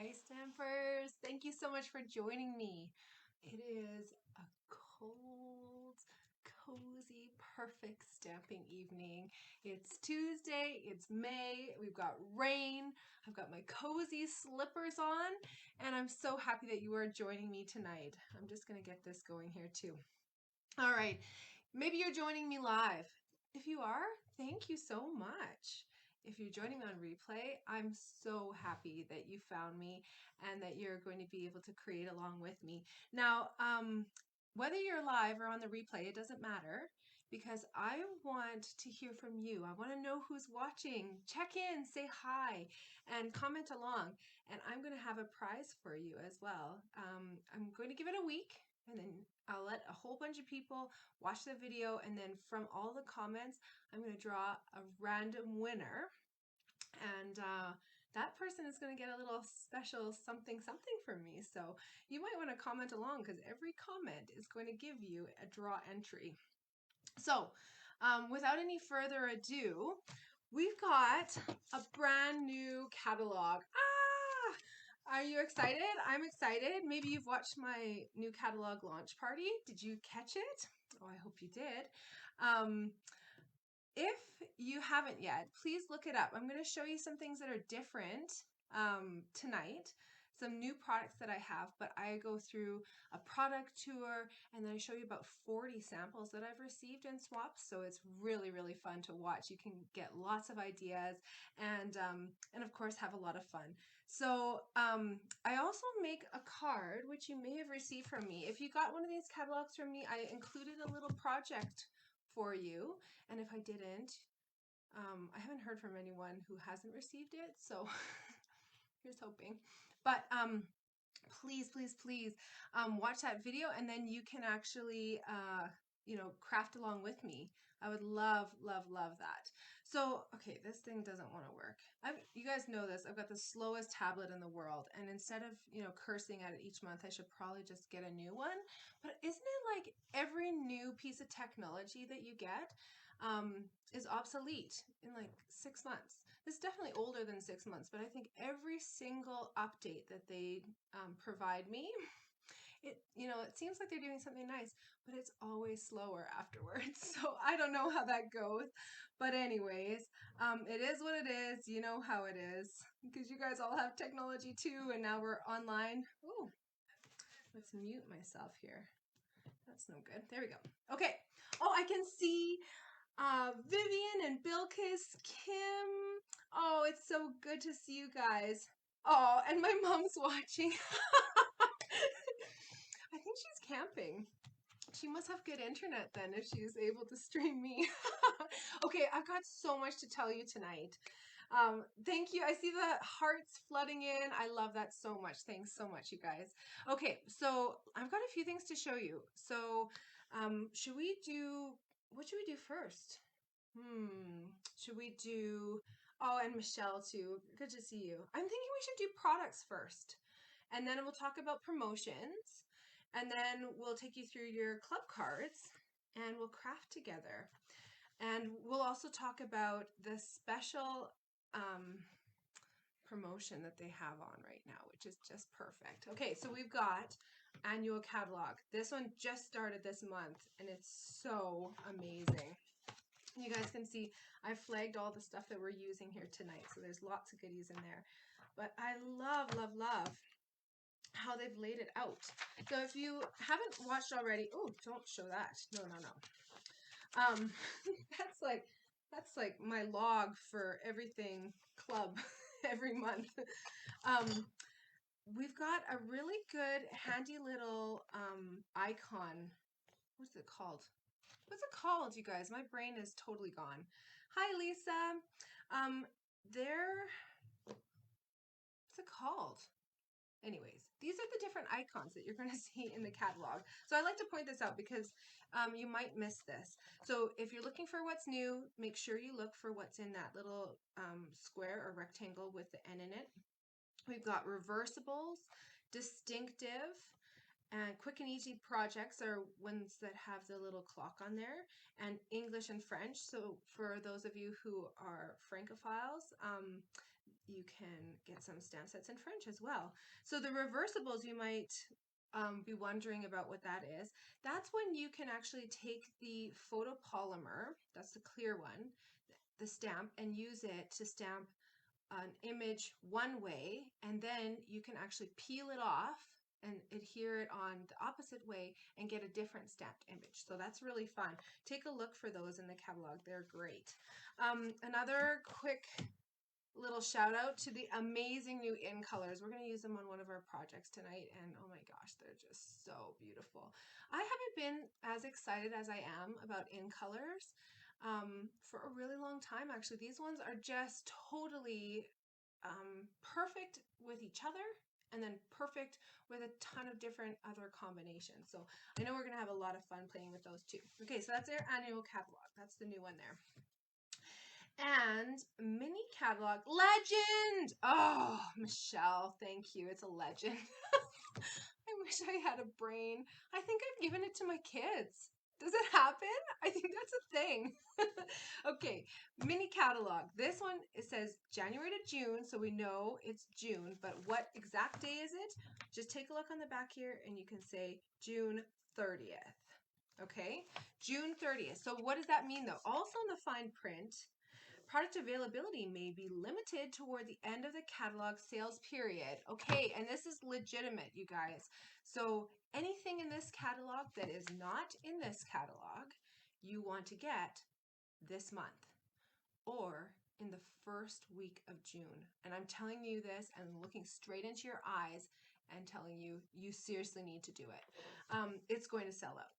Hi, Stampers. Thank you so much for joining me. It is a cold, cozy, perfect stamping evening. It's Tuesday, it's May, we've got rain, I've got my cozy slippers on, and I'm so happy that you are joining me tonight. I'm just going to get this going here too. All right, maybe you're joining me live. If you are, thank you so much. If you're joining me on replay, I'm so happy that you found me and that you're going to be able to create along with me. Now, whether you're live or on the replay, it doesn't matter because I want to hear from you. I want to know who's watching. Check in, say hi, and comment along. And I'm going to have a prize for you as well. I'm going to give it a week, and then I'll let a whole bunch of people watch the video, and then from all the comments, I'm going to draw a random winner, and that person is going to get a little special something from me. So you might want to comment along because every comment is going to give you a draw entry. So without any further ado, we've got a brand new catalog. Are you excited? I'm excited. Maybe you've watched my new catalog launch party. Did you catch it? Oh, I hope you did. If you haven't yet, please look it up. I'm going to show you some things that are different tonight, some new products that I have, but I go through a product tour and then I show you about 40 samples that I've received and swaps. So it's really, really fun to watch. You can get lots of ideas and of course have a lot of fun. So I also make a card, which you may have received from me. If you got one of these catalogs from me, I included a little project for you. And if I didn't, I haven't heard from anyone who hasn't received it. So here's hoping. But please, please, please watch that video and then you can actually, craft along with me. I would love, love, love that. So, okay, this thing doesn't want to work. You guys know this. I've got the slowest tablet in the world. And instead of, cursing at it each month, I should probably just get a new one. But isn't it like every new piece of technology that you get is obsolete in like 6 months? It's definitely older than 6 months, but I think every single update that they provide me, it seems like they're doing something nice, but it's always slower afterwards. So I don't know how that goes. But anyways, it is what it is. You know how it is because you guys all have technology too, and now we're online. Oh, let's mute myself here. That's no good. There we go. Okay. Oh, I can see Vivian and Bilkis, Kim. Oh, it's so good to see you guys. Oh, and my mom's watching. I think she's camping. She must have good internet then if she's able to stream me. Okay, I've got so much to tell you tonight. Thank you. I see the hearts flooding in. I love that so much. Thanks so much, you guys. Okay, so I've got a few things to show you. So what should we do first? Should we do, oh, and Michelle too. Good to see you. I'm thinking we should do products first. And then we'll talk about promotions. And then we'll take you through your club cards and we'll craft together. And we'll also talk about the special promotion that they have on right now, which is just perfect. Okay, so we've got annual catalog. This one just started this month and it's so amazing. You guys can see I flagged all the stuff that we're using here tonight, so there's lots of goodies in there. But I love, love, love how they've laid it out. So if you haven't watched already, oh, don't show that. No, no, no. that's like my log for everything club every month. We've got a really good handy little icon. What's it called? What's it called, you guys? My brain is totally gone. Hi, Lisa. What's it called? Anyways, these are the different icons that you're going to see in the catalog. So I like to point this out because you might miss this. So if you're looking for what's new, make sure you look for what's in that little square or rectangle with the N in it. We've got reversibles, distinctive, and quick and easy projects are ones that have the little clock on there, and English and French. So for those of you who are Francophiles, you can get some stamp sets in French as well. So the reversibles, you might be wondering about what that is. That's when you can actually take the photopolymer, that's the clear one, the stamp, and use it to stamp an image one way, and then you can actually peel it off and adhere it on the opposite way and get a different stamped image. So that's really fun. Take a look for those in the catalog. They're great. Another quick little shout out to the amazing new in colors. We're going to use them on one of our projects tonight, and oh my gosh, they're just so beautiful. I haven't been as excited as I am about in colors for a really long time, actually. These ones are just totally perfect with each other, and then perfect with a ton of different other combinations. So I know we're going to have a lot of fun playing with those too. Okay, so that's our annual catalog. That's the new one there. And mini catalog legend. Oh, Michelle, thank you. It's a legend. I wish I had a brain. I think I've given it to my kids. Does it happen? I think that's a thing. Okay, mini catalog. This one, it says January to June, so we know it's June, but what exact day is it? Just take a look on the back here and you can say June 30th. Okay, June 30th. So what does that mean though? Also in the fine print, product availability may be limited toward the end of the catalog sales period. Okay, and this is legitimate, you guys. So anything in this catalog that is not in this catalog, you want to get this month or in the first week of June. And I'm telling you this and looking straight into your eyes and telling you, you seriously need to do it. It's going to sell out.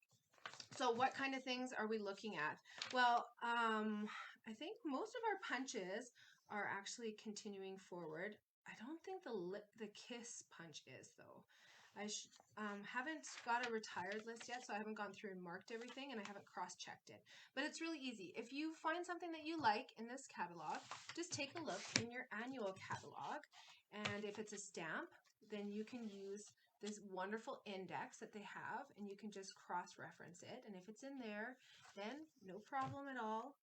So what kind of things are we looking at? Well, I think most of our punches are actually continuing forward. I don't think the Kiss punch is though. I haven't got a retired list yet, so I haven't gone through and marked everything, and I haven't cross-checked it. But it's really easy. If you find something that you like in this catalog, just take a look in your annual catalog, and if it's a stamp, then you can use this wonderful index that they have, and you can just cross-reference it. And if it's in there, then no problem at all.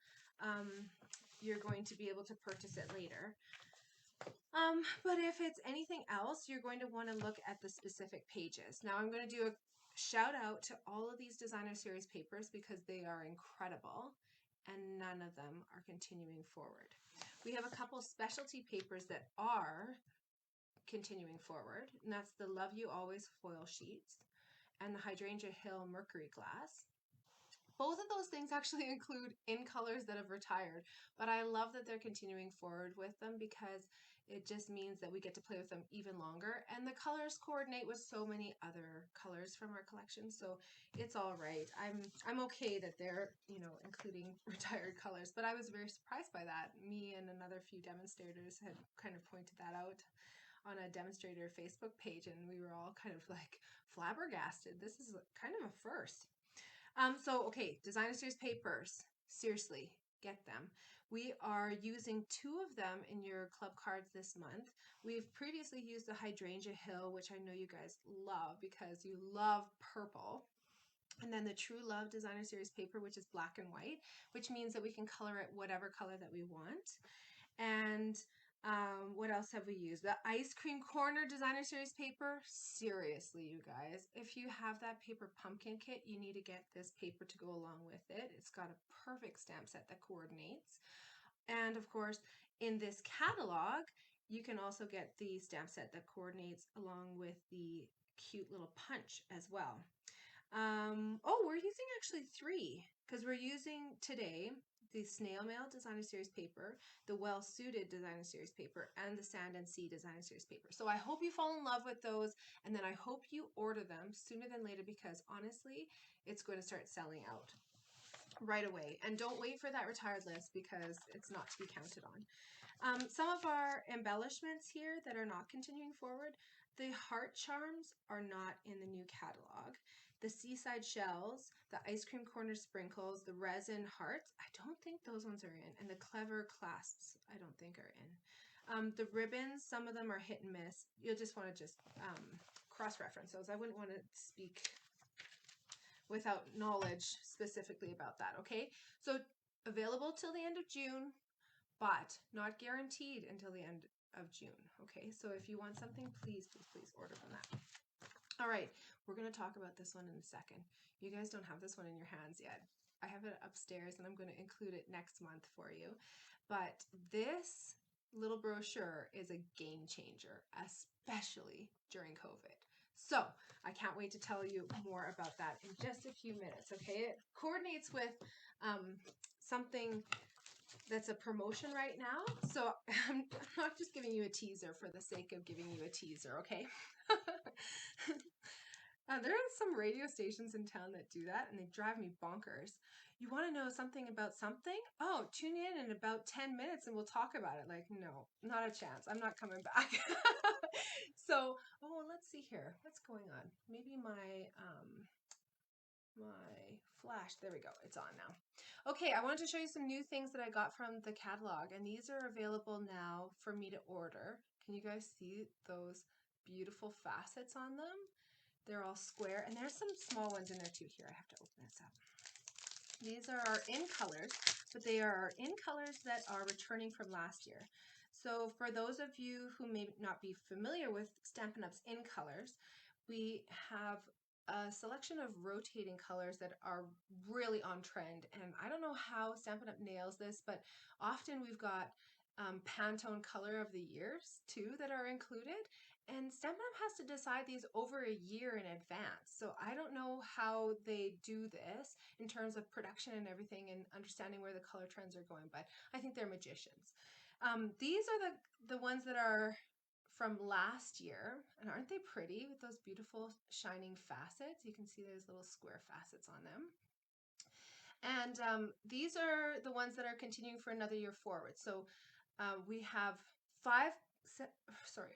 You're going to be able to purchase it later. But if it's anything else, you're going to want to look at the specific pages. Now I'm going to do a shout out to all of these designer series papers because they are incredible and none of them are continuing forward. We have a couple specialty papers that are continuing forward, and that's the Love You Always foil sheets and the Hydrangea Hill Mercury glass. Both of those things actually include in colors that have retired, but I love that they're continuing forward with them because it just means that we get to play with them even longer, and the colors coordinate with so many other colors from our collection, so it's all right. I'm okay that they're, you know, including retired colors, but I was very surprised by that. Me and another few demonstrators had kind of pointed that out on a demonstrator Facebook page, and we were all kind of like flabbergasted. This is kind of a first. Okay, designer series papers. Seriously, get them. We are using 2 of them in your club cards this month. We've previously used the Hydrangea Hill, which I know you guys love because you love purple. And then the True Love designer series paper, which is black and white, which means that we can color it whatever color that we want. And what else have we used? The Ice Cream Corner designer series paper. Seriously, you guys, if you have that paper pumpkin kit, you need to get this paper to go along with it. It's got a perfect stamp set that coordinates. And of course, in this catalog, you can also get the stamp set that coordinates along with the cute little punch as well. We're using actually 3 because we're using today the Snail Mail designer series paper, the Well Suited designer series paper, and the Sand and Sea designer series paper. So I hope you fall in love with those, and then I hope you order them sooner than later because honestly, it's going to start selling out right away. And don't wait for that retired list because it's not to be counted on. Some of our embellishments here that are not continuing forward, the heart charms are not in the new catalog. The seaside shells, the ice cream corner sprinkles, the resin hearts, I don't think those ones are in. And the clever clasps, I don't think are in. The ribbons, some of them are hit and miss. You'll just want to cross-reference those. I wouldn't want to speak without knowledge specifically about that, okay? So available till the end of June. but not guaranteed until the end of June. Okay, so if you want something, please, please, please order from that. All right, we're going to talk about this one in a second. You guys don't have this one in your hands yet. I have it upstairs and I'm going to include it next month for you. But this little brochure is a game changer, especially during COVID. So I can't wait to tell you more about that in just a few minutes, okay? It coordinates with something that's a promotion right now. So I'm not just giving you a teaser for the sake of giving you a teaser, okay? There are some radio stations in town that do that and they drive me bonkers. You want to know something about something? Oh, tune in about 10 minutes and we'll talk about it. Like, no, not a chance. I'm not coming back. So, oh, let's see here. What's going on? Maybe my flash, there we go, it's on now. Okay, I wanted to show you some new things that I got from the catalog, and these are available now for me to order. Can you guys see those beautiful facets on them? They're all square, and there's some small ones in there too. Here, I have to open this up. These are in colors, but they are in colors that are returning from last year. So for those of you who may not be familiar with Stampin' Up's in colors, we have a selection of rotating colors that are really on trend. And I don't know how Stampin' Up nails this, but often we've got Pantone color of the years too that are included. And Stampin' Up has to decide these over a year in advance. So I don't know how they do this in terms of production and everything and understanding where the color trends are going, but I think they're magicians. These are the ones that are from last year, and aren't they pretty with those beautiful shining facets? You can see there's little square facets on them. And these are the ones that are continuing for another year forward. So we have a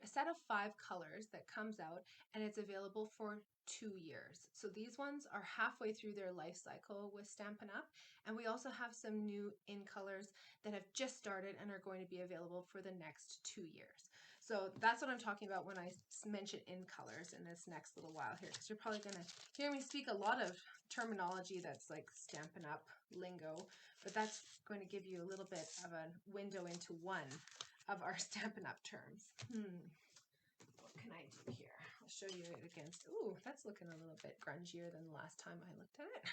set of 5 colors that comes out, and it's available for 2 years. So these ones are halfway through their life cycle with Stampin' Up. And we also have some new in colors that have just started and are going to be available for the next 2 years. So that's what I'm talking about when I mention in colors in this next little while here, because you're probably going to hear me speak a lot of terminology that's like Stampin' Up lingo, but that's going to give you a little bit of a window into one of our Stampin' Up terms. What can I do here? I'll show you it against, ooh, that's looking a little bit grungier than the last time I looked at it.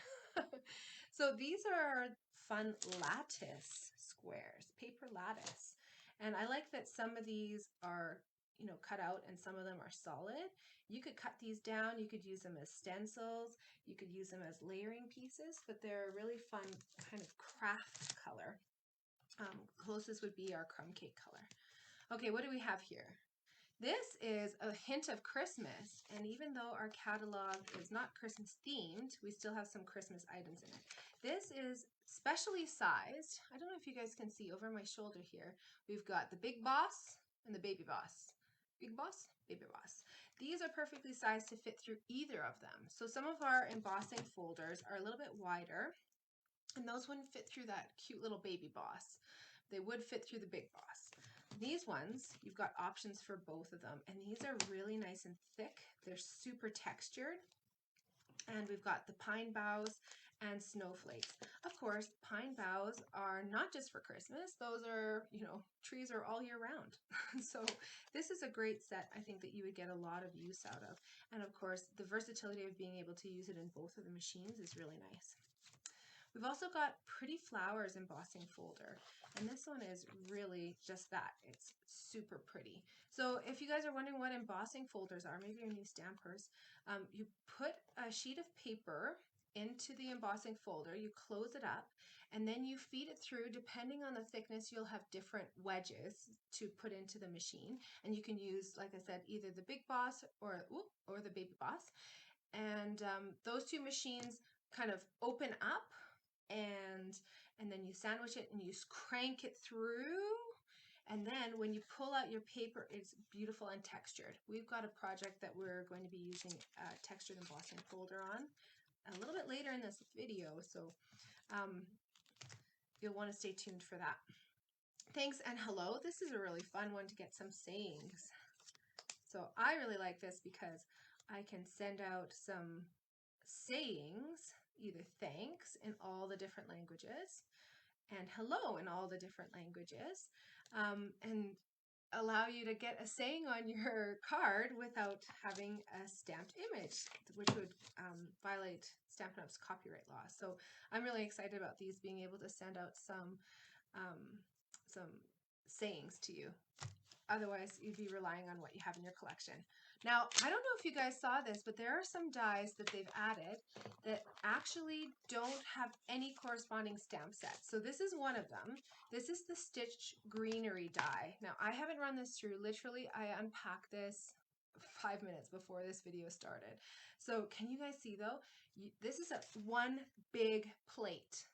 So these are fun lattice squares, paper lattice. And I like that some of these are, you know, cut out and some of them are solid. You could cut these down, you could use them as stencils, you could use them as layering pieces, but they're a really fun kind of craft color. Closest would be our crumb cake color. Okay, what do we have here? This is a hint of Christmas, and even though our catalog is not Christmas themed, we still have some Christmas items in it. This is specially sized. I don't know if you guys can see over my shoulder here. We've got the Big Boss and the Baby Boss. Big Boss, Baby Boss. These are perfectly sized to fit through either of them. So some of our embossing folders are a little bit wider, and those wouldn't fit through that cute little Baby Boss. They would fit through the Big Boss. These ones, you've got options for both of them, and these are really nice and thick. They're super textured, and we've got the pine boughs and snowflakes. Of course, pine boughs are not just for Christmas. Those are, you know, trees are all year round. So this is a great set, I think, that you would get a lot of use out of. And of course, the versatility of being able to use it in both of the machines is really nice. We've also got Pretty Flowers embossing folder, and this one is really just that. It's super pretty. So if you guys are wondering what embossing folders are, maybe you're new stampers, you put a sheet of paper into the embossing folder, you close it up, and then you feed it through. Depending on the thickness, you'll have different wedges to put into the machine, and you can use, like I said, either the Big Boss or the Baby Boss. And those two machines kind of open up, and then you sandwich it and you crank it through, and then when you pull out your paper, it's beautiful and textured. We've got a project that we're going to be using a textured embossing folder on a little bit later in this video, so you'll want to stay tuned for that. Thanks and hello. This is a really fun one to get some sayings. So I really like this because I can send out some sayings, either thanks in all the different languages, and hello in all the different languages, and allow you to get a saying on your card without having a stamped image, which would violate Stampin' Up's copyright law. So I'm really excited about these, being able to send out some sayings to you. Otherwise, you'd be relying on what you have in your collection. Now, I don't know if you guys saw this, but there are some dies that they've added that actually don't have any corresponding stamp sets. So this is one of them. This is the Stitch Greenery Die. Now, I haven't run this through. Literally, I unpacked this 5 minutes before this video started. So can you guys see though? This is one big plate.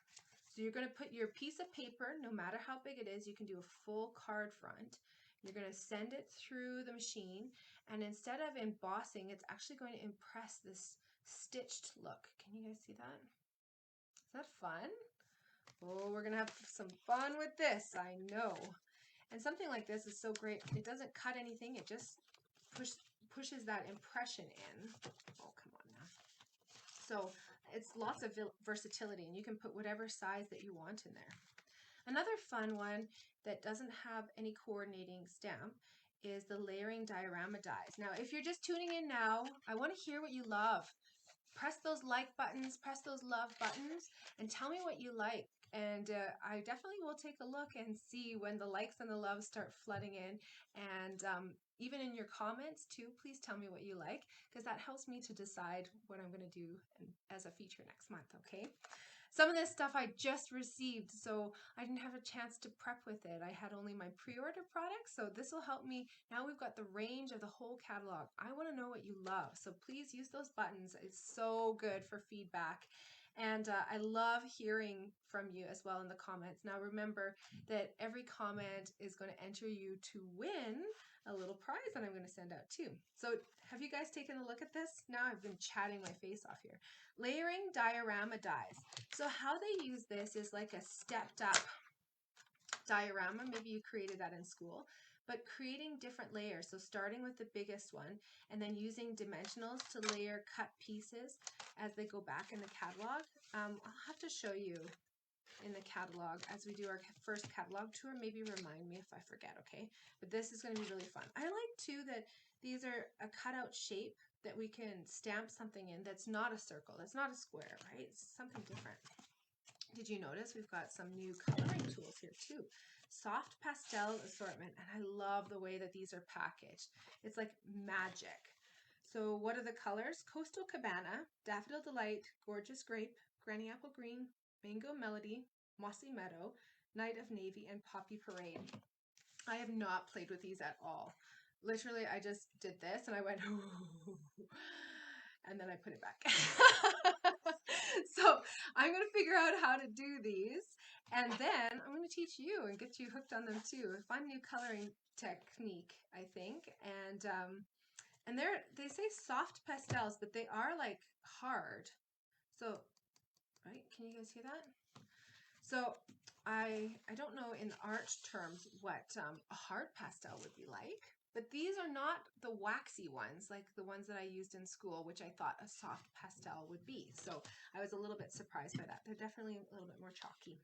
So you're going to put your piece of paper, no matter how big it is, you can do a full card front. You're going to send it through the machine, and instead of embossing, it's actually going to impress this stitched look. Can you guys see that? Is that fun? Oh, we're going to have some fun with this, I know. And something like this is so great. It doesn't cut anything. It just pushes that impression in. Oh, come on now. So it's lots of versatility, and you can put whatever size that you want in there. Another fun one that doesn't have any coordinating stamp is the layering diorama dies. Now, if you're just tuning in now, I want to hear what you love. Press those like buttons, press those love buttons, and tell me what you like. And I definitely will take a look and see when the likes and the loves start flooding in. And even in your comments too, please tell me what you like, because that helps me to decide what I'm going to do as a feature next month, okay? Some of this stuff I just received, so I didn't have a chance to prep with it. I had only my pre-order products, so this will help me. Now we've got the range of the whole catalog. I want to know what you love, so please use those buttons. It's so good for feedback. And I love hearing from you as well in the comments. Now remember that every comment is going to enter you to win a little prize that I'm going to send out too. So have you guys taken a look at this? Now I've been chatting my face off here. Layering diorama dies. So how they use this is like a stepped up diorama. Maybe you created that in school, but creating different layers. So starting with the biggest one and then using dimensionals to layer cut pieces as they go back in the catalog. I'll have to show you in the catalog as we do our first catalog tour. Maybe remind me if I forget, okay? But this is going to be really fun. I like too that these are a cutout shape that we can stamp something in that's not a circle, that's not a square, right? It's something different. Did you notice we've got some new coloring tools here too? Soft pastel assortment, and I love the way that these are packaged. It's like magic. So what are the colors? Coastal Cabana, Daffodil Delight, Gorgeous Grape, Granny Apple Green, Mango Melody, Mossy Meadow, Night of Navy, and Poppy Parade. I have not played with these at all. Literally, I just did this and I went, ooh, and then I put it back. So I'm going to figure out how to do these, and then I'm going to teach you and get you hooked on them too. Find a new coloring technique, I think. And they say soft pastels, but they are like hard. So, right? Can you guys hear that? So I don't know in art terms what a hard pastel would be like, but these are not the waxy ones like the ones that I used in school, which I thought a soft pastel would be. So I was a little bit surprised by that. They're definitely a little bit more chalky.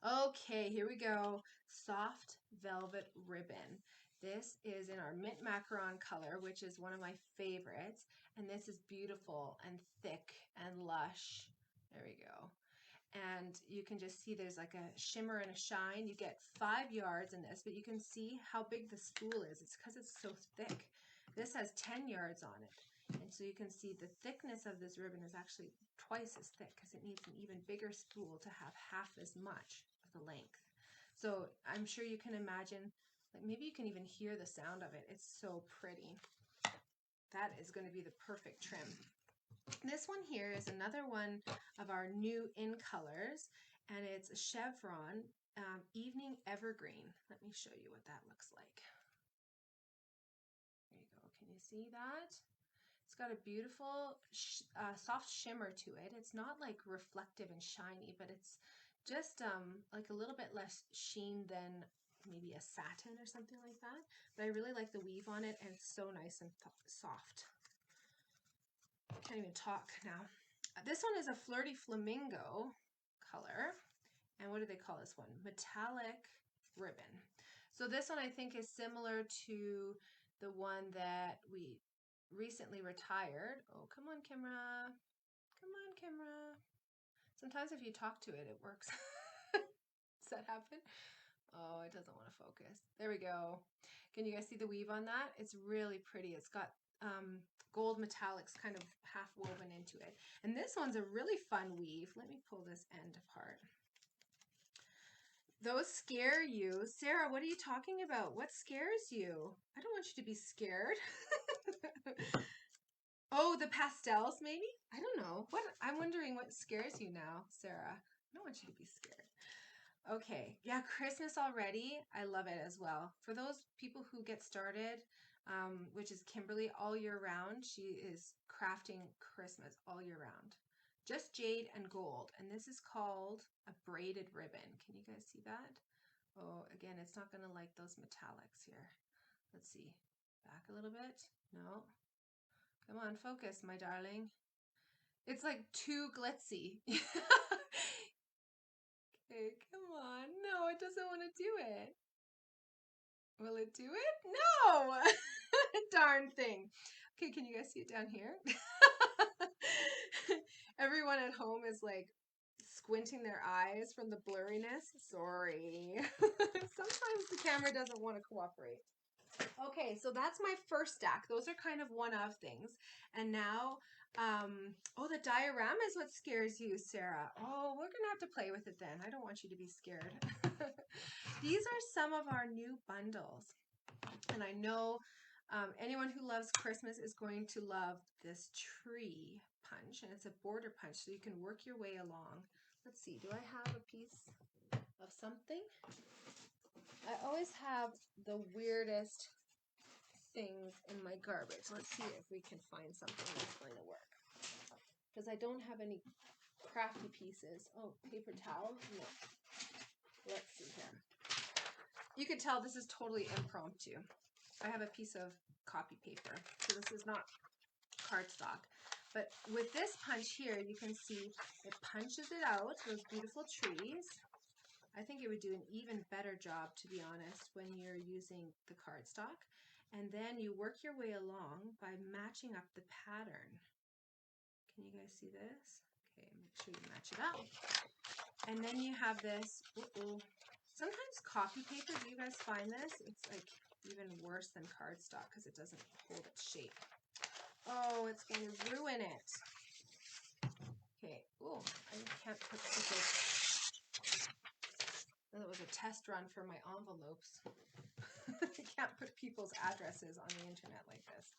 Okay, here we go. Soft velvet ribbon. This is in our mint macaron color, which is one of my favorites. And this is beautiful and thick and lush. There we go. And you can just see there's like a shimmer and a shine. You get 5 yards in this, but you can see how big the spool is. It's because it's so thick. This has 10 yards on it. And so you can see the thickness of this ribbon is actually twice as thick because it needs an even bigger spool to have half as much of the length. So I'm sure you can imagine, like maybe you can even hear the sound of it. It's so pretty. That is going to be the perfect trim. This one here is another one of our new in colors, and it's a Chevron Evening Evergreen. Let me show you what that looks like. There you go. Can you see that? It's got a beautiful soft shimmer to it. It's not like reflective and shiny, but it's just like a little bit less sheen than maybe a satin or something like that. But I really like the weave on it, and it's so nice and soft. I can't even talk now. This one is a Flirty Flamingo color, And what do they call this one? Metallic ribbon. So this one I think is similar to the one that we recently retired. Oh, come on, camera. Come on, camera. Sometimes if you talk to it, it works. Does that happen? Oh, it doesn't want to focus. There we go. Can you guys see the weave on that? It's really pretty. It's got gold metallics kind of half woven into it. And this one's a really fun weave. Let me pull this end apart. Those scare you. Sarah, what are you talking about? What scares you? I don't want you to be scared. Oh, the pastels maybe? I don't know. What? I'm wondering what scares you now, Sarah. I don't want you to be scared. Okay, yeah, Christmas already. I love it as well. For those people who get started, which is Kimberly, all year round, she is crafting Christmas all year round. Just jade and gold, and this is called a braided ribbon. Can you guys see that? Oh, again, it's not going to like those metallics here. Let's see. Back a little bit. No. Come on, focus, my darling. It's like too glitzy. Okay, come on. No, it doesn't want to do it. Will it do it? No! Darn thing. Okay, can you guys see it down here? Everyone at home is like squinting their eyes from the blurriness. Sorry. Sometimes the camera doesn't want to cooperate. Okay, so that's my first stack. Those are kind of one-of things. And now, oh, the diorama is what scares you, Sarah. Oh, we're going to have to play with it then. I don't want you to be scared. These are some of our new bundles. And I know anyone who loves Christmas is going to love this tree punch. And it's a border punch, so you can work your way along. Let's see, do I have a piece of something? I always have the weirdest things in my garbage. Let's see if we can find something that's going to work. Because I don't have any crafty pieces. Oh, paper towel? No. Let's see here. You can tell this is totally impromptu. I have a piece of copy paper. So this is not cardstock. But with this punch here, you can see it punches it out, those beautiful trees. I think it would do an even better job, to be honest, when you're using the cardstock. And then you work your way along by matching up the pattern. Can you guys see this? Okay, make sure you match it up. And then you have this, sometimes copy paper, do you guys find this? It's like even worse than cardstock because it doesn't hold its shape. Oh, it's going to ruin it. Okay, oh, I can't put stickers. That was a test run for my envelopes. I can't put people's addresses on the internet like this.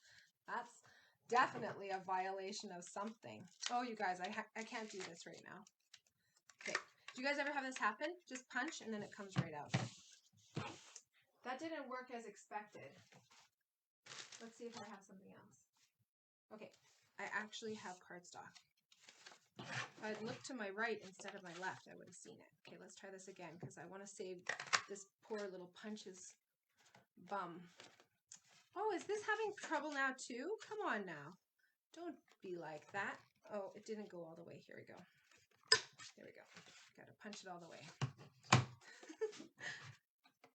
That's definitely a violation of something. Oh, you guys, I can't do this right now. Okay, do you guys ever have this happen? Just punch and then it comes right out. That didn't work as expected. Let's see if I have something else. Okay, I actually have cardstock. If I'd looked to my right instead of my left, I would have seen it. Okay, let's try this again because I want to save this poor little punch's bum. Oh, is this having trouble now too? Come on now. Don't be like that. Oh, it didn't go all the way. Here we go. There we go. Got to punch it all the way.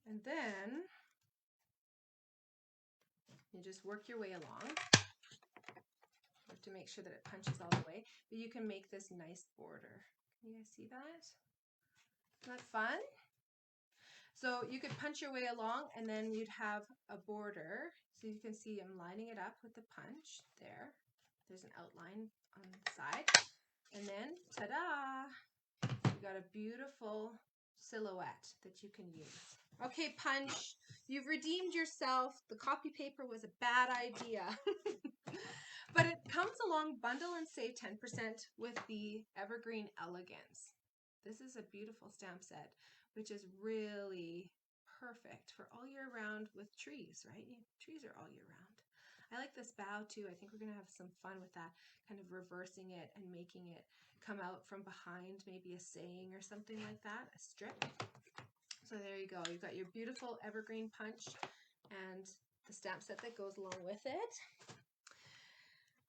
And then you just work your way along. You have to make sure that it punches all the way, but you can make this nice border. Can you guys see that? Isn't that fun? So you could punch your way along and then you'd have a border. So you can see I'm lining it up with the punch there. There's an outline on the side. And then, ta-da! You got a beautiful silhouette that you can use. Okay, punch. You've redeemed yourself. The copy paper was a bad idea. But it comes along, bundle and save 10% with the Evergreen Elegance. This is a beautiful stamp set, which is really perfect for all year round with trees, right? Trees are all year round. I like this bow too. I think we're going to have some fun with that, kind of reversing it and making it come out from behind, maybe a saying or something like that, a strip. So there you go. You've got your beautiful Evergreen punch and the stamp set that goes along with it.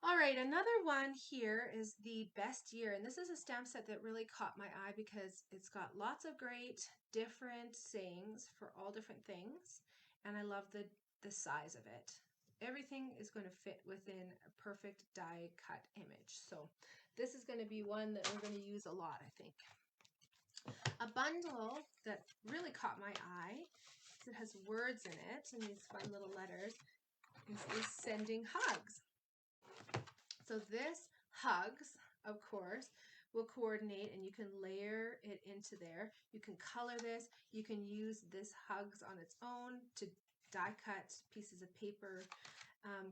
All right, another one here is the best year, and this is a stamp set that really caught my eye because it's got lots of great different sayings for all different things, and I love the size of it. Everything is going to fit within a perfect die cut image. So this is going to be one that we're going to use a lot, I think. A bundle that really caught my eye, it has words in it and these fun little letters, is sending hugs. So this hugs, of course, will coordinate, and you can layer it into there. You can color this. You can use this hugs on its own to die cut pieces of paper.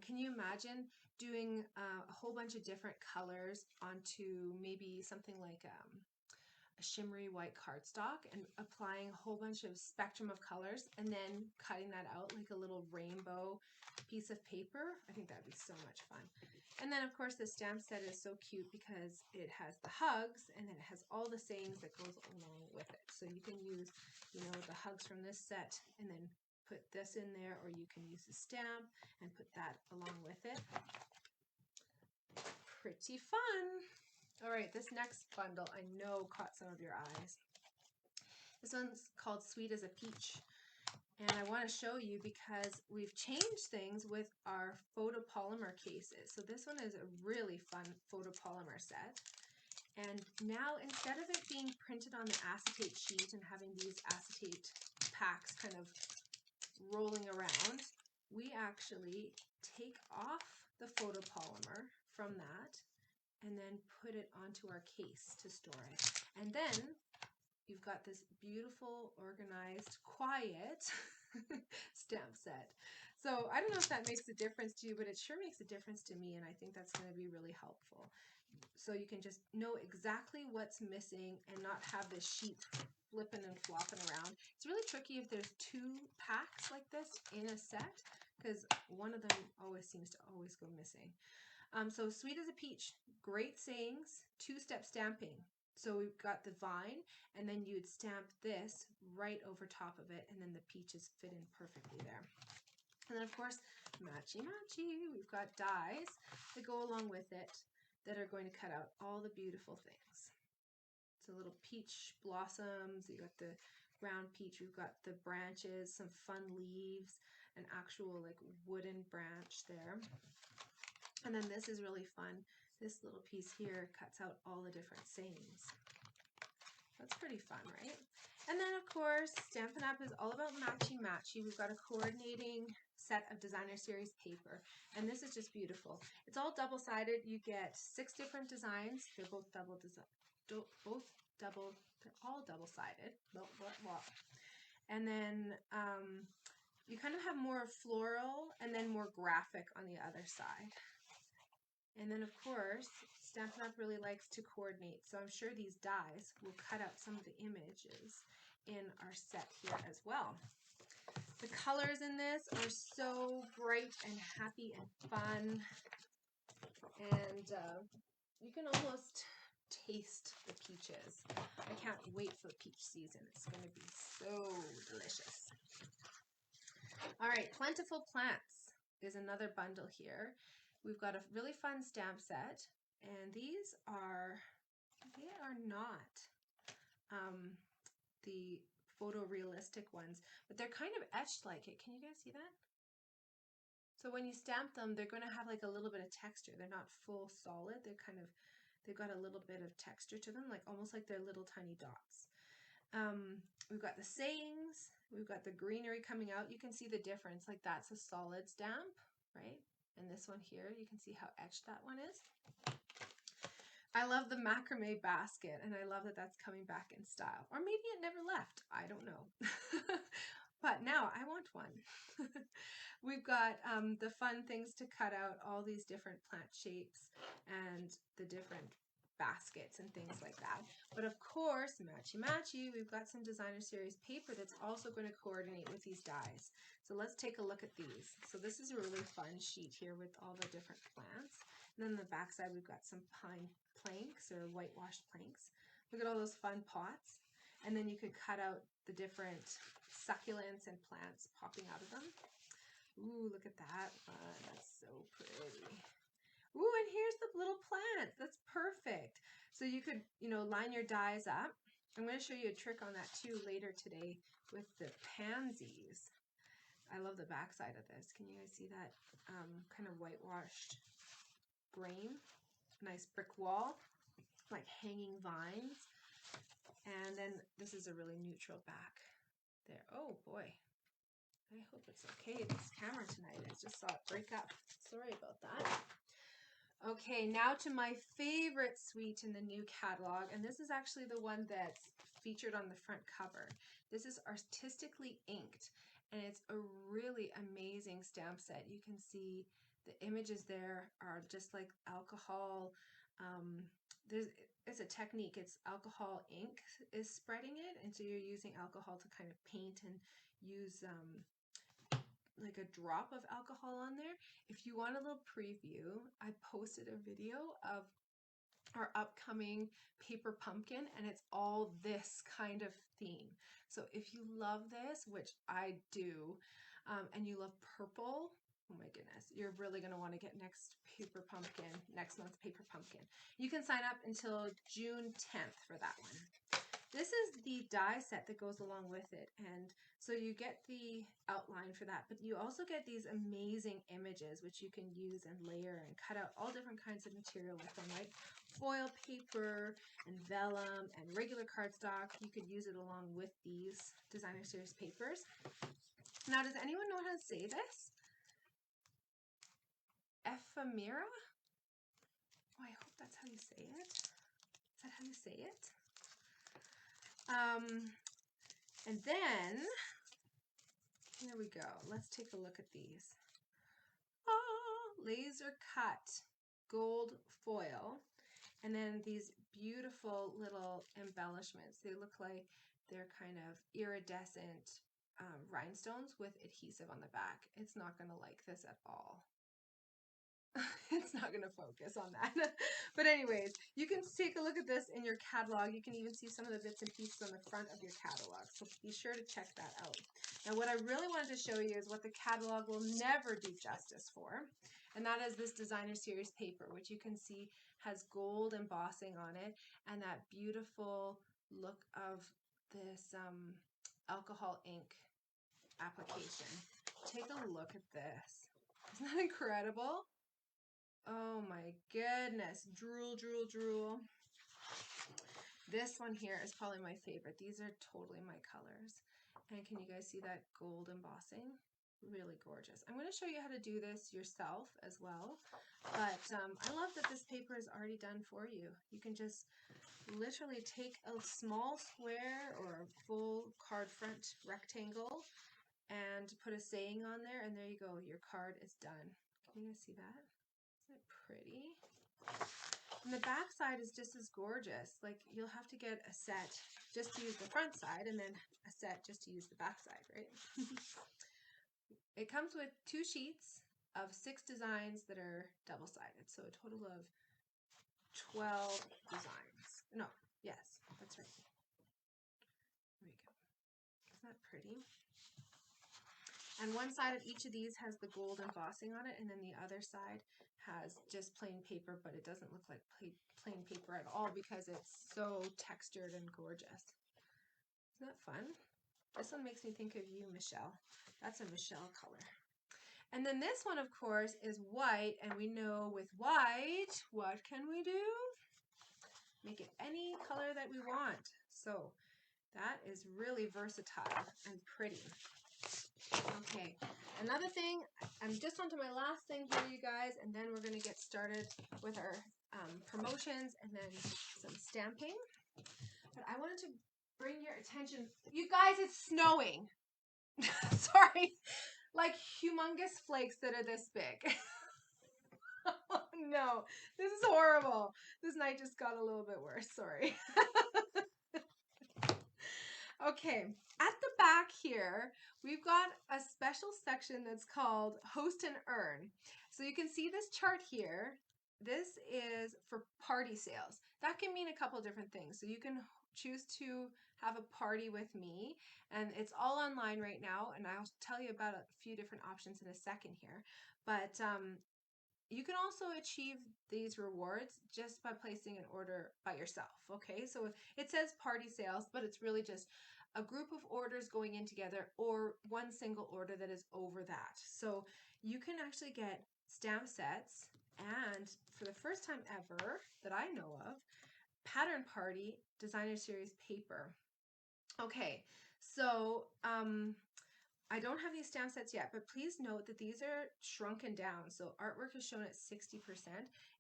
Can you imagine doing a whole bunch of different colors onto maybe something like a shimmery white cardstock and applying a whole bunch of spectrum of colors and then cutting that out like a little rainbow piece of paper? I think that would be so much fun. And then of course the stamp set is so cute because it has the hugs and then it has all the sayings that goes along with it. So you can use, you know, the hugs from this set and then put this in there, or you can use the stamp and put that along with it. Pretty fun. All right, this next bundle I know caught some of your eyes. This one's called Sweet as a Peach. And I want to show you because we've changed things with our photopolymer cases. So this one is a really fun photopolymer set. And now instead of it being printed on the acetate sheet and having these acetate packs kind of rolling around, we actually take off the photopolymer from that and then put it onto our case to store it. And then you've got this beautiful, organized, quiet stamp set. So I don't know if that makes a difference to you, but it sure makes a difference to me, and I think that's going to be really helpful. So you can just know exactly what's missing and not have this sheet flipping and flopping around. It's really tricky if there's two packs like this in a set because one of them always seems to always go missing. So Sweet as a Peach, great sayings, two-step stamping. So we've got the vine, and then you'd stamp this right over top of it, and then the peaches fit in perfectly there. And then of course, matchy-matchy, we've got dies that go along with it that are going to cut out all the beautiful things. So little peach blossoms, you got the ground peach, we've got the branches, some fun leaves, an actual like wooden branch there. And then this is really fun. This little piece here cuts out all the different sayings. That's pretty fun, right? And then of course, Stampin' Up! Is all about matchy-matchy. We've got a coordinating set of designer series paper, and this is just beautiful. It's all double-sided. You get 6 different designs. They're both they're all double-sided. And then you kind of have more floral and then more graphic on the other side. And then of course, Stampin' Up! Really likes to coordinate, so I'm sure these dies will cut out some of the images in our set here as well. The colors in this are so bright and happy and fun, and you can almost taste the peaches. I can't wait for peach season. It's going to be so delicious. All right, Plentiful Plants is another bundle here. We've got a really fun stamp set, and these are, they are not the photorealistic ones, but they're kind of etched like it. Can you guys see that? So when you stamp them, they're going to have like a little bit of texture. They're not full solid. They're kind of, they've got a little bit of texture to them, like almost like they're little tiny dots. We've got the sayings. We've got the greenery coming out. You can see the difference. Like that's a solid stamp, right? And this one here, you can see how etched that one is. I love the macrame basket, and I love that that's coming back in style. Or maybe it never left. I don't know. But now I want one. We've got the fun things to cut out, all these different plant shapes and the different baskets and things like that. But of course, matchy-matchy, we've got some designer series paper that's also going to coordinate with these dies. So let's take a look at these. So this is a really fun sheet here with all the different plants. And then on the back side, we've got some pine planks or whitewashed planks. Look at all those fun pots. And then you could cut out the different succulents and plants popping out of them. Ooh, look at that one. That's so pretty. Ooh, and here's the little plants. That's perfect. So you could, you know, line your dies up. I'm going to show you a trick on that too later today with the pansies. I love the back side of this. Can you guys see that kind of whitewashed grain? Nice brick wall, like hanging vines. And then this is a really neutral back there. Oh boy. I hope it's okay. This camera tonight, I just saw it break up. Sorry about that. Okay, now to my favorite suite in the new catalog, and this is actually the one that's featured on the front cover. This is artistically inked, and it's a really amazing stamp set. You can see the images there are just like alcohol. It's a technique. It's alcohol ink is spreading it, and so you're using alcohol to kind of paint and use like a drop of alcohol on there. If you want a little preview, I posted a video of our upcoming paper pumpkin, and it's all this kind of theme. So if you love this, which I do, and you love purple, oh my goodness, you're really going to want to get next month's paper pumpkin. You can sign up until June 10th for that one. This is the die set that goes along with it, and so you get the outline for that, but you also get these amazing images which you can use and layer and cut out all different kinds of material with them, like foil paper and vellum and regular cardstock. You could use it along with these designer series papers. Now, does anyone know how to say this? Ephemera? Oh, I hope that's how you say it. Is that how you say it? And then, here we go. Let's take a look at these. Laser cut gold foil. And then these beautiful little embellishments. They look like they're kind of iridescent rhinestones with adhesive on the back. It's not going to like this at all. It's not going to focus on that. But anyways, you can take a look at this in your catalog. You can even see some of the bits and pieces on the front of your catalog. So be sure to check that out. Now, what I really wanted to show you is what the catalog will never do justice for. And that is this designer series paper, which you can see has gold embossing on it and that beautiful look of this alcohol ink application. Take a look at this. Isn't that incredible? Oh my goodness. Drool, drool, drool. This one here is probably my favorite. These are totally my colors. And can you guys see that gold embossing? Really gorgeous. I'm going to show you how to do this yourself as well. But I love that this paper is already done for you. You can just literally take a small square or a full card front rectangle and put a saying on there, and there you go. Your card is done. Can you guys see that? Isn't it pretty? And the back side is just as gorgeous. Like, you'll have to get a set just to use the front side and then a set just to use the back side, right? It comes with 2 sheets of 6 designs that are double-sided. So a total of 12 designs. No, yes, that's right. There we go. Isn't that pretty? And one side of each of these has the gold embossing on it, and then the other side has just plain paper, but it doesn't look like plain paper at all because it's so textured and gorgeous. Isn't that fun? This one makes me think of you, Michelle. That's a Michelle color. And then this one, of course, is white, and we know with white, what can we do? Make it any color that we want. So that is really versatile and pretty. Okay, another thing, I'm just onto my last thing here, you guys, and then we're going to get started with our promotions and then some stamping. But I wanted to bring your attention, you guys, it's snowing. Sorry, like humongous flakes that are this big. Oh, no, this is horrible. This night just got a little bit worse, sorry. Okay, at the back here, we've got a special section that's called Host and Earn. So you can see this chart here. This is for party sales. That can mean a couple different things. So you can choose to have a party with me, and it's all online right now, and I'll tell you about a few different options in a second here. But you can also achieve these rewards just by placing an order by yourself. Okay, so it says party sales, but it's really just a group of orders going in together or one single order that is over that. So you can actually get stamp sets, and for the first time ever that I know of, Pattern Party Designer Series paper. Okay, so I don't have these stamp sets yet, but please note that these are shrunken down. So artwork is shown at 60%,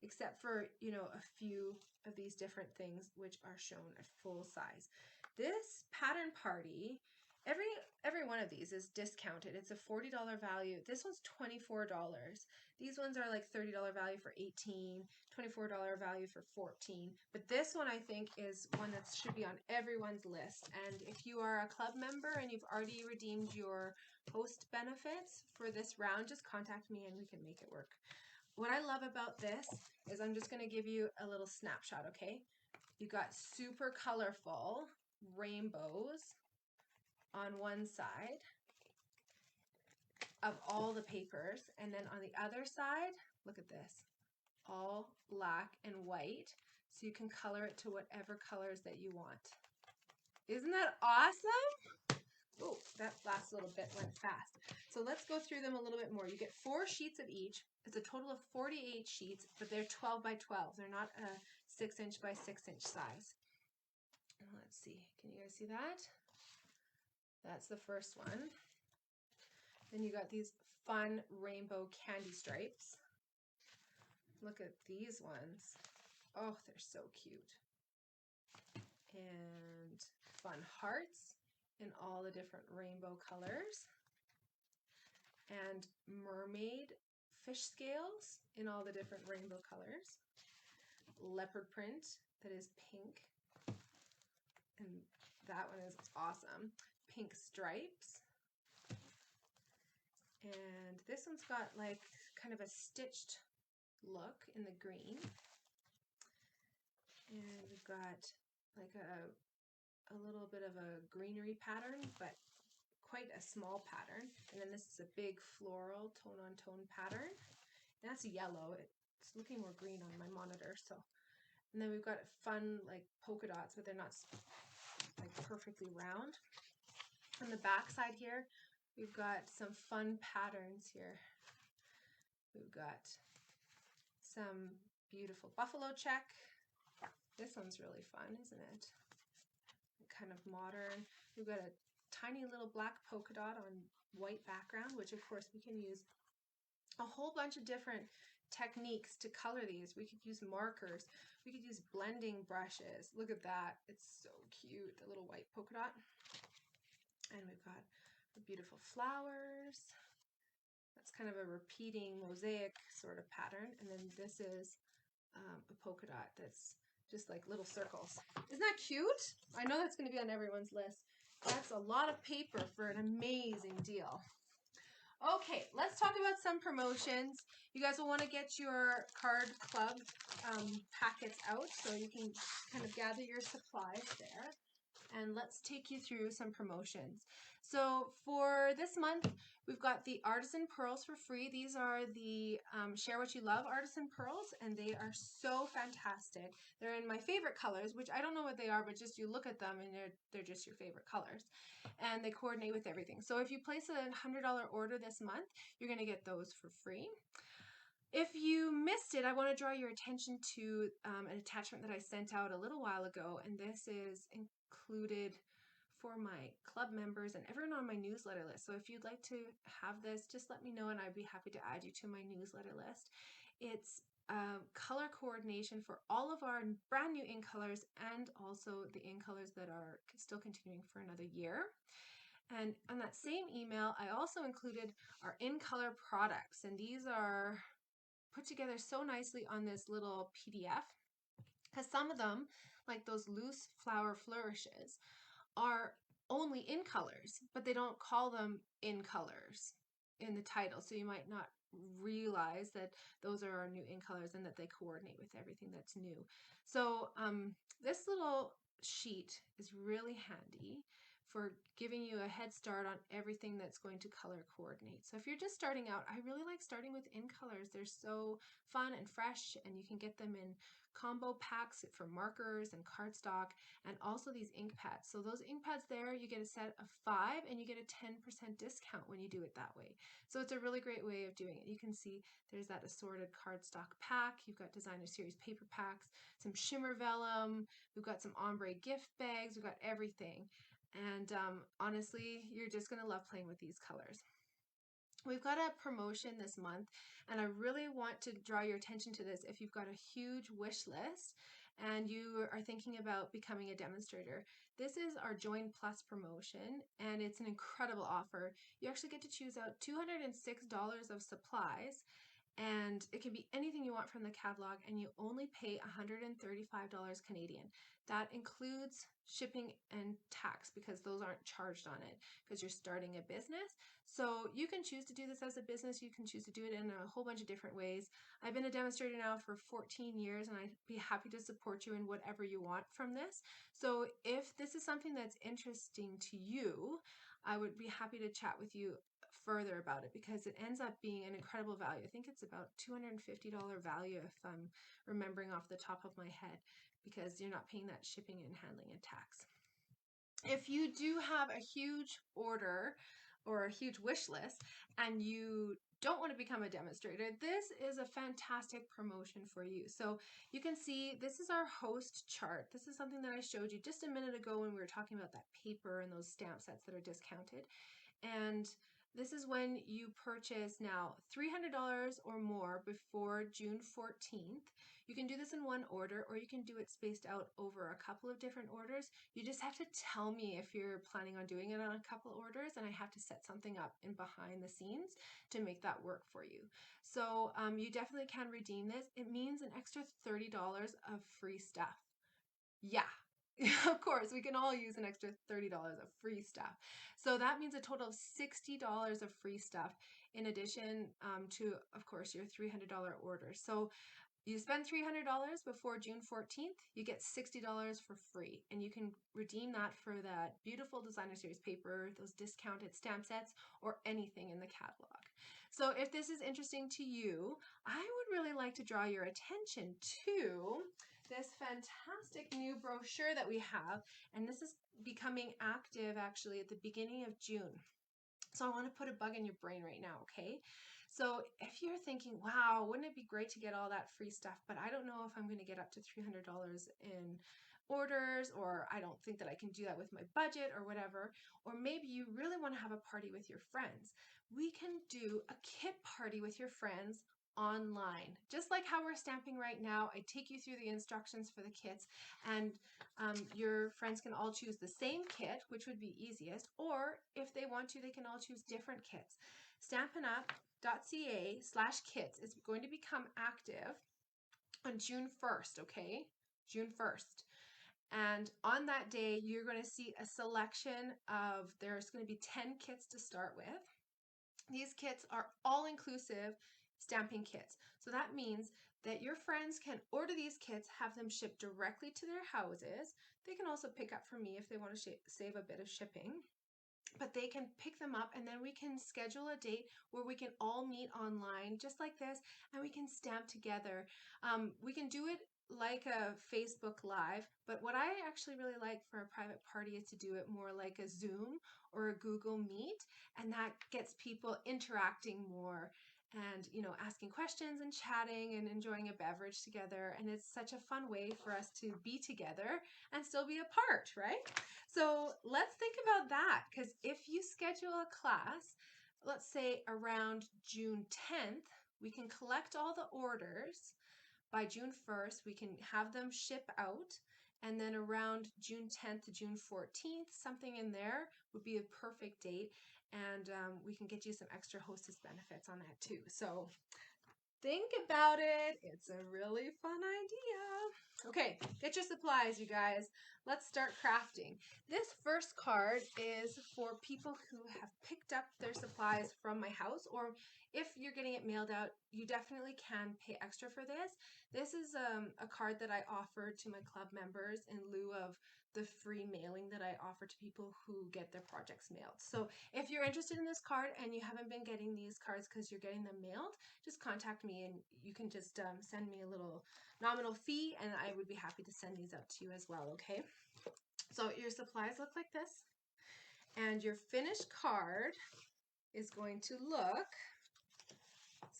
except for, you know, a few of these different things which are shown at full size. This Pattern Party, every one of these is discounted. It's a $40 value. This one's $24. These ones are like $30 value for 18, $24 value for 14. But this one I think is one that should be on everyone's list. And if you are a club member and you've already redeemed your host benefits for this round, just contact me and we can make it work. What I love about this is I'm just going to give you a little snapshot, okay? You got super colorful rainbows on one side of all the papers, and then on the other side, look at this, all black and white, so you can color it to whatever colors that you want. Isn't that awesome? Oh, that last little bit went fast. So let's go through them a little bit more. You get 4 sheets of each. It's a total of 48 sheets, but they're 12 by 12. They're not a 6-inch by 6-inch size. Let's see. Can you guys see that? That's the first one. Then you got these fun rainbow candy stripes. Look at these ones. Oh, they're so cute. And fun hearts in all the different rainbow colors. And mermaid fish scales in all the different rainbow colors. Leopard print that is pink. And that one is awesome. Pink stripes. And this one's got like kind of a stitched look in the green. And we've got like a little bit of a greenery pattern, but quite a small pattern. And then this is a big floral tone-on-tone pattern. And that's yellow. It's looking more green on my monitor. So, and then we've got fun like polka dots, but they're not like perfectly round. On the back side here, we've got some fun patterns here. We've got some beautiful buffalo check. This one's really fun, isn't it? Kind of modern. We've got a tiny little black polka dot on white background, which of course we can use a whole bunch of different techniques to color these. We could use markers. We could use blending brushes. Look at that. It's so cute, the little white polka dot. And we've got the beautiful flowers. That's kind of a repeating mosaic sort of pattern. And then this is a polka dot that's just like little circles. Isn't that cute? I know that's going to be on everyone's list. That's a lot of paper for an amazing deal. Okay, let's talk about some promotions. You guys will want to get your card club packets out so you can kind of gather your supplies there. And let's take you through some promotions. So for this month, we've got the Artisan Pearls for free. These are the Share What You Love Artisan Pearls, and they are so fantastic. They're in my favorite colors, which I don't know what they are, but just you look at them and they're just your favorite colors. And they coordinate with everything. So if you place a $100 order this month, you're going to get those for free. If you missed it, I want to draw your attention to an attachment that I sent out a little while ago, and this is included for my club members and everyone on my newsletter list. So if you'd like to have this, just let me know and I'd be happy to add you to my newsletter list. It's color coordination for all of our brand new in colors and also the in colors that are still continuing for another year. And on that same email, I also included our in color products, and these are put together so nicely on this little PDF, because some of them, like those loose flower flourishes, are only in colors, but they don't call them in colors in the title. So you might not realize that those are our new in colors and that they coordinate with everything that's new. So this little sheet is really handy for giving you a head start on everything that's going to color coordinate. So if you're just starting out, I really like starting with in colors. They're so fun and fresh, and you can get them in combo packs for markers and cardstock, and also these ink pads. So those ink pads there, you get a set of 5 and you get a 10% discount when you do it that way. So it's a really great way of doing it. You can see there's that assorted cardstock pack. You've got designer series paper packs, some Shimmer Vellum, we've got some Ombre gift bags, we've got everything. And honestly, you're just going to love playing with these colors. We've got a promotion this month, and I really want to draw your attention to this. If you've got a huge wish list and you are thinking about becoming a demonstrator, this is our Join Plus promotion, and it's an incredible offer. You actually get to choose out $206 of supplies, and it can be anything you want from the catalog, and you only pay $135 Canadian. That includes shipping and tax, because those aren't charged on it because you're starting a business. So you can choose to do this as a business. You can choose to do it in a whole bunch of different ways. I've been a demonstrator now for 14 years, and I'd be happy to support you in whatever you want from this. So if this is something that's interesting to you, I would be happy to chat with you further about it, because it ends up being an incredible value. I think it's about $250 value if I'm remembering off the top of my head, because you're not paying that shipping and handling and tax. If you do have a huge order or a huge wish list and you don't want to become a demonstrator, this is a fantastic promotion for you. So you can see this is our host chart. This is something that I showed you just a minute ago when we were talking about that paper and those stamp sets that are discounted. And this is when you purchase now $300 or more before June 14th. You can do this in one order, or you can do it spaced out over a couple of different orders. You just have to tell me if you're planning on doing it on a couple orders, and I have to set something up in behind the scenes to make that work for you. So you definitely can redeem this. It means an extra $30 of free stuff. Yeah. Of course, we can all use an extra $30 of free stuff. So that means a total of $60 of free stuff in addition to, of course, your $300 order. So you spend $300 before June 14th, you get $60 for free, and you can redeem that for that beautiful designer series paper, those discounted stamp sets, or anything in the catalog. So if this is interesting to you, I would really like to draw your attention to this fantastic new brochure that we have, and this is becoming active actually at the beginning of June. So I want to put a bug in your brain right now, okay? So if you're thinking, wow, wouldn't it be great to get all that free stuff, but I don't know if I'm going to get up to $300 in orders, or I don't think that I can do that with my budget or whatever, or maybe you really want to have a party with your friends. We can do a kit party with your friends online, just like how we're stamping right now. I take you through the instructions for the kits, and your friends can all choose the same kit, which would be easiest, or if they want to, they can all choose different kits. stampinup.ca/kits is going to become active on June 1st, okay? June 1st. And on that day, you're going to see a selection of, there's going to be 10 kits to start with. These kits are all-inclusive stamping kits. So that means that your friends can order these kits, have them shipped directly to their houses. They can also pick up from me if they want to save a bit of shipping. But they can pick them up, and then we can schedule a date where we can all meet online just like this, and we can stamp together. We can do it like a Facebook Live, but what I actually really like for a private party is to do it more like a Zoom or a Google Meet, and that gets people interacting more and, you know, asking questions and chatting and enjoying a beverage together. And it's such a fun way for us to be together and still be apart, right? So let's think about that, because if you schedule a class, let's say around June 10th, we can collect all the orders. By June 1st, we can have them ship out, and then around June 10th to June 14th, something in there would be a perfect date, and we can get you some extra hostess benefits on that too. So think about it. It's a really fun idea. Okay, get your supplies, you guys. Let's start crafting. This first card is for people who have picked up their supplies from my house, or if you're getting it mailed out, you definitely can pay extra for this. This is a card that I offer to my club members in lieu of the free mailing that I offer to people who get their projects mailed. So if you're interested in this card and you haven't been getting these cards because you're getting them mailed, just contact me and you can just send me a little nominal fee and I would be happy to send these out to you as well, okay? So your supplies look like this, and your finished card is going to look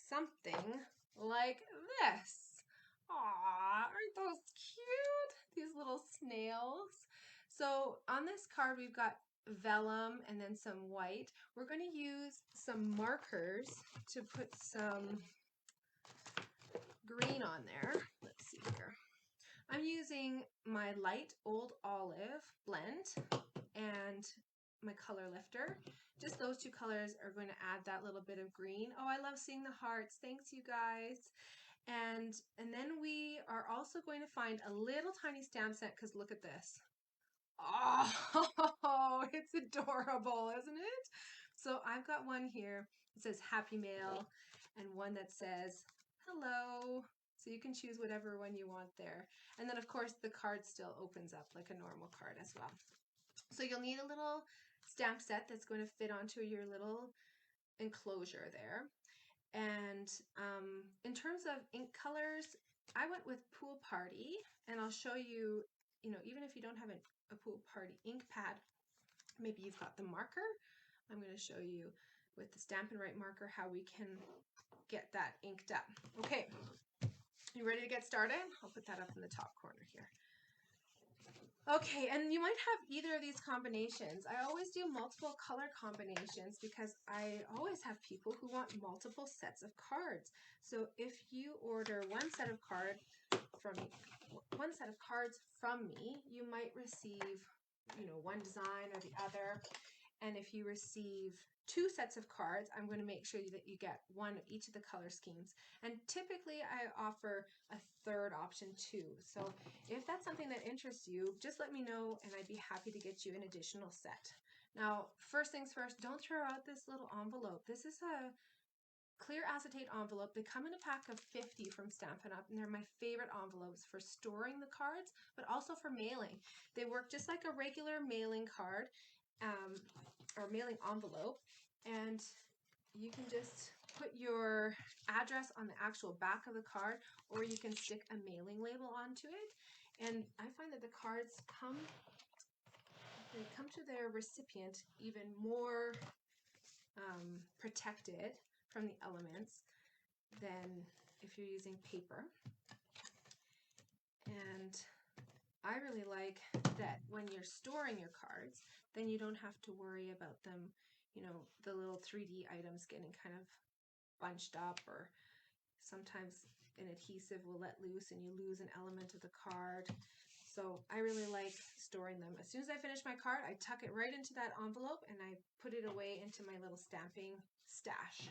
something like this. Aww, aren't those cute? These little snails. So on this card, we've got vellum and then some white. We're going to use some markers to put some green on there. Let's see here. I'm using my light old olive blend and my color lifter. Just those two colors are going to add that little bit of green. Oh, I love seeing the hearts. Thanks, you guys. And then we are also going to find a little tiny stamp set, because look at this. Oh, it's adorable, isn't it? So I've got one here. It says Happy Mail and one that says hello. So you can choose whatever one you want there. And then of course the card still opens up like a normal card as well. So you'll need a little stamp set that's going to fit onto your little enclosure there. And in terms of ink colors, I went with Pool Party, and I'll show you, even if you don't have a Pool Party ink pad, maybe you've got the marker. I'm going to show you with the Stampin' Write marker how we can get that inked up. Okay, you ready to get started? I'll put that up in the top corner here. Okay, and you might have either of these combinations. I always do multiple color combinations because I always have people who want multiple sets of cards. So if you order one set of cards from me, you might receive, one design or the other. And if you receive 2 sets of cards, I'm going to make sure that you get one of each of the color schemes. And typically I offer a third option too. So if that's something that interests you, just let me know and I'd be happy to get you an additional set. Now, first things first, don't throw out this little envelope. This is a clear acetate envelope. They come in a pack of 50 from Stampin' Up, and they're my favorite envelopes for storing the cards, but also for mailing. They work just like a regular mailing card or mailing envelope, and you can just put your address on the actual back of the card, or you can stick a mailing label onto it. And I find that the cards come to their recipient even more protected from the elements than if you're using paper. And I really like that when you're storing your cards, then you don't have to worry about them, the little 3D items getting kind of bunched up, or sometimes an adhesive will let loose and you lose an element of the card. So I really like storing them. As soon as I finish my card, I tuck it right into that envelope and I put it away into my little stamping stash.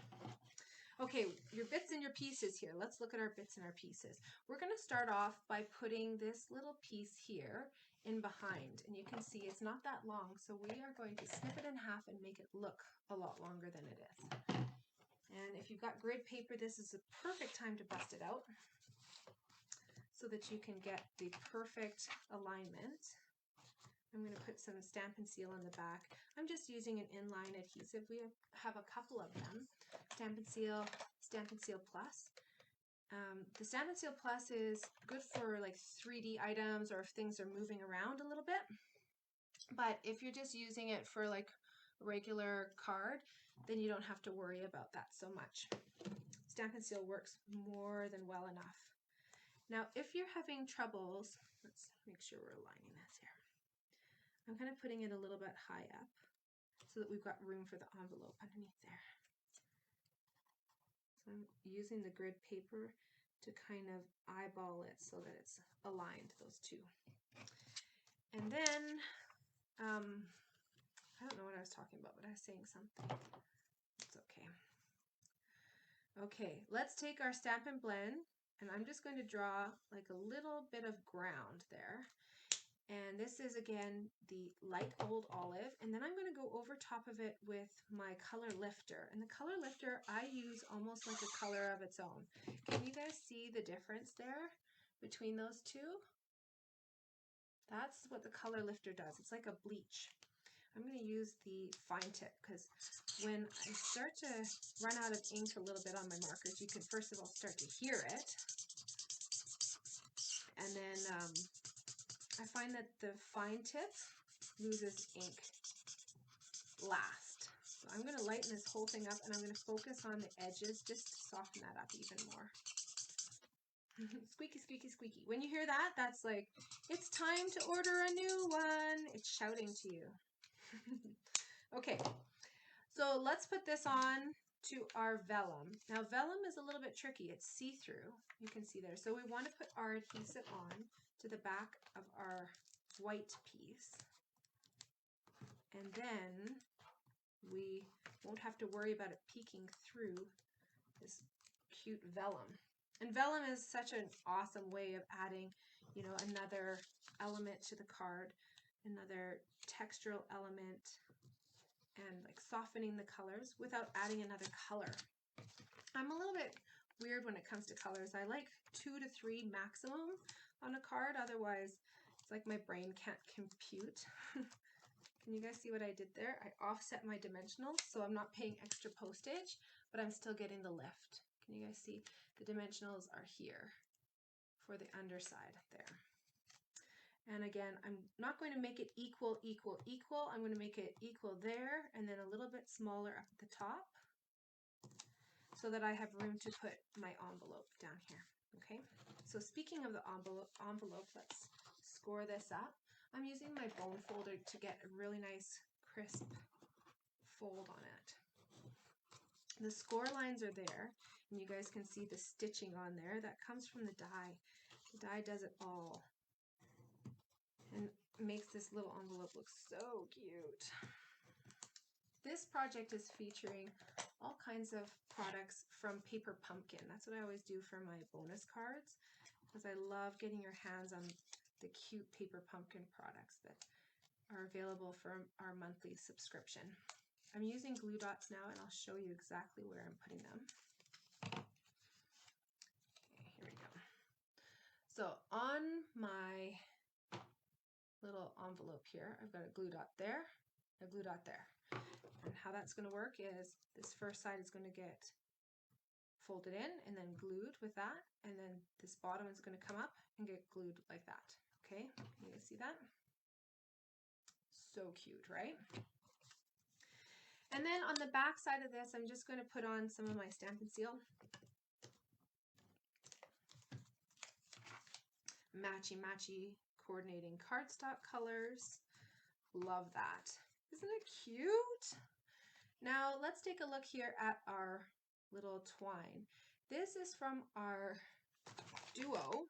Okay, your bits and your pieces here. Let's look at our bits and our pieces. We're going to start off by putting this little piece here in behind, and you can see it's not that long, so we are going to snip it in half and make it look a lot longer than it is. And if you've got grid paper, this is a perfect time to bust it out so that you can get the perfect alignment. I'm going to put some Stampin' Seal on the back. I'm just using an inline adhesive. We have a couple of them. Stampin' Seal, Stampin' Seal Plus. The Stampin' Seal Plus is good for like 3D items or if things are moving around a little bit. But if you're just using it for like a regular card, then you don't have to worry about that so much. Stampin' Seal works more than well enough. Now, if you're having troubles, let's make sure we're aligning this here. I'm kind of putting it a little bit high up so that we've got room for the envelope underneath there. So I'm using the grid paper to kind of eyeball it so that it's aligned, those two. And then, I don't know what I was talking about, but I was saying something. It's okay. Okay, let's take our Stampin' Blend, and I'm just going to draw like a little bit of ground there. And this is, again, the light old olive. And then I'm going to go over top of it with my color lifter. And the color lifter, I use almost like a color of its own. Can you guys see the difference there between those two? That's what the color lifter does. It's like a bleach. I'm going to use the fine tip because when I start to run out of ink a little bit on my markers, you can first of all start to hear it. And then I find that the fine tip loses ink last. So I'm going to lighten this whole thing up and I'm going to focus on the edges just to soften that up even more. Squeaky, squeaky, squeaky. When you hear that, that's like, it's time to order a new one. It's shouting to you. Okay, so let's put this on to our vellum. Now vellum is a little bit tricky. It's see-through. You can see there. So we want to put our adhesive on to the back of our white piece. And then we won't have to worry about it peeking through this cute vellum. And vellum is such an awesome way of adding, you know, another element to the card, another textural element, and like softening the colors without adding another color. I'm a little bit weird when it comes to colors. I like 2 to 3 maximum on a card, otherwise it's like my brain can't compute. Can you guys see what I did there? I offset my dimensionals, so I'm not paying extra postage, but I'm still getting the lift. Can you guys see? The dimensionals are here for the underside there. And again, I'm not going to make it equal, equal, equal. I'm going to make it equal there and then a little bit smaller up at the top so that I have room to put my envelope down here. Okay, so speaking of the envelope, let's score this up. I'm using my bone folder to get a really nice crisp fold on it. The score lines are there, and you guys can see the stitching on there. That comes from the die. The die does it all and makes this little envelope look so cute. This project is featuring all kinds of products from Paper Pumpkin. That's what I always do for my bonus cards because I love getting your hands on the cute Paper Pumpkin products that are available for our monthly subscription. I'm using glue dots now and I'll show you exactly where I'm putting them. Okay, here we go. So on my little envelope here, I've got a glue dot there, a glue dot there. And how that's going to work is this first side is going to get folded in and then glued with that, and then this bottom is going to come up and get glued like that. Okay, can you guys see that? So cute, right? And then on the back side of this, I'm just going to put on some of my Stampin' Seal. Matchy-matchy coordinating cardstock colors. Love that. Isn't it cute? Now let's take a look here at our little twine. This is from our Duo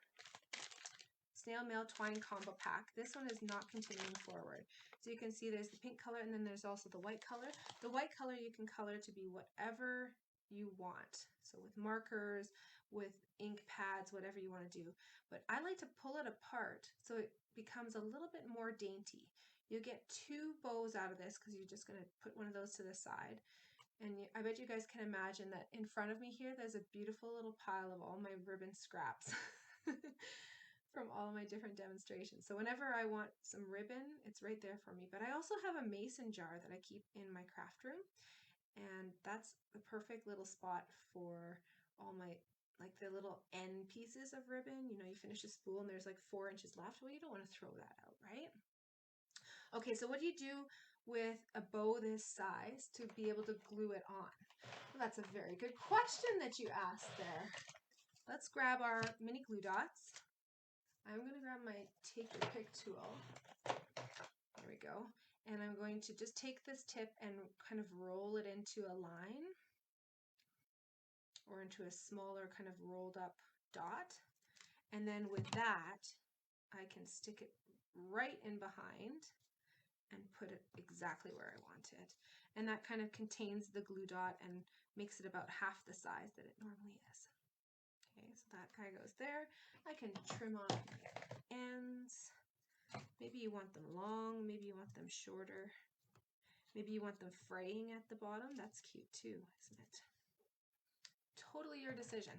Snail Mail Twine Combo Pack. This one is not continuing forward. So you can see there's the pink color and then there's also the white color. The white color you can color to be whatever you want. So with markers, with ink pads, whatever you want to do. But I like to pull it apart so it becomes a little bit more dainty. You'll get 2 bows out of this because you're just going to put one of those to the side. And I bet you guys can imagine that in front of me here, there's a beautiful little pile of all my ribbon scraps from all of my different demonstrations. So whenever I want some ribbon, it's right there for me. But I also have a mason jar that I keep in my craft room. And that's the perfect little spot for all my, like the little end pieces of ribbon. You know, you finish a spool and there's like 4 inches left. Well, you don't want to throw that out, right? Okay, so what do you do with a bow this size to be able to glue it on? Well, that's a very good question that you asked there. Let's grab our mini glue dots. I'm going to grab my take your pick tool. There we go. And I'm going to just take this tip and kind of roll it into a line or into a smaller kind of rolled up dot. And then with that, I can stick it right in behind and put it exactly where I want it. And that kind of contains the glue dot and makes it about half the size that it normally is. Okay, so that guy goes there. I can trim off my ends. Maybe you want them long, maybe you want them shorter. Maybe you want them fraying at the bottom. That's cute too, isn't it? Totally your decision.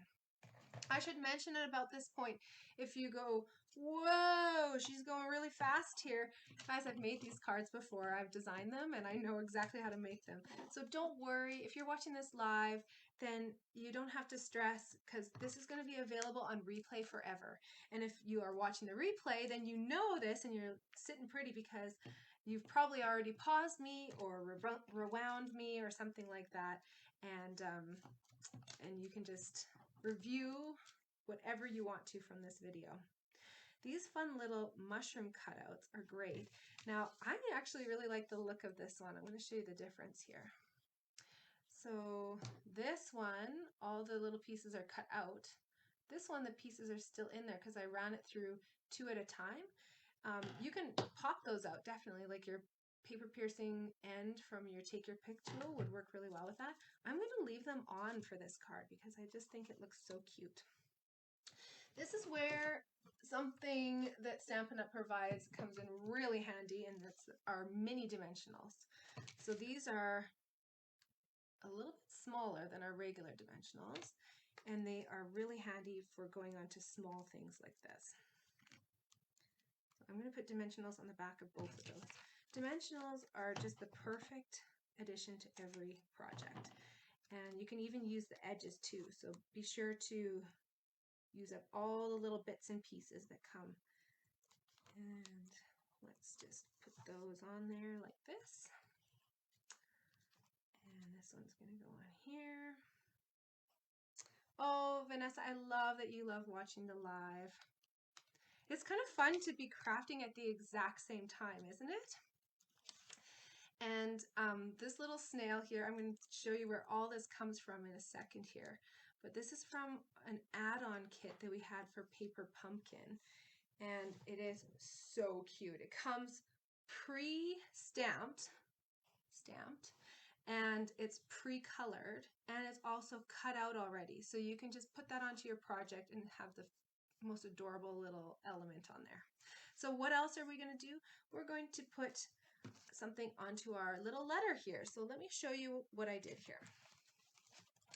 I should mention it about this point. If you go, whoa, she's going really fast here. Guys, I've made these cards before. I've designed them and I know exactly how to make them. So don't worry. If you're watching this live, then you don't have to stress because this is going to be available on replay forever. And if you are watching the replay, then you know this and you're sitting pretty because you've probably already paused me or rewound me or something like that. And you can just review whatever you want to from this video. These fun little mushroom cutouts are great. Now, I actually really like the look of this one. I'm going to show you the difference here. So this one, all the little pieces are cut out. This one, the pieces are still in there because I ran it through 2 at a time. You can pop those out, definitely, like your paper piercing end from your take your pick tool would work really well with that. I'm going to leave them on for this card because I just think it looks so cute. This is where something that Stampin' Up! Provides comes in really handy, and that's our mini dimensionals. So these are a little bit smaller than our regular dimensionals, and they are really handy for going on to small things like this. So I'm going to put dimensionals on the back of both of those. Dimensionals are just the perfect addition to every project. And you can even use the edges too. So be sure to use up all the little bits and pieces that come. And let's just put those on there like this. And this one's going to go on here. Oh, Vanessa, I love that you love watching the live. It's kind of fun to be crafting at the exact same time, isn't it? And this little snail here, I'm going to show you where all this comes from in a second here. But this is from an add-on kit that we had for Paper Pumpkin. And it is so cute. It comes pre-stamped, and it's pre-colored, and it's also cut out already. So you can just put that onto your project and have the most adorable little element on there. So what else are we going to do? We're going to put something onto our little letter here. So let me show you what I did here.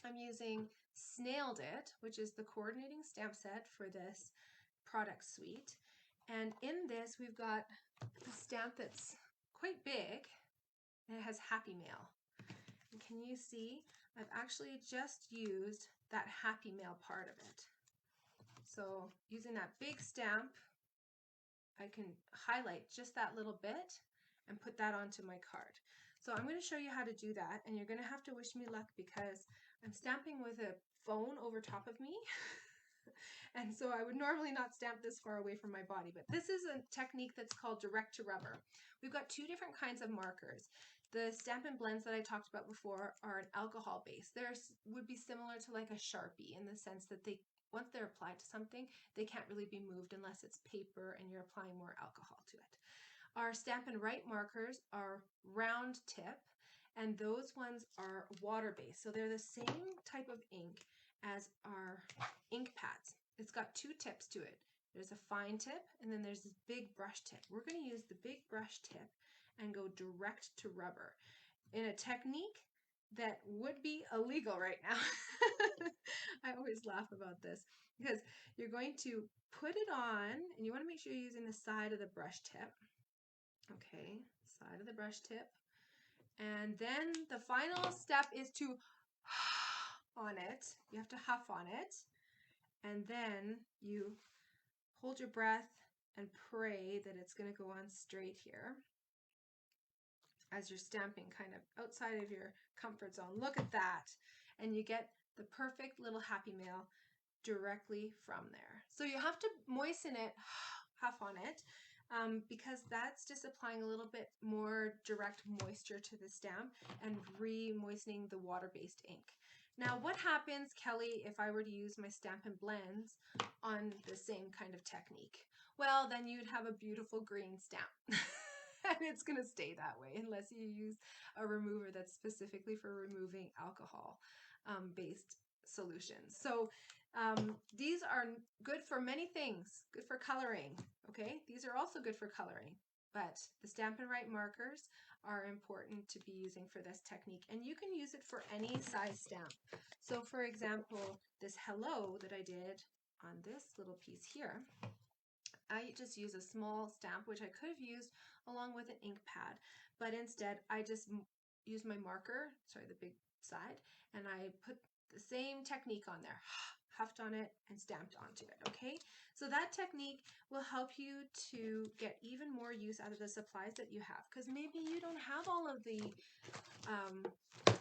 I'm using Snailed It, which is the coordinating stamp set for this product suite. And in this, we've got a stamp that's quite big, and it has Happy Mail. And can you see? I've actually just used that Happy Mail part of it. So using that big stamp, I can highlight just that little bit and put that onto my card. So I'm going to show you how to do that, and you're going to have to wish me luck because I'm stamping with a phone over top of me. And so I would normally not stamp this far away from my body, but this is a technique that's called direct to rubber. We've got 2 different kinds of markers. The Stampin' Blends that I talked about before are an alcohol base. Theirs would be similar to like a Sharpie in the sense that they, once they're applied to something, they can't really be moved unless it's paper and you're applying more alcohol to it. Our Stampin' Write markers are round tip, and those ones are water-based. So they're the same type of ink as our ink pads. It's got 2 tips to it. There's a fine tip, and then there's this big brush tip. We're going to use the big brush tip and go direct to rubber in a technique that would be illegal right now. I always laugh about this because you're going to put it on, and you want to make sure you're using the side of the brush tip. Okay, side of the brush tip. And then the final step is to on it. You have to huff on it. And then you hold your breath and pray that it's going to go on straight here as you're stamping kind of outside of your comfort zone. Look at that. And you get the perfect little Happy Mail directly from there. So you have to moisten it, huff on it, because that's just applying a little bit more direct moisture to the stamp and re-moistening the water-based ink. Now, what happens, Kelly, if I were to use my Stampin' Blends on the same kind of technique? Well, then you'd have a beautiful green stamp. And it's going to stay that way unless you use a remover that's specifically for removing alcohol-based solutions. So these are good for many things. Good for coloring, okay? These are also good for coloring. But the Stampin' Write markers are important to be using for this technique. And you can use it for any size stamp. So for example, this hello that I did on this little piece here, I just use a small stamp, which I could have used along with an ink pad, but instead I just use my marker, sorry, the big side, and I put the same technique on there, huffed on it and stamped onto it, okay? So that technique will help you to get even more use out of the supplies that you have, because maybe you don't have all of the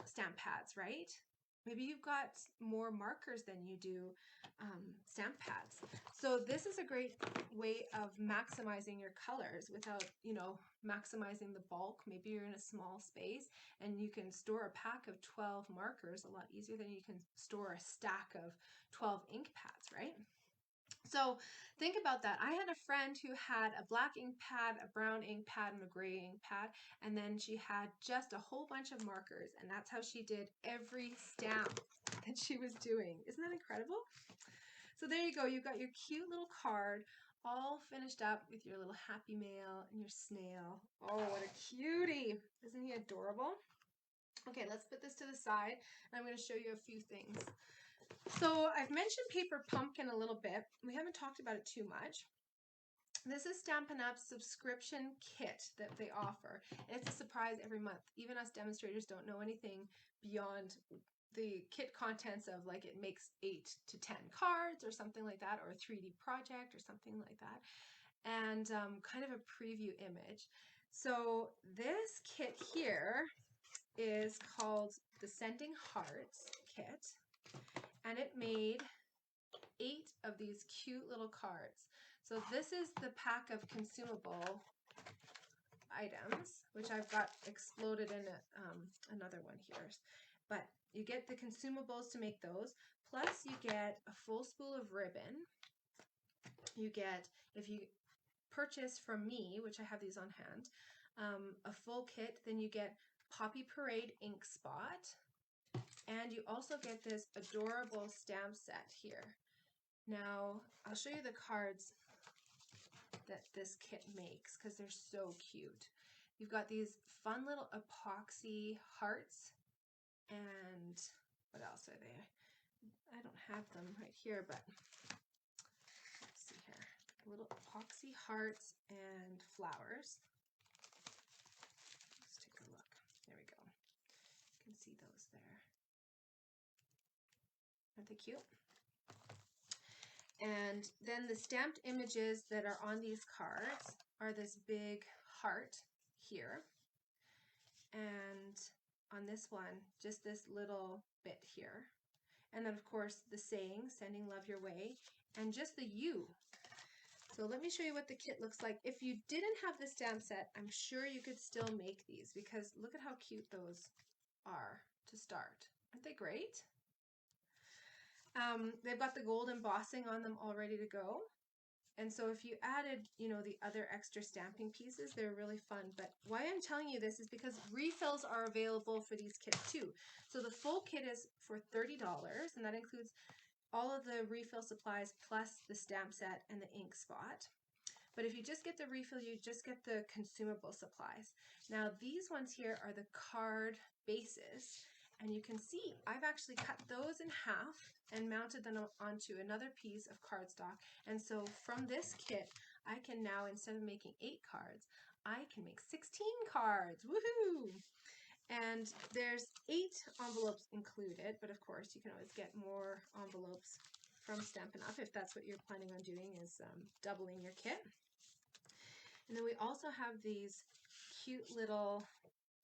stamp pads, right? Maybe you've got more markers than you do stamp pads. So this is a great way of maximizing your colors without, you know, maximizing the bulk. Maybe you're in a small space and you can store a pack of 12 markers a lot easier than you can store a stack of 12 ink pads, right? So think about that. I had a friend who had a black ink pad, a brown ink pad, and a gray ink pad, and then she had just a whole bunch of markers, and that's how she did every stamp that she was doing. Isn't that incredible? So there you go. You've got your cute little card all finished up with your little happy mail and your snail. Oh, what a cutie. Isn't he adorable? Okay, let's put this to the side, and I'm going to show you a few things. So I've mentioned paper pumpkin a little bit. We haven't talked about it too much. This is Stampin' Up's subscription kit that they offer. And it's a surprise every month. Even us demonstrators don't know anything beyond the kit contents of, like, it makes 8 to 10 cards or something like that, or a 3D project or something like that, and kind of a preview image. So this kit here is called the Sending Hearts kit, and it made 8 of these cute little cards. So this is the pack of consumable items, which I've got exploded in another one here. But you get the consumables to make those, plus you get a full spool of ribbon. You get, if you purchase from me, which I have these on hand, a full kit, then you get Poppy Parade ink spot, and you also get this adorable stamp set here. Now, I'll show you the cards that this kit makes because they're so cute. You've got these fun little epoxy hearts, and what else are they? I don't have them right here, but let's see here. Little epoxy hearts and flowers. Let's take a look. There we go. You can see those there. Aren't they cute? And then the stamped images that are on these cards are this big heart here. And on this one, just this little bit here. And then, of course, the saying, sending love your way, and just the U. So let me show you what the kit looks like. If you didn't have the stamp set, I'm sure you could still make these, because look at how cute those are to start. Aren't they great? They've got the gold embossing on them all ready to go. And so if you added, you know, the other extra stamping pieces, they're really fun. But why I'm telling you this is because refills are available for these kits too. So the full kit is for $30, and that includes all of the refill supplies plus the stamp set and the ink spot. But if you just get the refill, you just get the consumable supplies. Now these ones here are the card bases. And you can see I've actually cut those in half and mounted them onto another piece of cardstock. And so from this kit, I can now, instead of making 8 cards, I can make 16 cards. Woohoo! And there's 8 envelopes included, but of course you can always get more envelopes from Stampin' Up if that's what you're planning on doing, is doubling your kit. And then we also have these cute little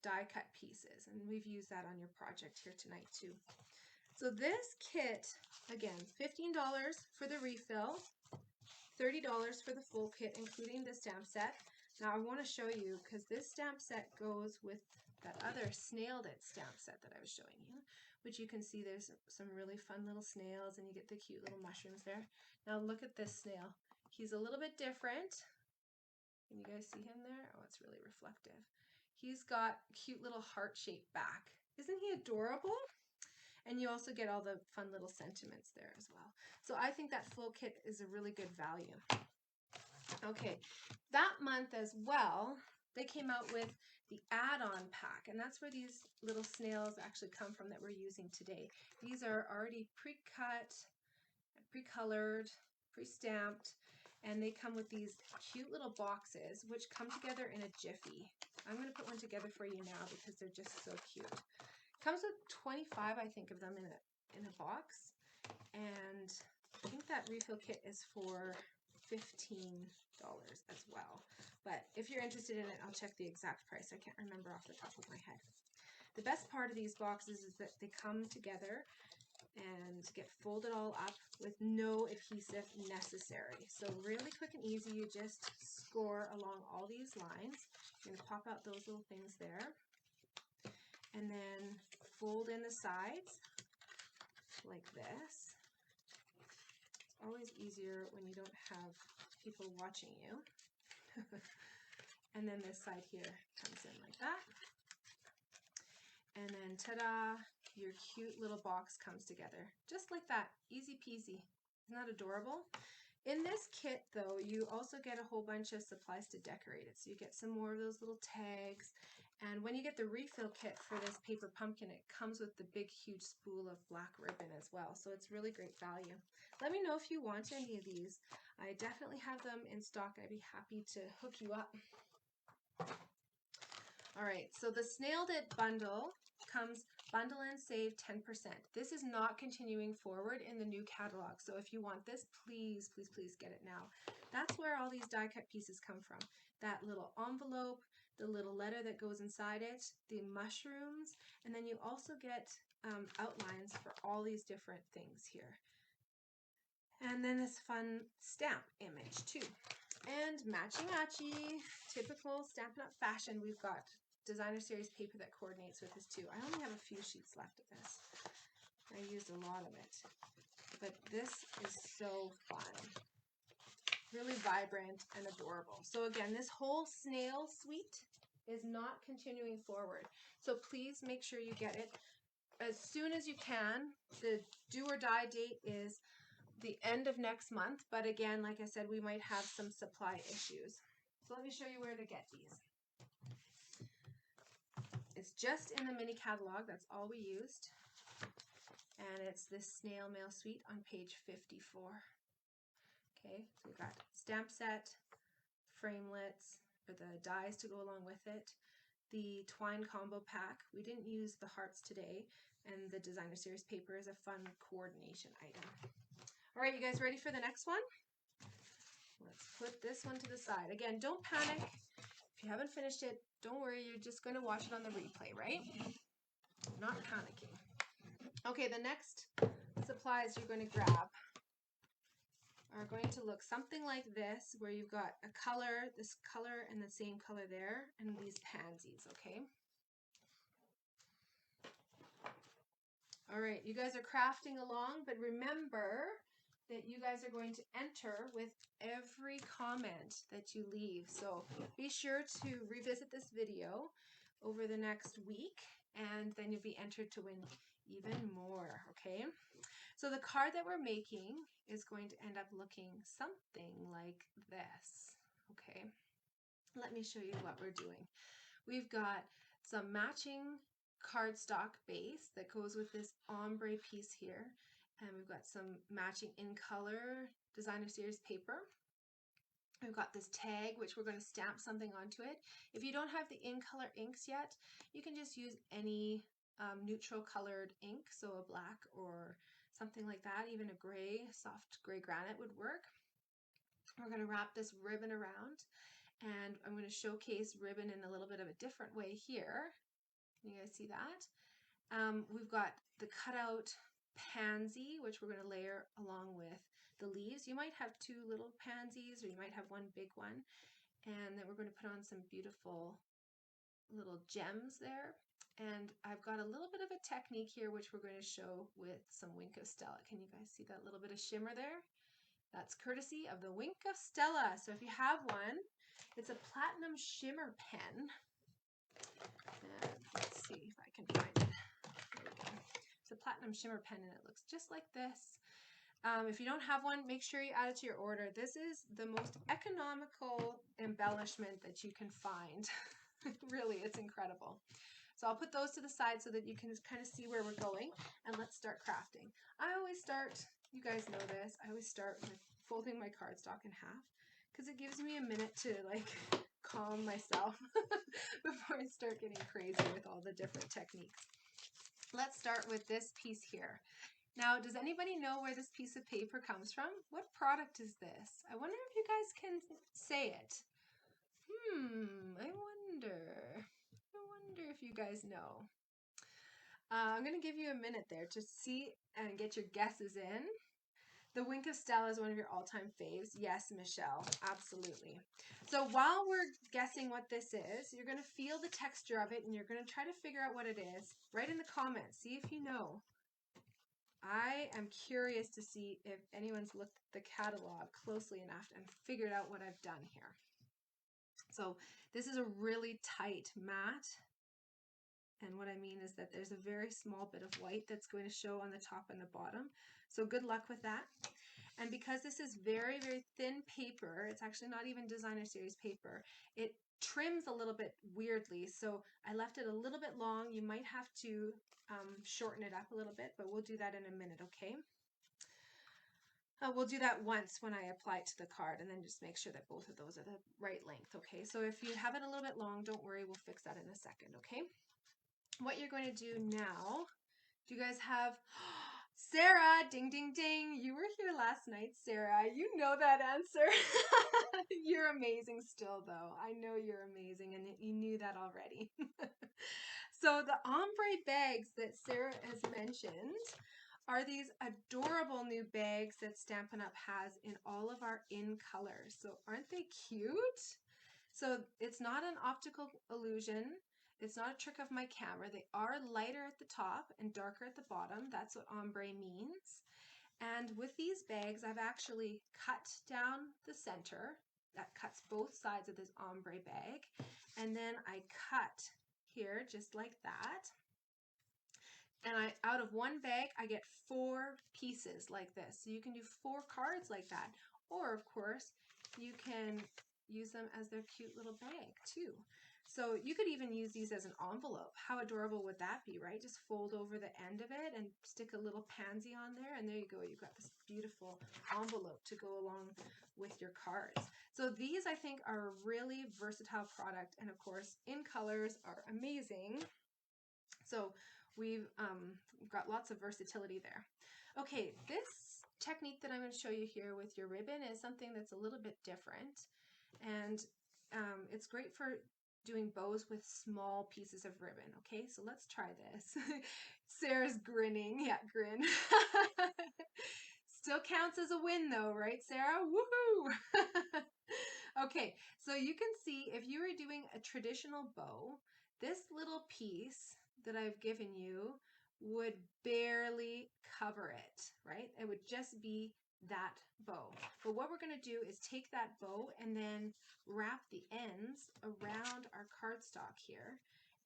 die cut pieces, and we've used that on your project here tonight too. So this kit, again, $15 for the refill, $30 for the full kit, including the stamp set. Now I want to show you, because this stamp set goes with that other Snailed It stamp set that I was showing you, which you can see there's some really fun little snails, and you get the cute little mushrooms there. Now look at this snail. He's a little bit different. Can you guys see him there? Oh, it's really reflective. He's got cute little heart-shaped back. Isn't he adorable? And you also get all the fun little sentiments there as well. So I think that full kit is a really good value. Okay, that month as well, they came out with the add-on pack, and that's where these little snails actually come from that we're using today. These are already pre-cut, pre-colored, pre-stamped, and they come with these cute little boxes which come together in a jiffy. I'm going to put one together for you now because they're just so cute. Comes with 25, I think, of them in a box, and I think that refill kit is for $15 as well. But if you're interested in it, I'll check the exact price. I can't remember off the top of my head. The best part of these boxes is that they come together and get folded all up with no adhesive necessary. So really quick and easy. You just score along all these lines. You're going to pop out those little things there, and then fold in the sides like this. It's always easier when you don't have people watching you. And then this side here comes in like that. And then ta-da, your cute little box comes together. Just like that, easy peasy. Isn't that adorable? In this kit though, you also get a whole bunch of supplies to decorate it. So you get some more of those little tags. And when you get the refill kit for this paper pumpkin, it comes with the big huge spool of black ribbon as well. So it's really great value. Let me know if you want any of these. I definitely have them in stock. I'd be happy to hook you up. All right, so the Snailed It bundle comes bundle and save 10%. This is not continuing forward in the new catalog. So if you want this, please, please, please get it now. That's where all these die cut pieces come from. That little envelope, the little letter that goes inside it, the mushrooms, and then you also get outlines for all these different things here. And then this fun stamp image too. And matchy-matchy, typical Stampin' Up! Fashion, we've got designer series paper that coordinates with this too. I only have a few sheets left of this. I used a lot of it. But this is so fun. Really vibrant and adorable. So again, this whole snail suite is not continuing forward. So please make sure you get it as soon as you can. The do or die date is the end of next month, but again, like I said, we might have some supply issues. So let me show you where to get these. It's just in the mini catalog, that's all we used. And it's this snail mail suite on page 54. Okay, so we've got stamp set, framelits, or the dies to go along with it, the twine combo pack. We didn't use the hearts today, and the designer series paper is a fun coordination item. All right, you guys ready for the next one? Let's put this one to the side. Again, don't panic. If you haven't finished it, don't worry. You're just going to watch it on the replay, right? Not panicking. Okay, the next supplies you're going to grab are going to look something like this, where you've got a color, this color, and the same color there, and these pansies, okay? All right, you guys are crafting along, but remember that you guys are going to enter with every comment that you leave. So be sure to revisit this video over the next week, and then you'll be entered to win even more, okay? So the card that we're making is going to end up looking something like this, okay? Let me show you what we're doing. We've got some matching cardstock base that goes with this ombre piece here. And we've got some matching in color designer series paper. We've got this tag, which we're going to stamp something onto it. If you don't have the in color inks yet, you can just use any neutral colored ink, so a black or something like that. Even a gray, soft gray granite would work. We're going to wrap this ribbon around, and I'm going to showcase ribbon in a little bit of a different way here. Can you guys see that? We've got the cutout pansy, which we're going to layer along with the leaves. You might have two little pansies, or you might have one big one. And then we're going to put on some beautiful little gems there. And I've got a little bit of a technique here, which we're going to show with some Wink of Stella. Can you guys see that little bit of shimmer there? That's courtesy of the Wink of Stella. So if you have one, it's a platinum shimmer pen. And let's see if I can find it. There we go. It's a platinum shimmer pen, and it looks just like this. If you don't have one, make sure you add it to your order. This is the most economical embellishment that you can find. Really, it's incredible. So I'll put those to the side so that you can kind of see where we're going, and let's start crafting. I always start, you guys know this, I always start with folding my cardstock in half because it gives me a minute to like calm myself before I start getting crazy with all the different techniques. Let's start with this piece here. Now, does anybody know where this piece of paper comes from? What product is this? I wonder if you guys can say it. I wonder if you guys know. I'm going to give you a minute there to see and get your guesses in. The Wink of Stella is one of your all-time faves. Yes, Michelle, absolutely. So while we're guessing what this is, you're going to feel the texture of it and you're going to try to figure out what it is. Write in the comments. See if you know. I am curious to see if anyone's looked at the catalog closely enough and figured out what I've done here. So this is a really tight mat. And what I mean is that there's a very small bit of white that's going to show on the top and the bottom. So good luck with that. And because this is very, very thin paper, it's actually not even designer series paper, it trims a little bit weirdly. So I left it a little bit long. You might have to shorten it up a little bit, but we'll do that in a minute, okay? We'll do that once when I apply it to the card, and then just make sure that both of those are the right length, okay? So if you have it a little bit long, don't worry, we'll fix that in a second, okay? What you're going to do now, do you guys have, Sarah, ding, ding, ding, you were here last night, Sarah, you know that answer. You're amazing still, though. I know you're amazing, and you knew that already. So the ombre bags that Sarah has mentioned are these adorable new bags that Stampin' Up! Has in all of our in colors. So aren't they cute? So it's not an optical illusion. It's not a trick of my camera. They are lighter at the top and darker at the bottom. That's what ombre means. And with these bags, I've actually cut down the center. That cuts both sides of this ombre bag. And then I cut here just like that. And out of one bag, I get 4 pieces like this. So you can do 4 cards like that. Or, of course, you can use them as their cute little bag, too. So you could even use these as an envelope. How adorable would that be, right? Just fold over the end of it and stick a little pansy on there. And there you go. You've got this beautiful envelope to go along with your cards. So these, I think, are a really versatile product. And, of course, in colors are amazing. So we've got lots of versatility there. Okay, this technique that I'm going to show you here with your ribbon is something that's a little bit different. And it's great for doing bows with small pieces of ribbon. Okay, so let's try this. Sarah's grinning. Yeah, grin. Still counts as a win though, right, Sarah? Woohoo! Okay, so you can see if you were doing a traditional bow, this little piece that I've given you would barely cover it, right? It would just be that bow. But what we're going to do is take that bow and then wrap the ends around our cardstock here.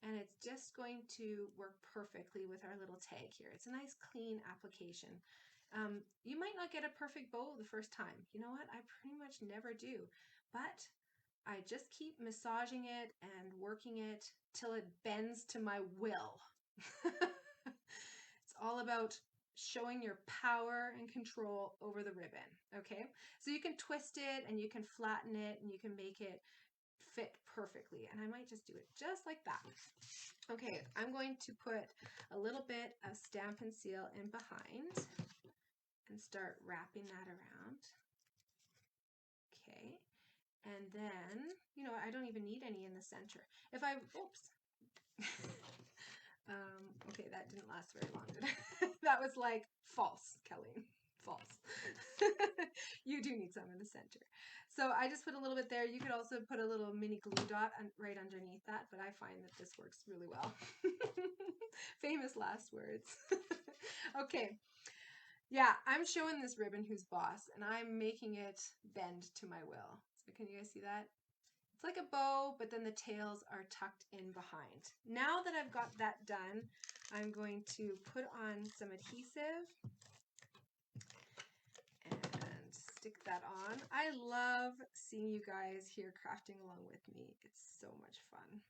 And it's just going to work perfectly with our little tag here. It's a nice clean application. You might not get a perfect bow the first time. You know what? I pretty much never do. But I just keep massaging it and working it till it bends to my will. It's all about showing your power and control over the ribbon, okay? So you can twist it and you can flatten it and you can make it fit perfectly. And I might just do it just like that. Okay, I'm going to put a little bit of Stampin' Seal in behind and start wrapping that around. Okay, and then, you know, I don't even need any in the center. If I, oops. Okay, that didn't last very long, did it? That was like false, Kelly. False. You do need some in the center. So I just put a little bit there. You could also put a little mini glue dot right underneath that, but I find that this works really well. Famous last words. Okay. Yeah, I'm showing this ribbon who's boss, and I'm making it bend to my will. So can you guys see that? It's like a bow, but then the tails are tucked in behind. Now that I've got that done, I'm going to put on some adhesive and stick that on. I love seeing you guys here crafting along with me. It's so much fun.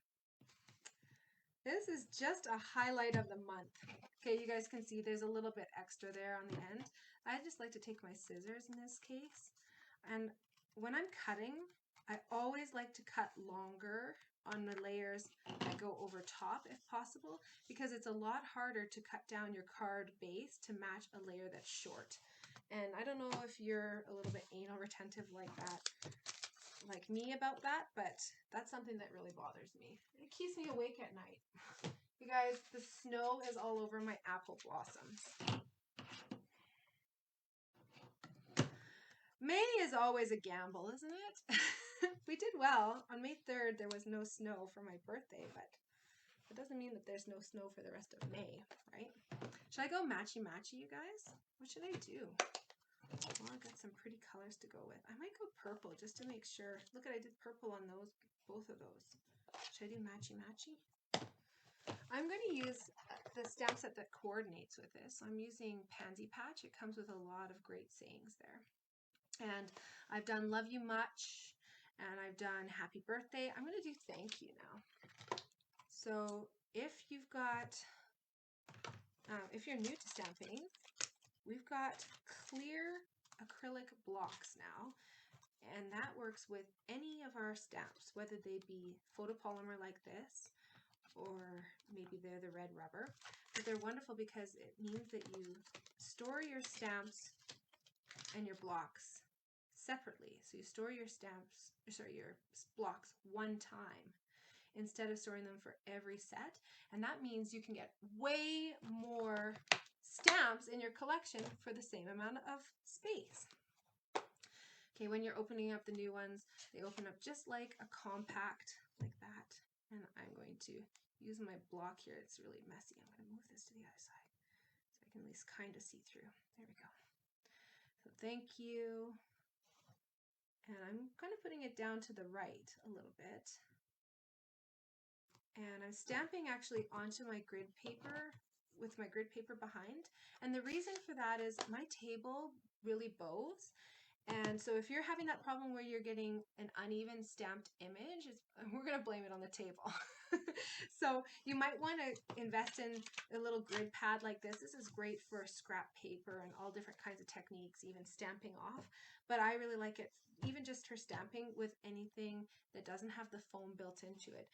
This is just a highlight of the month. Okay, you guys can see there's a little bit extra there on the end. I just like to take my scissors in this case, and when I'm cutting, I always like to cut longer on the layers that go over top if possible, because it's a lot harder to cut down your card base to match a layer that's short. And I don't know if you're a little bit anal retentive like that, like me about that, but that's something that really bothers me. It keeps me awake at night. You guys, the snow is all over my apple blossoms. May is always a gamble, isn't it? We did well. On May 3rd, there was no snow for my birthday, but it doesn't mean that there's no snow for the rest of May, right? Should I go matchy-matchy, you guys? What should I do? Well, I got some pretty colors to go with. I might go purple just to make sure. Look at, I did purple on those, both of those. Should I do matchy-matchy? I'm going to use the stamp set that coordinates with this. I'm using Pansy Patch. It comes with a lot of great sayings there. And I've done Love You Much, and I've done Happy Birthday. I'm going to do Thank You now. So if you've got, if you're new to stamping, we've got clear acrylic blocks now, and that works with any of our stamps, whether they be photopolymer like this, or maybe they're the red rubber. But they're wonderful because it means that you store your stamps and your blocks separately. So you store your stamps, sorry, your blocks one time instead of storing them for every set. And that means you can get way more stamps in your collection for the same amount of space. Okay, when you're opening up the new ones, they open up just like a compact, like that. And I'm going to use my block here. It's really messy. I'm going to move this to the other side so I can at least kind of see through. There we go. So thank you. And I'm kind of putting it down to the right a little bit. And I'm stamping actually onto my grid paper with my grid paper behind. And the reason for that is my table really bows. And so if you're having that problem where you're getting an uneven stamped image, we're going to blame it on the table. So you might want to invest in a little grid pad like this. This is great for scrap paper and all different kinds of techniques, even stamping off. But I really like it, even just for stamping with anything that doesn't have the foam built into it.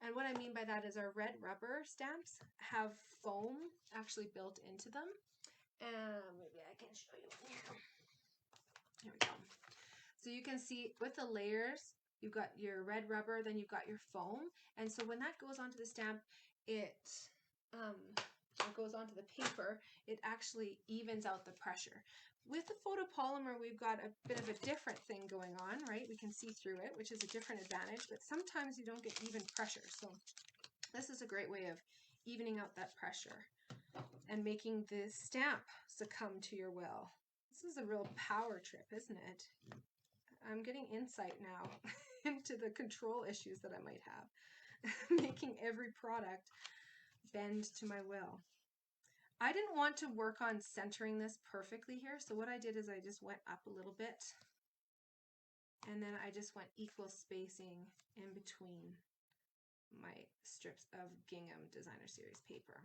And what I mean by that is our red rubber stamps have foam actually built into them. Maybe I can show you one here. Here we go. So you can see with the layers, you've got your red rubber, then you've got your foam. And so when that goes onto the stamp, it goes onto the paper, it actually evens out the pressure. With the photopolymer, we've got a bit of a different thing going on, right? We can see through it, which is a different advantage, but sometimes you don't get even pressure. So this is a great way of evening out that pressure and making the stamp succumb to your will. This is a real power trip, isn't it? I'm getting insight now into the control issues that I might have, making every product bend to my will. I didn't want to work on centering this perfectly here, so what I did is I just went up a little bit, and then I just went equal spacing in between my strips of Gingham Designer Series paper.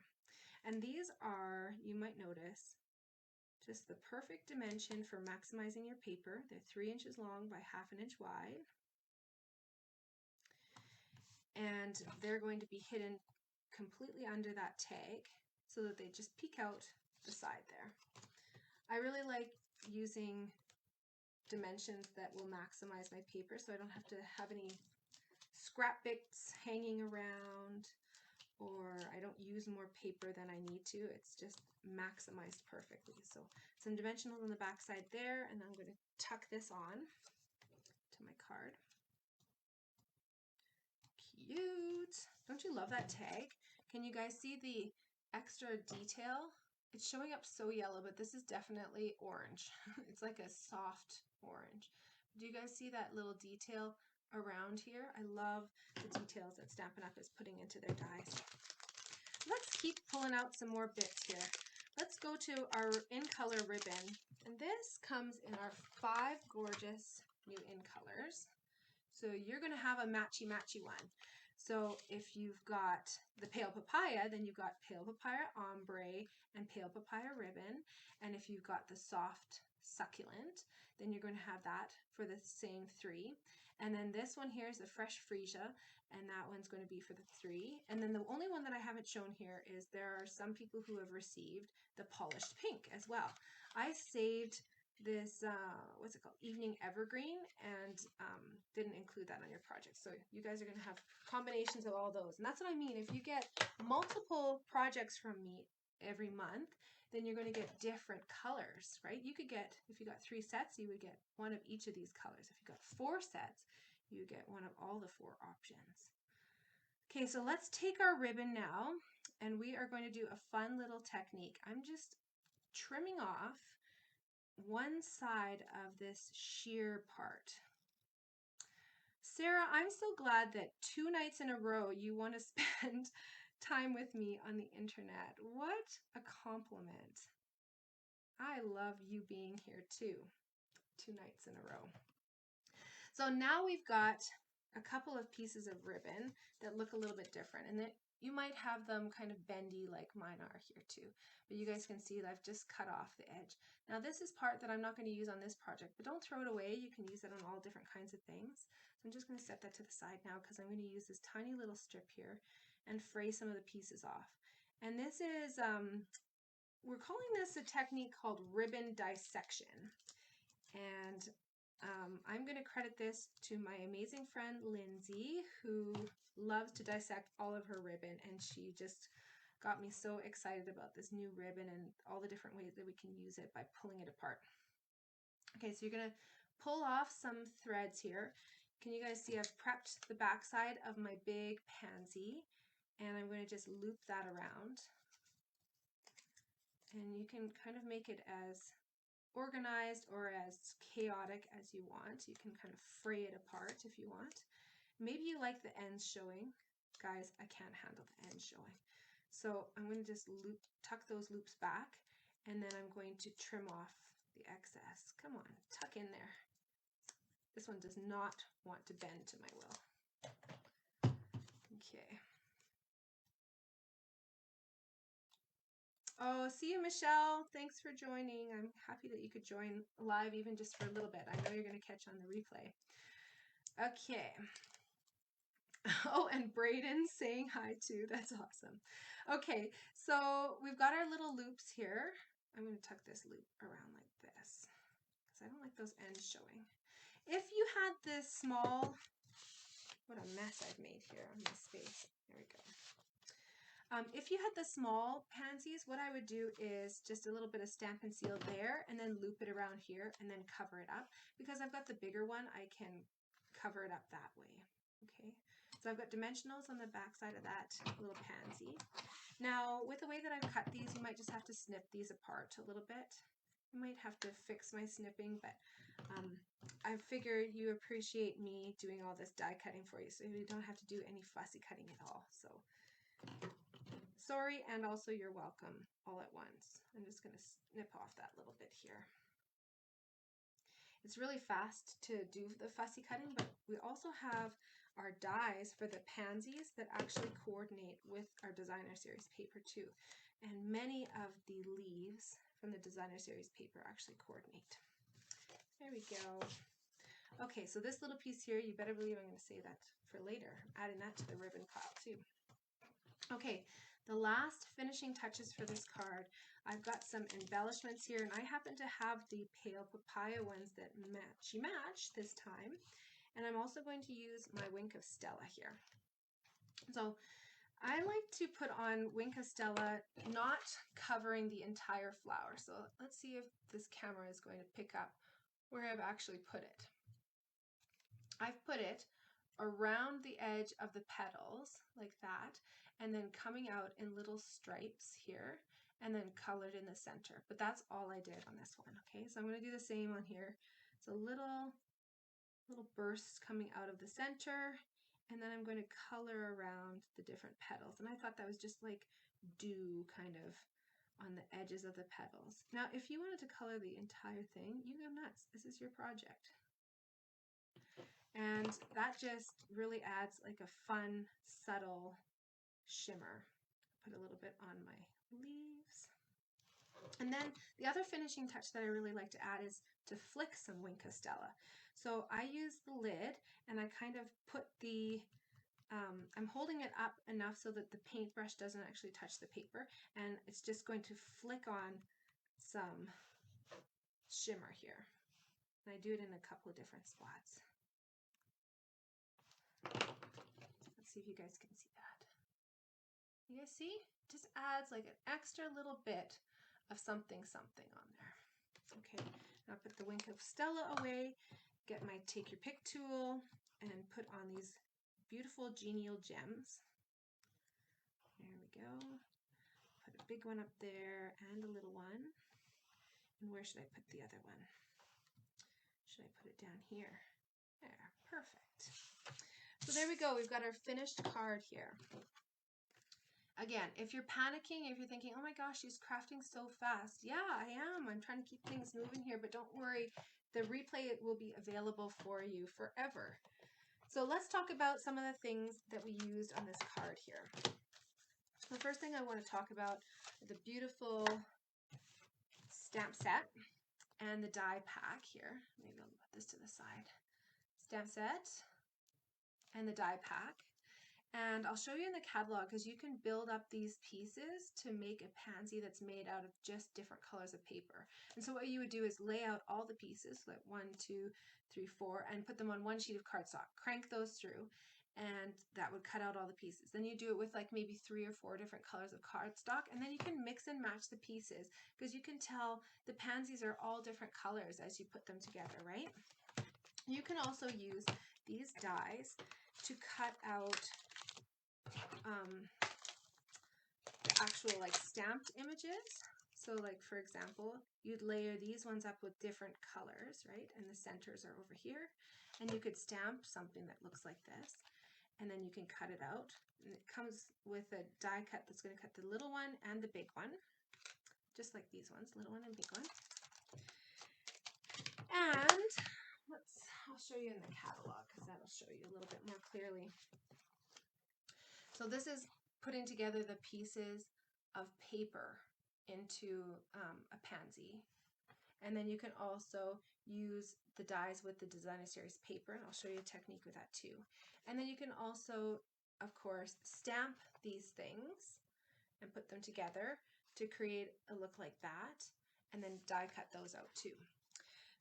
And these are, you might notice, just the perfect dimension for maximizing your paper. They're 3 inches long by 1/2 inch wide. And they're going to be hidden completely under that tag so that they just peek out the side there. I really like using dimensions that will maximize my paper so I don't have to have any scrap bits hanging around, or I don't use more paper than I need to. It's just maximized perfectly. So some dimensionals on the back side there, and then I'm going to tuck this on to my card. Cute. Don't you love that tag? Can you guys see the extra detail? It's showing up so yellow, but this is definitely orange. It's like a soft orange. Do you guys see that little detail around here? I love the details that Stampin' Up! Is putting into their dies. Let's keep pulling out some more bits here. Let's go to our in color ribbon, and this comes in our 5 gorgeous new in colors. So you're going to have a matchy-matchy one. So if you've got the pale papaya, then you've got pale papaya ombre and pale papaya ribbon. And if you've got the soft succulent, then you're going to have that for the same 3. And then this one here is the fresh freesia, and that one's going to be for the 3. And then the only one that I haven't shown here is there are some people who have received the polished pink as well. I saved this, what's it called, Evening Evergreen, and didn't include that on your project. So you guys are going to have combinations of all those. And that's what I mean. If you get multiple projects from me every month, then you're going to get different colors, right? You could get, if you got 3 sets, you would get one of each of these colors. If you got 4 sets, you get one of all the 4 options. Okay, so let's take our ribbon now, and we are going to do a fun little technique. I'm just trimming off one side of this sheer part. Sarah, I'm so glad that 2 nights in a row you want to spend time with me on the internet. What a compliment. I love you being here too, 2 nights in a row. So now we've got a couple of pieces of ribbon that look a little bit different, and that you might have them kind of bendy like mine are here too. But you guys can see that I've just cut off the edge. Now this is part that I'm not going to use on this project, but don't throw it away. You can use it on all different kinds of things. So I'm just going to set that to the side now because I'm going to use this tiny little strip here and fray some of the pieces off. And this is, we're calling this a technique called ribbon dissection. And I'm going to credit this to my amazing friend Lindsay, who loves to dissect all of her ribbon, and she just got me so excited about this new ribbon and all the different ways that we can use it by pulling it apart. Okay, so you're going to pull off some threads here. Can you guys see I've prepped the back side of my big pansy, and I'm going to just loop that around. And you can kind of make it as organized or as chaotic as you want. You can kind of fray it apart if you want. Maybe you like the ends showing. Guys, I can't handle the ends showing. So I'm going to just tuck those loops back, and then I'm going to trim off the excess. Come on, tuck in there. This one does not want to bend to my will. Okay. Oh, see you, Michelle. Thanks for joining. I'm happy that you could join live even just for a little bit. I know you're going to catch on the replay. Okay. Oh, and Braden's saying hi too. That's awesome. Okay, so we've got our little loops here. I'm going to tuck this loop around like this because I don't like those ends showing. If you had this small, what a mess I've made here on my space. There we go. If you had the small pansies, what I would do is just a little bit of Stamp and Seal there, and then loop it around here, and then cover it up. Because I've got the bigger one, I can cover it up that way. Okay, so I've got dimensionals on the back side of that little pansy. Now, with the way that I've cut these, you might just have to snip these apart a little bit. I might have to fix my snipping, but I figure you appreciate me doing all this die cutting for you, so you don't have to do any fussy cutting at all. So sorry, and also you're welcome all at once. I'm just going to snip off that little bit here. It's really fast to do the fussy cutting, but we also have our dies for the pansies that actually coordinate with our designer series paper too. And many of the leaves from the designer series paper actually coordinate. There we go. Okay, so this little piece here, you better believe I'm going to save that for later. I'm adding that to the ribbon pile too. Okay, the last finishing touches for this card, I've got some embellishments here, and I happen to have the pale papaya ones that match this time. And I'm also going to use my Wink of Stella here. So I like to put on Wink of Stella, not covering the entire flower. So let's see if this camera is going to pick up where I've actually put it. I've put it around the edge of the petals like that, and then coming out in little stripes here, and then colored in the center. But that's all I did on this one. Okay, so I'm going to do the same on here. It's a little bursts coming out of the center, and then I'm going to color around the different petals. And I thought that was just like dew kind of on the edges of the petals. Now, if you wanted to color the entire thing, you go nuts. This is your project. And that just really adds like a fun, subtle shimmer. Put a little bit on my leaves. And then the other finishing touch that I really like to add is to flick some Wink of Stella. So I use the lid and I kind of put the, I'm holding it up enough so that the paintbrush doesn't actually touch the paper, and it's just going to flick on some shimmer here. And I do it in a couple of different spots. Let's see if you guys can see that. You guys see? Just adds like an extra little bit of something on there. Okay, now put the Wink of Stella away, get my take your pick tool, and put on these beautiful Genial Gems. There we go. Put a big one up there and a little one. And where should I put the other one? Should I put it down here? There, perfect. So there we go. We've got our finished card here. Again, if you're panicking, if you're thinking, oh my gosh, she's crafting so fast. Yeah, I am. I'm trying to keep things moving here, but don't worry. The replay will be available for you forever. So let's talk about some of the things that we used on this card here. The first thing I want to talk about is the beautiful stamp set and the die pack here. Maybe I'll put this to the side. Stamp set and the die pack. And I'll show you in the catalog, because you can build up these pieces to make a pansy that's made out of just different colors of paper. And so what you would do is lay out all the pieces, like 1, 2, 3, 4, and put them on one sheet of cardstock. Crank those through, and that would cut out all the pieces. Then you do it with like maybe 3 or 4 different colors of cardstock, and then you can mix and match the pieces, because you can tell the pansies are all different colors as you put them together, right? You can also use these dies to cut out the actual like stamped images. So like, for example, you'd layer these ones up with different colors, right? And the centers are over here. And you could stamp something that looks like this. And then you can cut it out. And it comes with a die cut that's going to cut the little one and the big one. Just like these ones, little one and big one. And I'll show you in the catalog, because that'll show you a little bit more clearly. So this is putting together the pieces of paper into a pansy. And then you can also use the dies with the designer series paper, and I'll show you a technique with that too. And then you can also, of course, stamp these things and put them together to create a look like that, and then die cut those out too.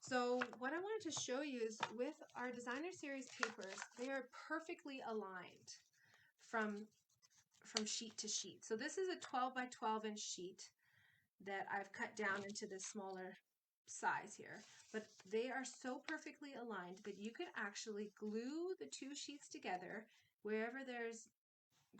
So what I wanted to show you is with our designer series papers, they are perfectly aligned from sheet to sheet. So this is a 12 by 12 inch sheet that I've cut down into the smaller size here, but they are so perfectly aligned that you could actually glue the 2 sheets together wherever there's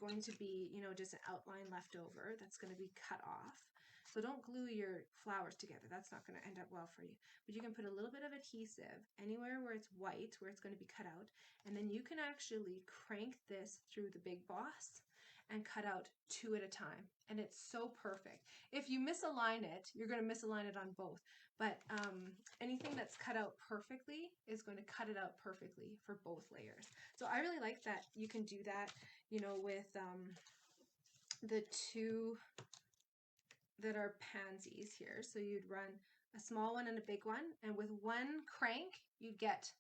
going to be, you know, just an outline left over that's going to be cut off. So don't glue your flowers together. That's not going to end up well for you. But you can put a little bit of adhesive anywhere where it's white, where it's going to be cut out, and then you can actually crank this through the big boss and cut out 2 at a time. And it's so perfect. If you misalign it, you're going to misalign it on both. But anything that's cut out perfectly is going to cut it out perfectly for both layers. So I really like that you can do that, you know, with the 2 that are pansies here. So you'd run a small one and a big one, and with one crank, you'd get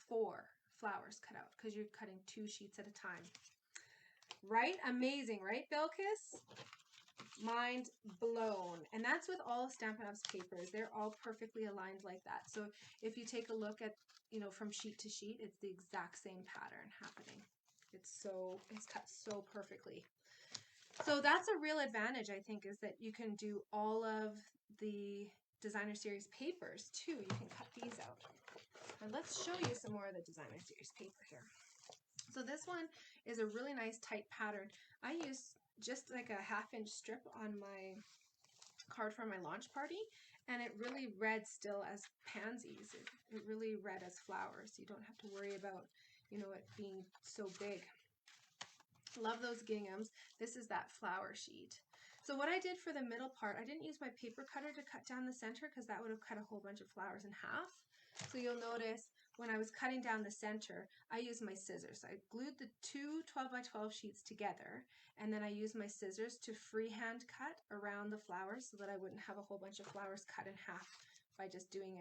4 flowers cut out, because you're cutting 2 sheets at a time. Right? Amazing, right, Belkis? Mind blown. And that's with all of Stampin' Up's papers. They're all perfectly aligned like that. So if you take a look at, you know, from sheet to sheet, it's the exact same pattern happening. It's cut so perfectly. So that's a real advantage, I think, is that you can do all of the designer series papers too. You can cut these out. And let's show you some more of the designer series paper here. So this one is a really nice tight pattern. I use just like a 1/2 inch strip on my card for my launch party, and it really read still as pansies. It really read as flowers. You don't have to worry about, you know, it being so big. Love those ginghams. This is that flower sheet. So what I did for the middle part, I didn't use my paper cutter to cut down the center, because that would have cut a whole bunch of flowers in half. So you'll notice when I was cutting down the center, I used my scissors. I glued the two 12 by 12 sheets together, and then I used my scissors to freehand cut around the flowers so that I wouldn't have a whole bunch of flowers cut in half by just doing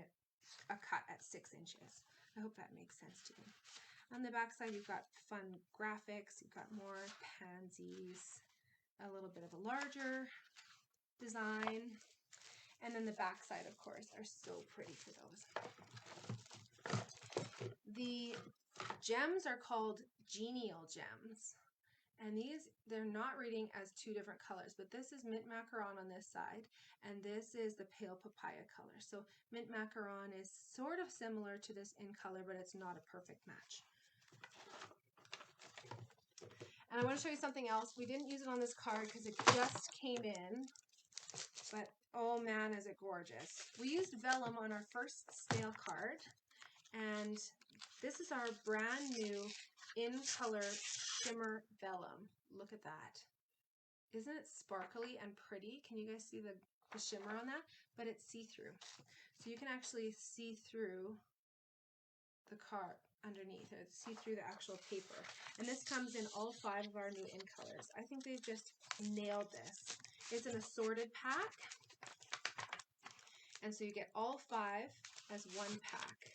a cut at 6 inches. I hope that makes sense to you. On the back side, you've got fun graphics. You've got more pansies, a little bit of a larger design. And then the back side, of course, are so pretty for those. The gems are called Genial Gems. And these, they're not reading as two different colors, but this is mint macaron on this side, and this is the pale papaya color. So mint macaron is sort of similar to this in color, but it's not a perfect match. And I want to show you something else. We didn't use it on this card because it just came in, but oh man, is it gorgeous. We used vellum on our first snail card, and this is our brand new in color Shimmer Vellum. Look at that. Isn't it sparkly and pretty? Can you guys see the shimmer on that? But it's see-through. So you can actually see through the card underneath it, see through the actual paper. And this comes in all 5 of our new in colors. I think they've just nailed this. It's an assorted pack. And so you get all 5 as one pack.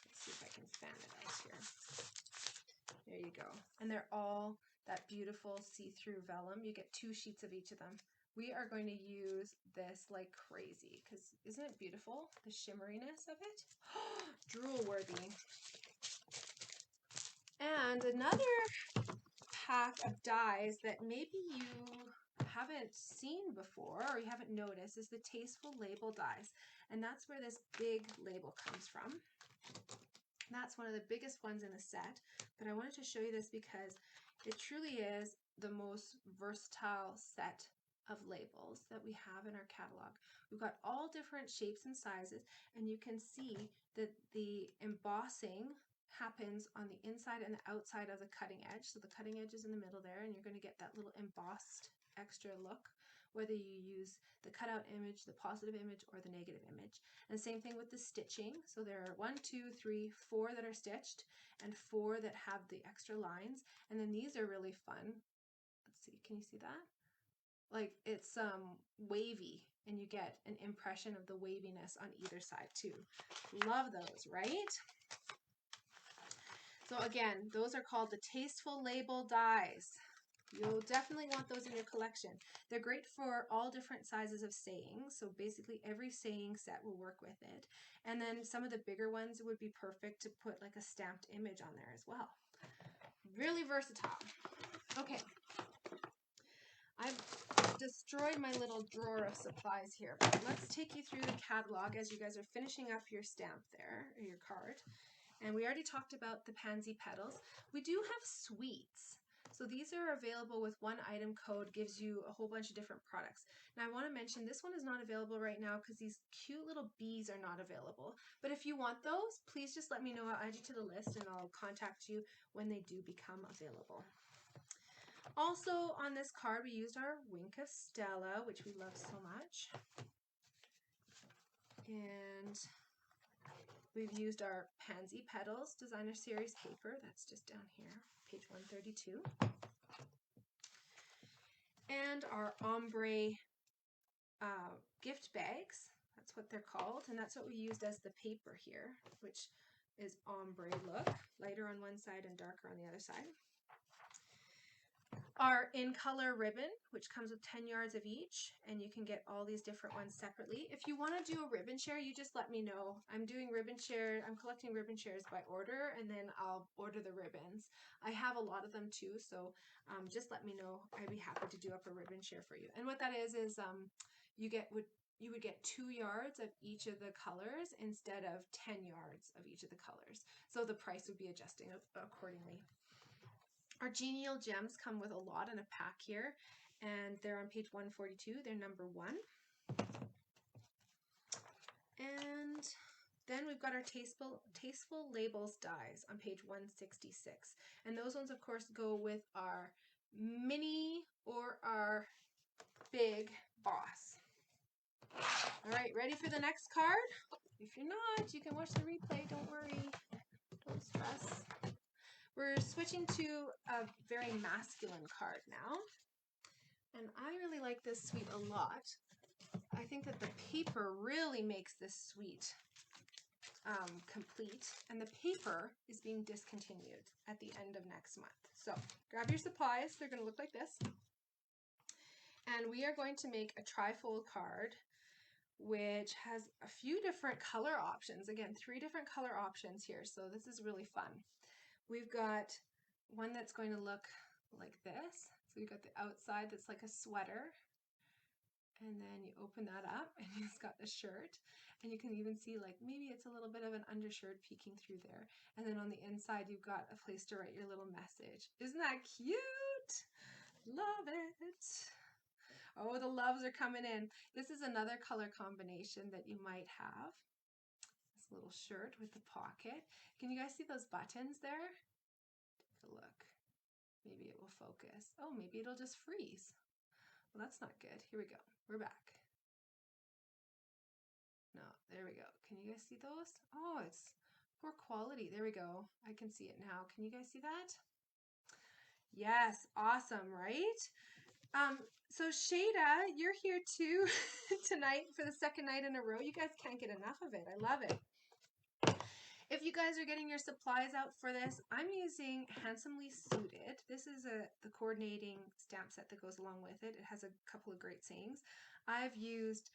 Let's see if I can fan it out here. There you go. And they're all that beautiful see-through vellum. You get 2 sheets of each of them. We are going to use this like crazy because isn't it beautiful? The shimmeriness of it. Drool worthy. And another pack of dies that maybe you haven't seen before or you haven't noticed is the Tasteful label dies. And that's where this big label comes from. That's one of the biggest ones in the set, but I wanted to show you this because it truly is the most versatile set of labels that we have in our catalog. We've got all different shapes and sizes, and you can see that the embossing happens on the inside and the outside of the cutting edge. So the cutting edge is in the middle there, and you're going to get that little embossed extra look, whether you use the cutout image, the positive image, or the negative image. And same thing with the stitching. So there are 1, 2, 3, 4 that are stitched and 4 that have the extra lines. And then these are really fun. Let's see, can you see that? Like it's wavy, and you get an impression of the waviness on either side too. Love those, right? So again, those are called the Tasteful label dies. You'll definitely want those in your collection. They're great for all different sizes of sayings. So basically every saying set will work with it. And then some of the bigger ones would be perfect to put like a stamped image on there as well. Really versatile. Okay. I've destroyed my little drawer of supplies here, but let's take you through the catalog as you guys are finishing up your stamp there, or your card. And we already talked about the pansy petals. We do have sweets. So these are available with 1 item code, gives you a whole bunch of different products. Now I want to mention this one is not available right now because these cute little bees are not available. But if you want those, please just let me know. I'll add you to the list and I'll contact you when they do become available. Also on this card, we used our Wink of Stella, which we love so much. And we've used our Pansy Petals Designer Series paper. That's just down here, page 132. And our Ombre gift bags. That's what they're called. And that's what we used as the paper here, which is ombre look, lighter on one side and darker on the other side. Our in color ribbon, which comes with 10 yards of each, and you can get all these different ones separately. If you want to do a ribbon share, you just let me know. I'm doing ribbon share, I'm collecting ribbon shares by order, and then I'll order the ribbons. I have a lot of them too, so just let me know. I'd be happy to do up a ribbon share for you. And what that is you would get 2 yards of each of the colors instead of 10 yards of each of the colors. So the price would be adjusting accordingly. Our Genial Gems come with a lot in a pack here, and they're on page 142. They're number 1. And then we've got our Tasteful Labels dies on page 166. And those ones, of course, go with our mini or our big boss. All right, ready for the next card? If you're not, you can watch the replay, don't worry. Don't stress. We're switching to a very masculine card now. And I really like this suite a lot. I think that the paper really makes this suite complete. And the paper is being discontinued at the end of next month. So grab your supplies. They're going to look like this. And we are going to make a trifold card, which has a few different color options. Again, 3 different color options here. So this is really fun. We've got one that's going to look like this. So you've got the outside that's like a sweater. And then you open that up and it's got the shirt. And you can even see like maybe it's a little bit of an undershirt peeking through there. And then on the inside you've got a place to write your little message. Isn't that cute? Love it. Oh, the loves are coming in. This is another color combination that you might have. This little shirt with the pocket. Can you guys see those buttons there? Take a look. Maybe it will focus. Oh, maybe it'll just freeze. Well, that's not good. Here we go. We're back. No, there we go. Can you guys see those? Oh, it's poor quality. There we go. I can see it now. Can you guys see that? Yes, awesome, right? So Shada, you're here too tonight for the 2nd night in a row. You guys can't get enough of it. I love it. If you guys are getting your supplies out for this, I'm using Handsomely Suited. This is the coordinating stamp set that goes along with it. It has a couple of great sayings. I've used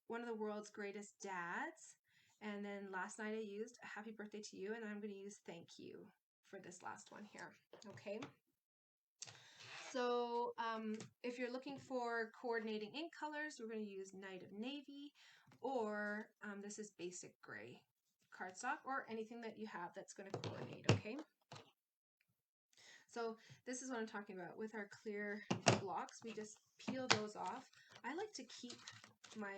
one of the world's greatest dads, and then last night I used a happy birthday to you, and I'm going to use thank you for this last one here. Okay. So if you're looking for coordinating ink colors, we're going to use Night of Navy, or this is basic gray cardstock, or anything that you have that's going to coordinate, okay? So this is what I'm talking about. With our clear blocks, we just peel those off. I like to keep my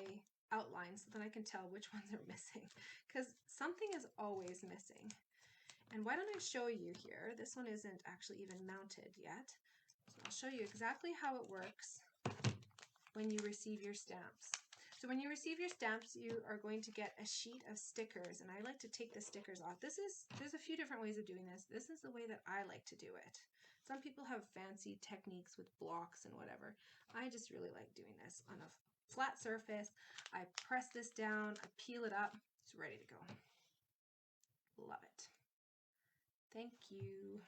outlines so that I can tell which ones are missing, because something is always missing. And why don't I show you here? This one isn't actually even mounted yet. So I'll show you exactly how it works when you receive your stamps. So when you receive your stamps, you are going to get a sheet of stickers, and I like to take the stickers off. There's a few different ways of doing this. This is the way that I like to do it. Some people have fancy techniques with blocks and whatever. I just really like doing this on a flat surface. I press this down, I peel it up, it's ready to go. Love it. Thank you.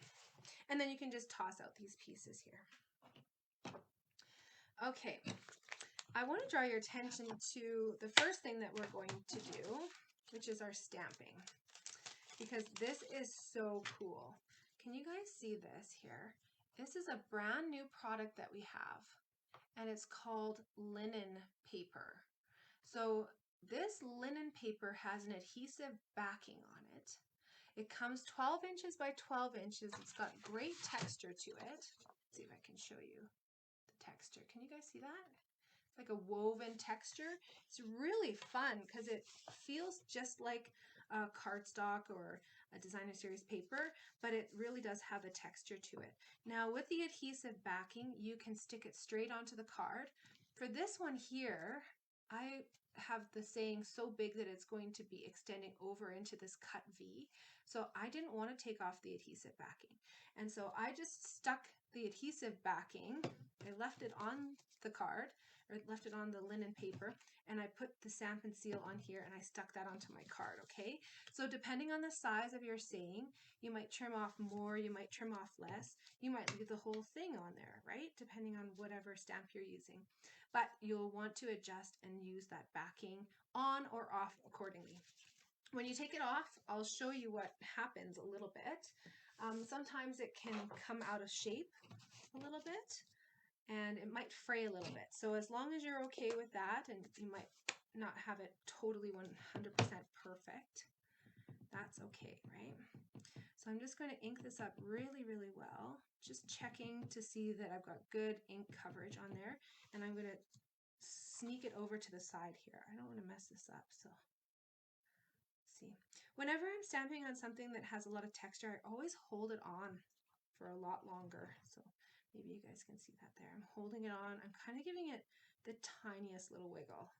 And then you can just toss out these pieces here. Okay. I want to draw your attention to the first thing that we're going to do, which is our stamping, because this is so cool. Can you guys see this here? This is a brand new product that we have, and it's called linen paper. So this linen paper has an adhesive backing on it. It comes 12 inches by 12 inches. It's got great texture to it. Let's see if I can show you the texture. Can you guys see that? Like a woven texture. It's really fun because it feels just like a cardstock or a designer series paper, but it really does have a texture to it. Now with the adhesive backing, you can stick it straight onto the card. For this one here, I have the saying so big that it's going to be extending over into this cut V. So I didn't want to take off the adhesive backing. And so I just stuck the adhesive backing. I left it on the card, or left it on the linen paper, and I put the stamp and seal on here, and I stuck that onto my card, okay? So depending on the size of your saying, you might trim off more, you might trim off less, you might leave the whole thing on there, right? Depending on whatever stamp you're using. But you'll want to adjust and use that backing on or off accordingly. When you take it off, I'll show you what happens a little bit. Sometimes it can come out of shape a little bit, and it might fray a little bit. So as long as you're okay with that, and you might not have it totally 100% perfect, that's okay, right? So I'm just going to ink this up really, really well, just checking to see that I've got good ink coverage on there, and I'm going to sneak it over to the side here. I don't want to mess this up, so see. Whenever I'm stamping on something that has a lot of texture, I always hold it on for a lot longer. So maybe you guys can see that there. I'm holding it on. I'm kind of giving it the tiniest little wiggle.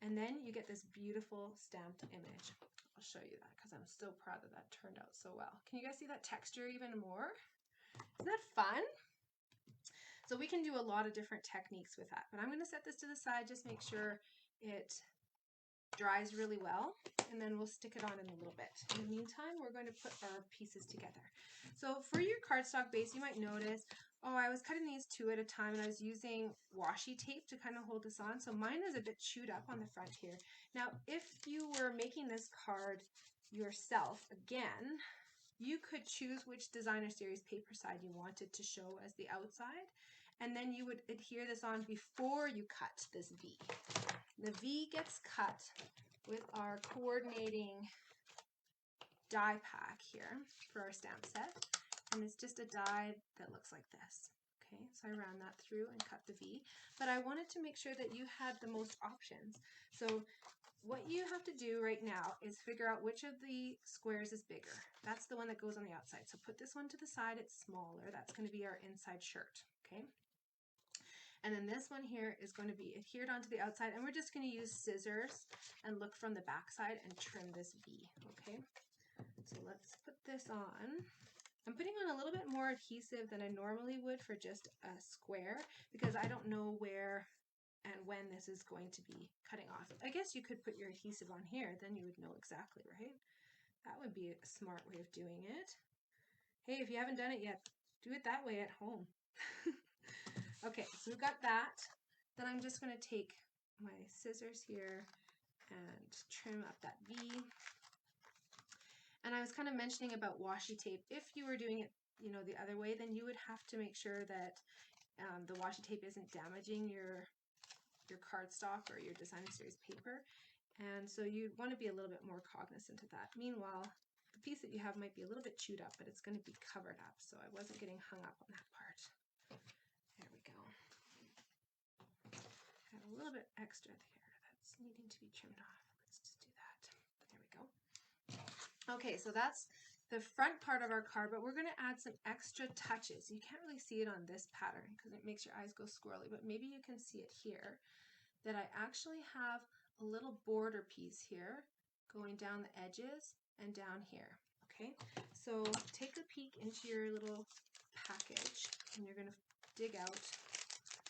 And then you get this beautiful stamped image. I'll show you that because I'm so proud that that turned out so well. Can you guys see that texture even more? Isn't that fun? So we can do a lot of different techniques with that, but I'm going to set this to the side, just make sure it dries really well, and then we'll stick it on in a little bit. In the meantime, we're going to put our pieces together. So for your cardstock base, you might notice, oh, I was cutting these 2 at a time, and I was using washi tape to kind of hold this on. So mine is a bit chewed up on the front here. Now, if you were making this card yourself, again, you could choose which designer series paper side you wanted to show as the outside, and then you would adhere this on before you cut this V. The V gets cut with our coordinating die pack here for our stamp set, and it's just a die that looks like this. Okay, so I ran that through and cut the V, but I wanted to make sure that you had the most options. So what you have to do right now is figure out which of the squares is bigger. That's the one that goes on the outside. So put this one to the side, it's smaller. That's going to be our inside shirt, okay? And then this one here is going to be adhered onto the outside, and we're just going to use scissors and look from the back side and trim this V, okay? So let's put this on. I'm putting on a little bit more adhesive than I normally would for just a square because I don't know where and when this is going to be cutting off. I guess you could put your adhesive on here, then you would know exactly, right? That would be a smart way of doing it. Hey, if you haven't done it yet, do it that way at home. Okay, so we've got that. Then I'm just going to take my scissors here and trim up that V. And I was kind of mentioning about washi tape. If you were doing it, you know, the other way, then you would have to make sure that the washi tape isn't damaging your cardstock or your designer series paper. And so you'd want to be a little bit more cognizant of that. Meanwhile, the piece that you have might be a little bit chewed up, but it's going to be covered up, so I wasn't getting hung up on that part. There we go. Got a little bit extra there that's needing to be trimmed off. Let's just do that. There we go. Okay, so that's the front part of our card, but we're going to add some extra touches. You can't really see it on this pattern because it makes your eyes go squirrely, but maybe you can see it here, that I actually have a little border piece here going down the edges and down here. Okay, so take a peek into your little package, and you're going to dig out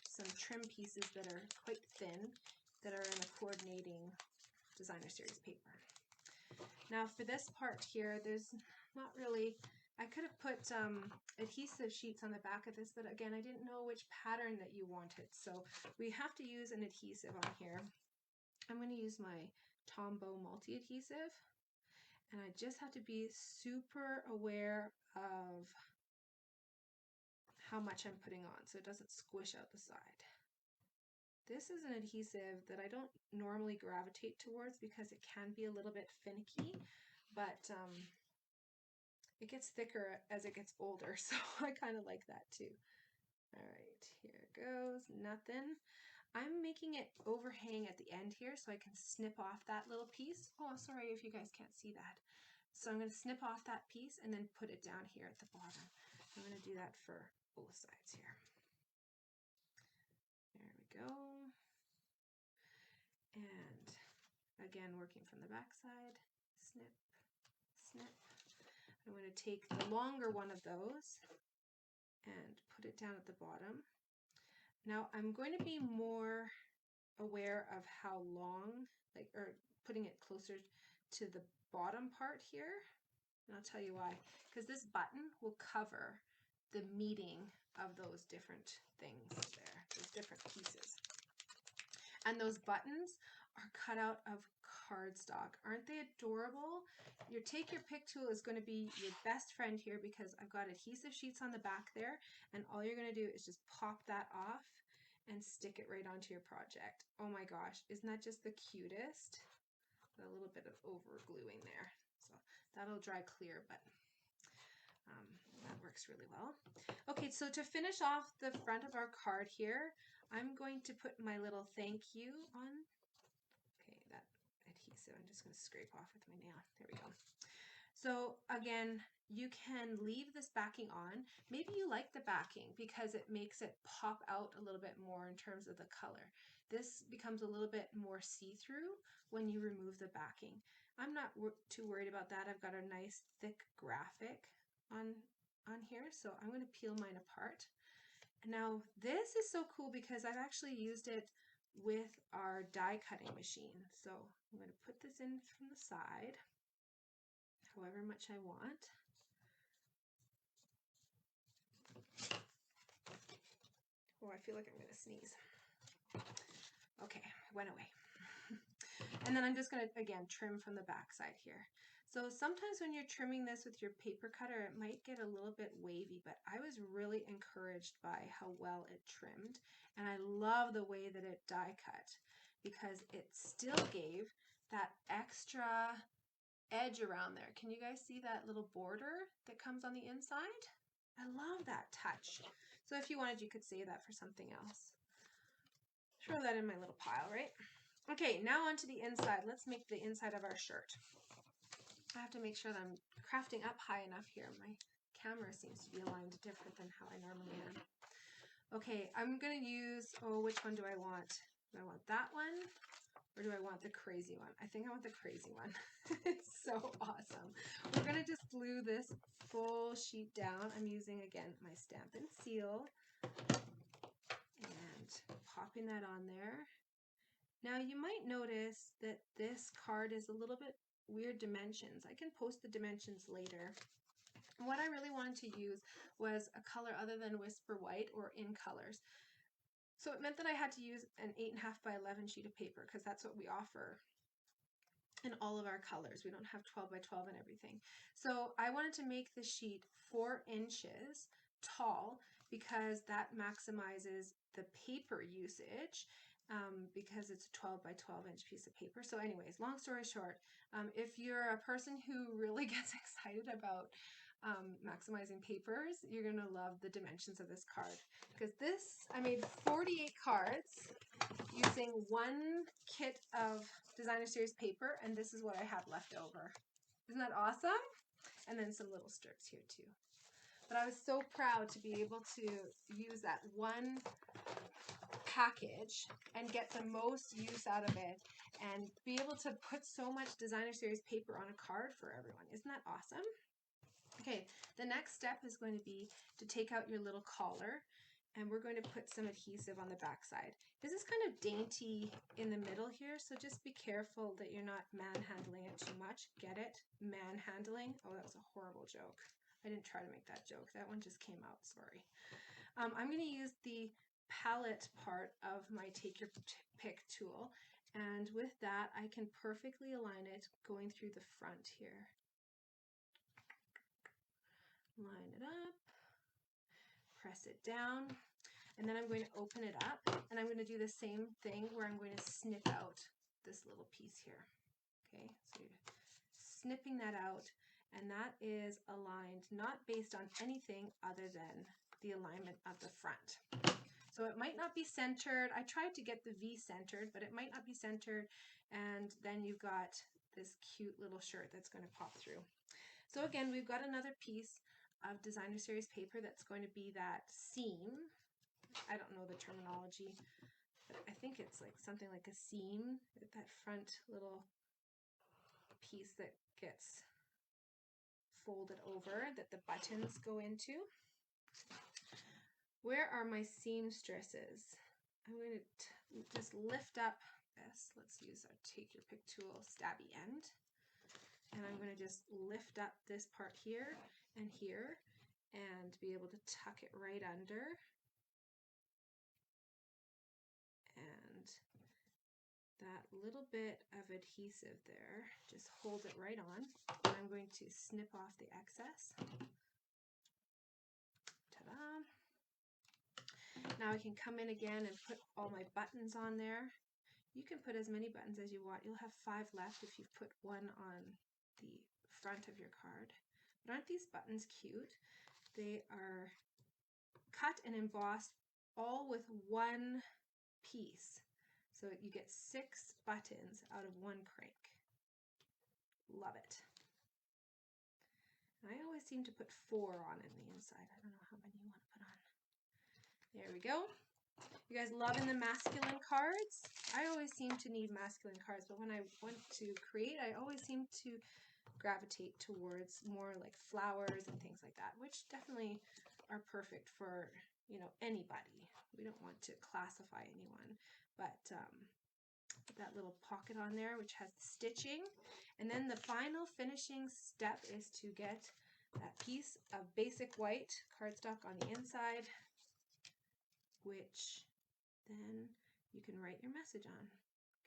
some trim pieces that are quite thin that are in a coordinating designer series paper. Now for this part here, there's not really, I could have put adhesive sheets on the back of this, but again, I didn't know which pattern that you wanted. So we have to use an adhesive on here. I'm going to use my Tombow multi-adhesive, and I just have to be super aware of how much I'm putting on so it doesn't squish out the side. This is an adhesive that I don't normally gravitate towards because it can be a little bit finicky, but it gets thicker as it gets older, so I kind of like that too. All right, here it goes, nothing. I'm making it overhang at the end here so I can snip off that little piece. Oh, sorry if you guys can't see that. So I'm going to snip off that piece and then put it down here at the bottom. I'm going to do that for both sides here. There we go. And again, working from the back side, snip, snip. I'm going to take the longer one of those and put it down at the bottom. Now I'm going to be more aware of how long, or putting it closer to the bottom part here. And I'll tell you why. Because this button will cover the meeting of those different things there, those different pieces. And those buttons are cut out of cardstock. Aren't they adorable? Your take your pick tool is going to be your best friend here because I've got adhesive sheets on the back there, and all you're going to do is just pop that off and stick it right onto your project. Oh my gosh, isn't that just the cutest? Got a little bit of over gluing there. So that'll dry clear, but that works really well. Okay, so to finish off the front of our card here, I'm going to put my little thank you on. Okay, that adhesive, I'm just going to scrape off with my nail. There we go. So again, you can leave this backing on. Maybe you like the backing because it makes it pop out a little bit more in terms of the color. this becomes a little bit more see-through when you remove the backing. I'm not too worried about that. I've got a nice thick graphic on here, so I'm going to peel mine apart. Now this is so cool because I've actually used it with our die cutting machine. So I'm going to put this in from the side, however much I want. Oh, I feel like I'm going to sneeze. Okay, it went away. And then I'm just going to, again, trim from the back side here. So sometimes when you're trimming this with your paper cutter, it might get a little bit wavy, but I was really encouraged by how well it trimmed. And I love the way that it die cut because it still gave that extra edge around there. Can you guys see that little border that comes on the inside? I love that touch. So if you wanted, you could save that for something else. Throw that in my little pile, right? Okay, now onto the inside. Let's make the inside of our shirt. I have to make sure that I'm crafting up high enough here. My camera seems to be aligned different than how I normally am. Okay, I'm going to use, oh, which one do I want? Do I want that one? Or do I want the crazy one? I think I want the crazy one. It's so awesome. We're going to just glue this full sheet down. I'm using, again, my Stampin' Seal. And popping that on there. Now you might notice that this card is a little bit weird dimensions. I can post the dimensions later. What I really wanted to use was a color other than Whisper White or in colors. So it meant that I had to use an 8.5 by 11 sheet of paper because that's what we offer in all of our colors. We don't have 12 by 12 and everything. So I wanted to make the sheet 4 inches tall because that maximizes the paper usage. Because it's a 12 by 12 inch piece of paper. So anyways, long story short, if you're a person who really gets excited about maximizing papers, you're going to love the dimensions of this card. Because this, I made 48 cards using one kit of Designer Series paper, and this is what I have left over. Isn't that awesome? And then some little strips here too. But I was so proud to be able to use that one package and get the most use out of it and be able to put so much Designer Series paper on a card for everyone. Isn't that awesome? Okay, the next step is going to be to take out your little collar and we're going to put some adhesive on the back side. This is kind of dainty in the middle here, so just be careful that you're not manhandling it too much. Get it? Manhandling? Oh, that was a horrible joke. I didn't try to make that joke. That one just came out, sorry. I'm going to use the palette part of my Take Your Pick tool, and with that I can perfectly align it going through the front here. Line it up, press it down, and then I'm going to open it up and I'm going to do the same thing where I'm going to snip out this little piece here. Okay, so you're snipping that out, and that is aligned not based on anything other than the alignment of the front. So it might not be centered. I tried to get the V centered, but it might not be centered. And then you've got this cute little shirt that's going to pop through. So again, we've got another piece of Designer Series paper that's going to be that seam. I don't know the terminology, but I think it's like something like a seam, that front little piece that gets folded over that the buttons go into. Where are my seamstresses? I'm going to just lift up this. Let's use our Take Your Pick tool stabby end. And I'm going to just lift up this part here and here and be able to tuck it right under. And that little bit of adhesive there, just hold it right on. And I'm going to snip off the excess. Ta-da! Now I can come in again and put all my buttons on there. You can put as many buttons as you want. You'll have 5 left if you've put one on the front of your card. But aren't these buttons cute? They are cut and embossed all with one piece. So you get 6 buttons out of one crank. Love it. I always seem to put 4 on the inside. I don't know how many you want to put on. There we go. You guys loving the masculine cards? I always seem to need masculine cards, but when I want to create, I always seem to gravitate towards more like flowers and things like that, which definitely are perfect for, you know, anybody. We don't want to classify anyone, but put that little pocket on there, which has the stitching. And then the final finishing step is to get that piece of basic white cardstock on the inside, which then you can write your message on.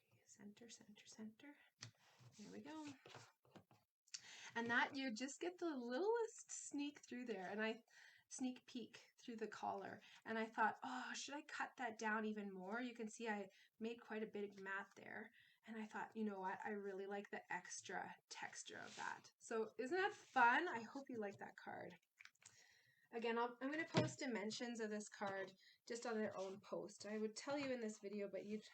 Okay, center, center, center. There we go. And that you just get the littlest sneak through there, and I sneak peek through the collar. And I thought, oh, should I cut that down even more? You can see I made quite a big mat there. And I thought, you know what? I really like the extra texture of that. So isn't that fun? I hope you like that card. Again, I'm going to post dimensions of this card just on their own post. I would tell you in this video, but you'd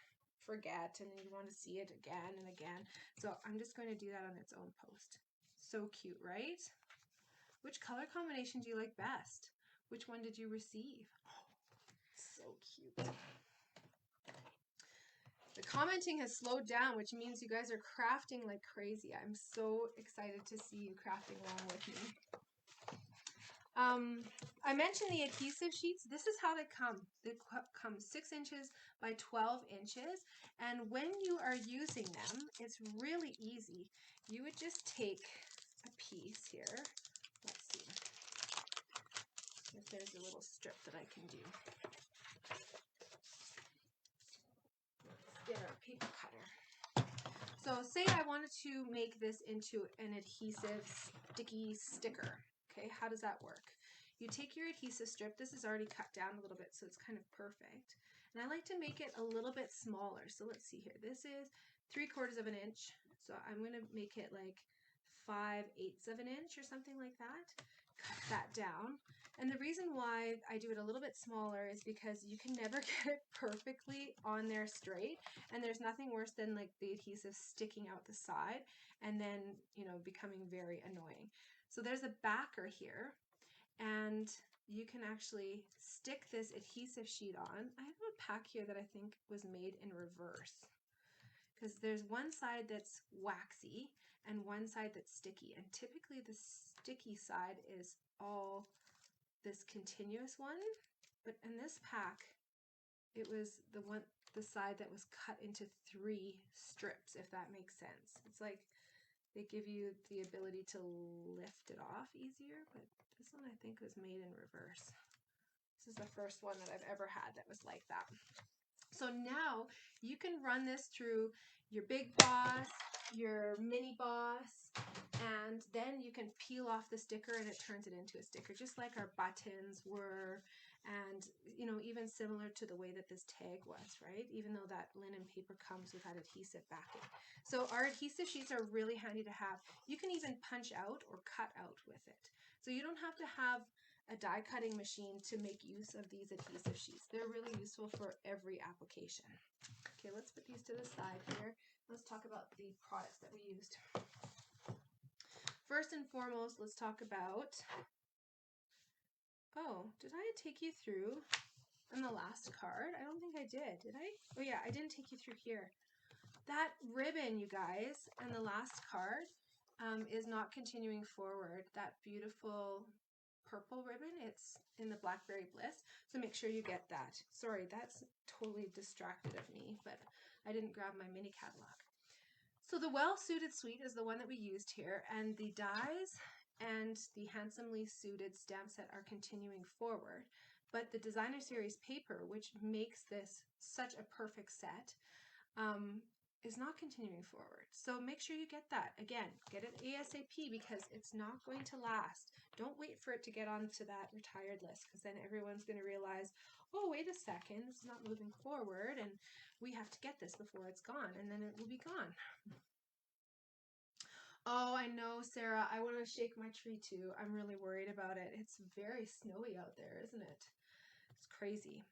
forget and you want to see it again and again. So I'm just going to do that on its own post. So cute, right? Which color combination do you like best? Which one did you receive? Oh, so cute. The commenting has slowed down, which means you guys are crafting like crazy. I'm so excited to see you crafting along with me. I mentioned the adhesive sheets. This is how they come. They come 6 inches by 12 inches. And when you are using them, it's really easy. You would just take a piece here. Let's see if there's a little strip that I can do. Let's get our paper cutter. So say I wanted to make this into an adhesive sticky sticker. Okay, how does that work? You take your adhesive strip. This is already cut down a little bit, so it's kind of perfect. And I like to make it a little bit smaller. So let's see here. This is 3/4 of an inch. So I'm going to make it like 5/8 of an inch or something like that. Cut that down. And the reason why I do it a little bit smaller is because you can never get it perfectly on there straight. And there's nothing worse than like the adhesive sticking out the side and then, you know, becoming very annoying. So there's a backer here, and you can actually stick this adhesive sheet on. I have a pack here that I think was made in reverse, because there's one side that's waxy and one side that's sticky, and typically the sticky side is all this continuous one, but in this pack it was the side that was cut into 3 strips, if that makes sense. It's like they give you the ability to lift it off easier, but this one I think was made in reverse. This is the first one that I've ever had that was like that. So now you can run this through your big boss, your mini boss, and then you can peel off the sticker and it turns it into a sticker, just like our buttons were, and you know, even similar to the way that this tag was, right? Even though that linen paper comes with that adhesive backing. So our adhesive sheets are really handy to have. You can even punch out or cut out with it. So you don't have to have a die cutting machine to make use of these adhesive sheets. They're really useful for every application. Okay, let's put these to the side here. Let's talk about the products that we used. First and foremost, let's talk about, oh, did I take you through on the last card? I don't think I did I? Oh yeah, I didn't take you through here. That ribbon, you guys, and the last card is not continuing forward. That beautiful purple ribbon, it's in the Blackberry Bliss, so make sure you get that. Sorry, that's totally distracted of me, but I didn't grab my mini catalog. So the Well Suited Suite is the one that we used here, and the dies and the Handsomely Suited stamp set are continuing forward, but the Designer Series paper, which makes this such a perfect set, is not continuing forward. So make sure you get that. Again, get it ASAP because it's not going to last. Don't wait for it to get onto that retired list, because then everyone's going to realize, oh, wait a second, this is not moving forward and we have to get this before it's gone, and then it will be gone. Oh, I know, Sarah. I want to shake my tree too. I'm really worried about it. It's very snowy out there, isn't it? It's crazy.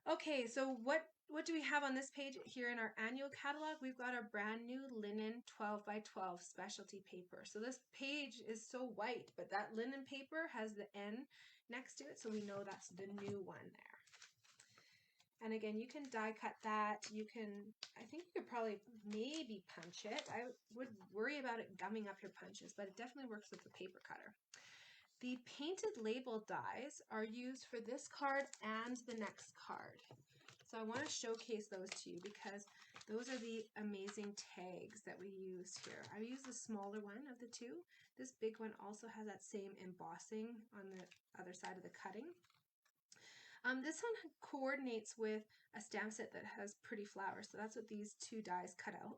Okay, so what do we have on this page here in our annual catalog? We've got our brand new linen 12 by 12 specialty paper. So this page is so white, but that linen paper has the N next to it, so we know that's the new one there. And again, you can die cut that. You can, I think you could probably maybe punch it. I would worry about it gumming up your punches, but it definitely works with the paper cutter. The painted label dies are used for this card and the next card. So I want to showcase those to you because those are the amazing tags that we use here. I use the smaller one of the two. This big one also has that same embossing on the other side of the cutting. This one coordinates with a stamp set that has pretty flowers, so that's what these two dies cut out.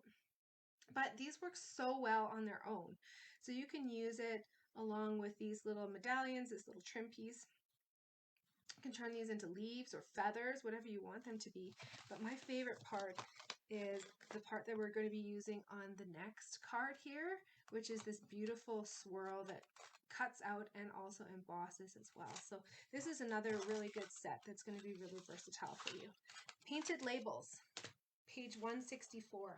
But these work so well on their own. So you can use it along with these little medallions, this little trim piece. You can turn these into leaves or feathers, whatever you want them to be. But my favorite part is the part that we're going to be using on the next card here, which is this beautiful swirl that cuts out and also embosses as well. So this is another really good set that's going to be really versatile for you. Painted labels, page 164.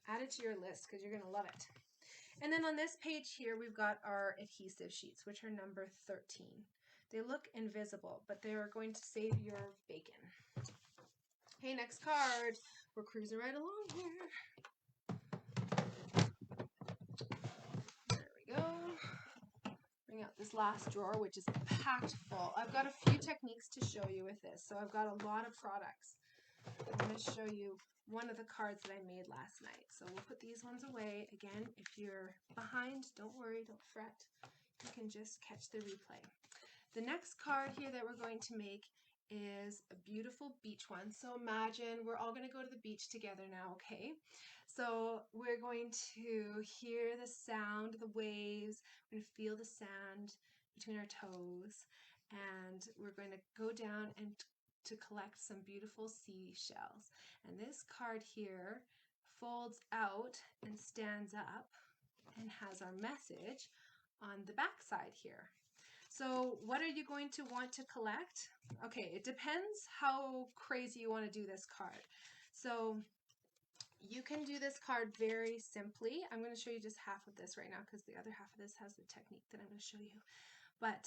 Add it to your list because you're going to love it. And then on this page here, we've got our adhesive sheets, which are number 13. They look invisible, but they are going to save your bacon. Okay, next card. We're cruising right along here. There we go. Bring out this last drawer, which is packed full. I've got a few techniques to show you with this. So I've got a lot of products. I'm going to show you one of the cards that I made last night. So we'll put these ones away. Again, if you're behind, don't worry, don't fret. You can just catch the replay. The next card here that we're going to make is a beautiful beach one. So imagine we're all going to go to the beach together now, okay? So we're going to hear the sound of the waves. We're going to feel the sand between our toes. And we're going to go down and to collect some beautiful seashells. And this card here folds out and stands up and has our message on the back side here. So what are you going to want to collect? Okay, it depends how crazy you want to do this card. So you can do this card very simply. I'm going to show you just half of this right now because the other half of this has the technique that I'm going to show you. But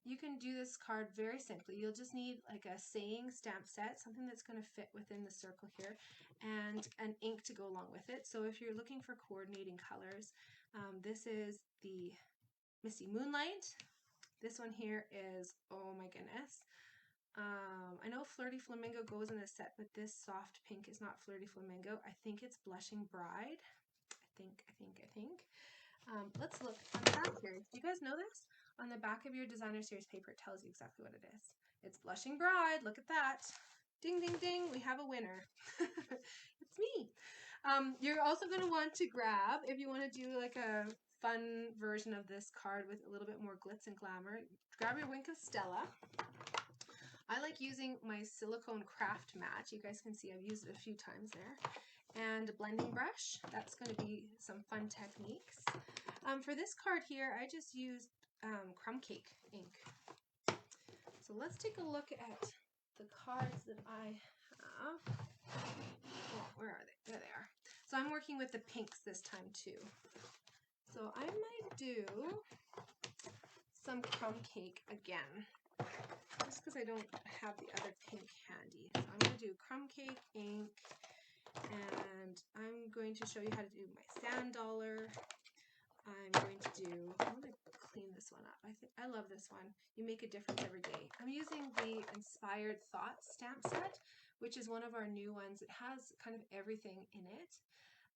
you can do this card very simply. You'll just need like a saying stamp set, something that's going to fit within the circle here, and an ink to go along with it. So if you're looking for coordinating colors, this is the Misty Moonlight. This one here is, oh my goodness. I know Flirty Flamingo goes in this set, but this soft pink is not Flirty Flamingo. I think it's Blushing Bride. I think. Let's look on the back here. Do you guys know this? On the back of your designer series paper, it tells you exactly what it is. It's Blushing Bride. Look at that. Ding, ding, ding. We have a winner. It's me. You're also going to want to grab, if you want to do like a fun version of this card with a little bit more glitz and glamour, grab your wink of Stella. I like using my silicone craft mat. You guys can see I've used it a few times there. And a blending brush. That's going to be some fun techniques. For this card here, I just used crumb cake ink. So let's take a look at the cards that I have. Oh, where are they? There they are. So I'm working with the pinks this time too. So I might do some crumb cake again, just because I don't have the other pink handy. So I'm going to do crumb cake ink, and I'm going to show you how to do my sand dollar. I'm going to clean this one up. I love this one. You make a difference every day. I'm using the Inspired Thoughts stamp set, which is one of our new ones. It has kind of everything in it.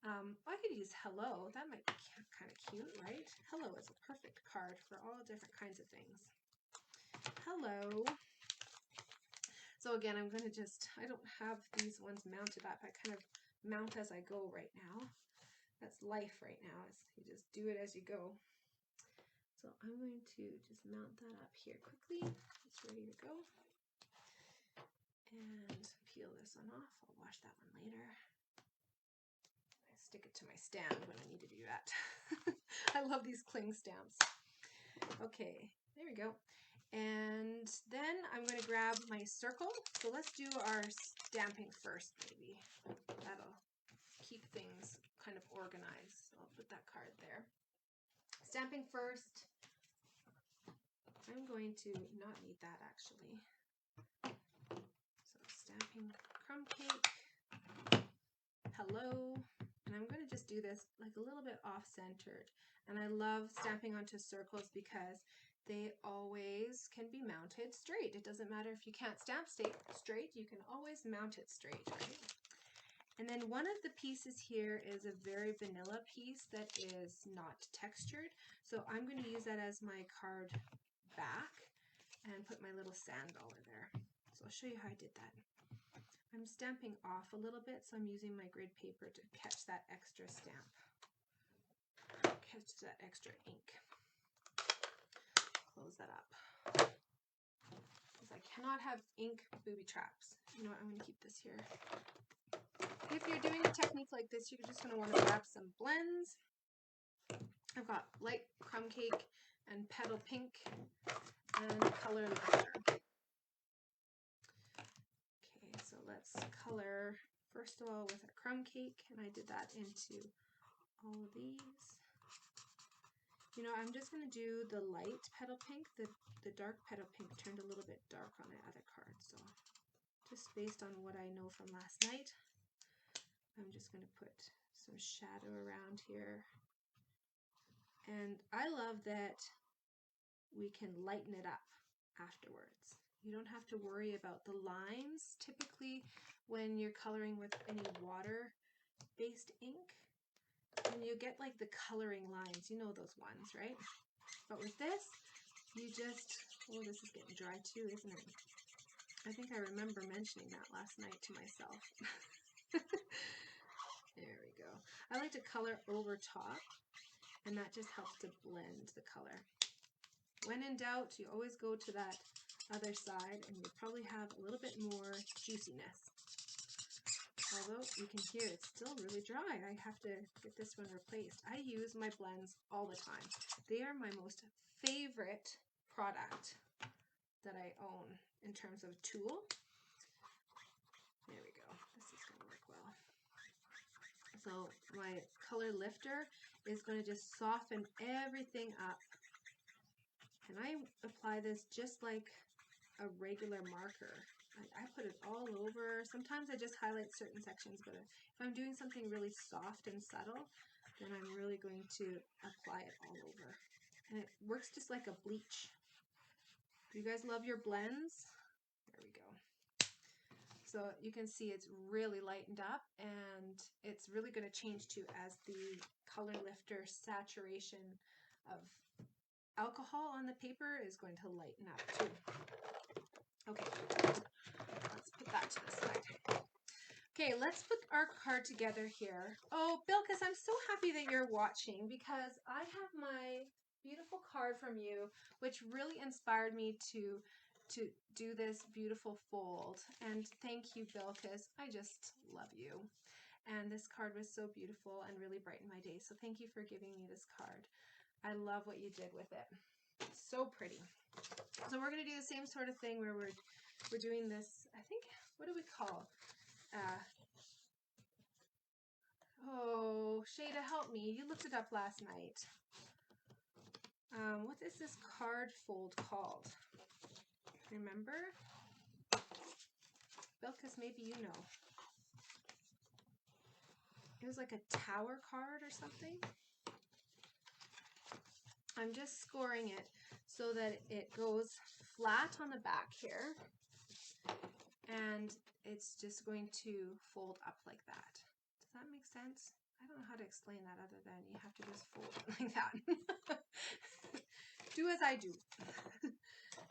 I could use Hello. That might be kind of cute, right? Hello is a perfect card for all different kinds of things. Hello. So again, I'm going to I don't have these ones mounted up. I kind of mount as I go right now. That's life right now. You just do it as you go. So I'm going to just mount that up here quickly. It's ready to go. And peel this one off. I'll wash that one later. Stick it to my stand when I need to do that. I love these cling stamps. Okay, there we go. And then I'm going to grab my circle. So let's do our stamping first, maybe. That'll keep things kind of organized. So I'll put that card there. Stamping first. I'm going to not need that actually. So stamping crumb cake. Hello. And I'm going to just do this like a little bit off-centered. And I love stamping onto circles because they always can be mounted straight. It doesn't matter if you can't stamp straight, you can always mount it straight, right? And then one of the pieces here is a very vanilla piece that is not textured. So I'm going to use that as my card back and put my little sand dollar there. So I'll show you how I did that. I'm stamping off a little bit, so I'm using my grid paper to catch that extra stamp, catch that extra ink. Close that up. Because I cannot have ink booby traps. You know what, I'm going to keep this here. If you're doing a technique like this, you're just going to want to grab some blends. I've got light crumb cake and petal pink and color lifter. Okay, so let's color first of all with a crumb cake, and I did that into all of these. You know, I'm just going to do the light petal pink. The dark petal pink turned a little bit dark on the other card, so just based on what I know from last night, I'm just going to put some shadow around here. And I love that we can lighten it up afterwards. You don't have to worry about the lines typically when you're coloring with any water-based ink. And you get like the coloring lines, you know those ones, right? But with this, you just, oh, this is getting dry too, isn't it? I think I remember mentioning that last night to myself. There we go. I like to color over top, and that just helps to blend the color. When in doubt, you always go to that other side, and you probably have a little bit more juiciness. Although you can hear it's still really dry. I have to get this one replaced. I use my blends all the time. They are my most favorite product that I own in terms of tool. There we go. This is going to work well. So my color lifter is going to just soften everything up. And I apply this just like a regular marker. I put it all over. Sometimes I just highlight certain sections, but if I'm doing something really soft and subtle, then I'm really going to apply it all over. And it works just like a bleach. Do you guys love your blends? There we go. So you can see it's really lightened up, and it's really going to change too as the color lifter saturation of alcohol on the paper is going to lighten up too. Okay, let's put that to the side. Okay, let's put our card together here. Oh, Bilkis, I'm so happy that you're watching because I have my beautiful card from you, which really inspired me to do this beautiful fold. And thank you, Bilkis. I just love you. And this card was so beautiful and really brightened my day. So thank you for giving me this card. I love what you did with it. So pretty. So we're going to do the same sort of thing where we're doing this, I think, what do we call? Oh, Shada, help me. You looked it up last night. What is this card fold called? Remember? Bilkis, maybe you know. It was like a tower card or something. I'm just scoring it so that it goes flat on the back here, and it's just going to fold up like that. Does that make sense? I don't know how to explain that other than you have to just fold it like that. Do as I do.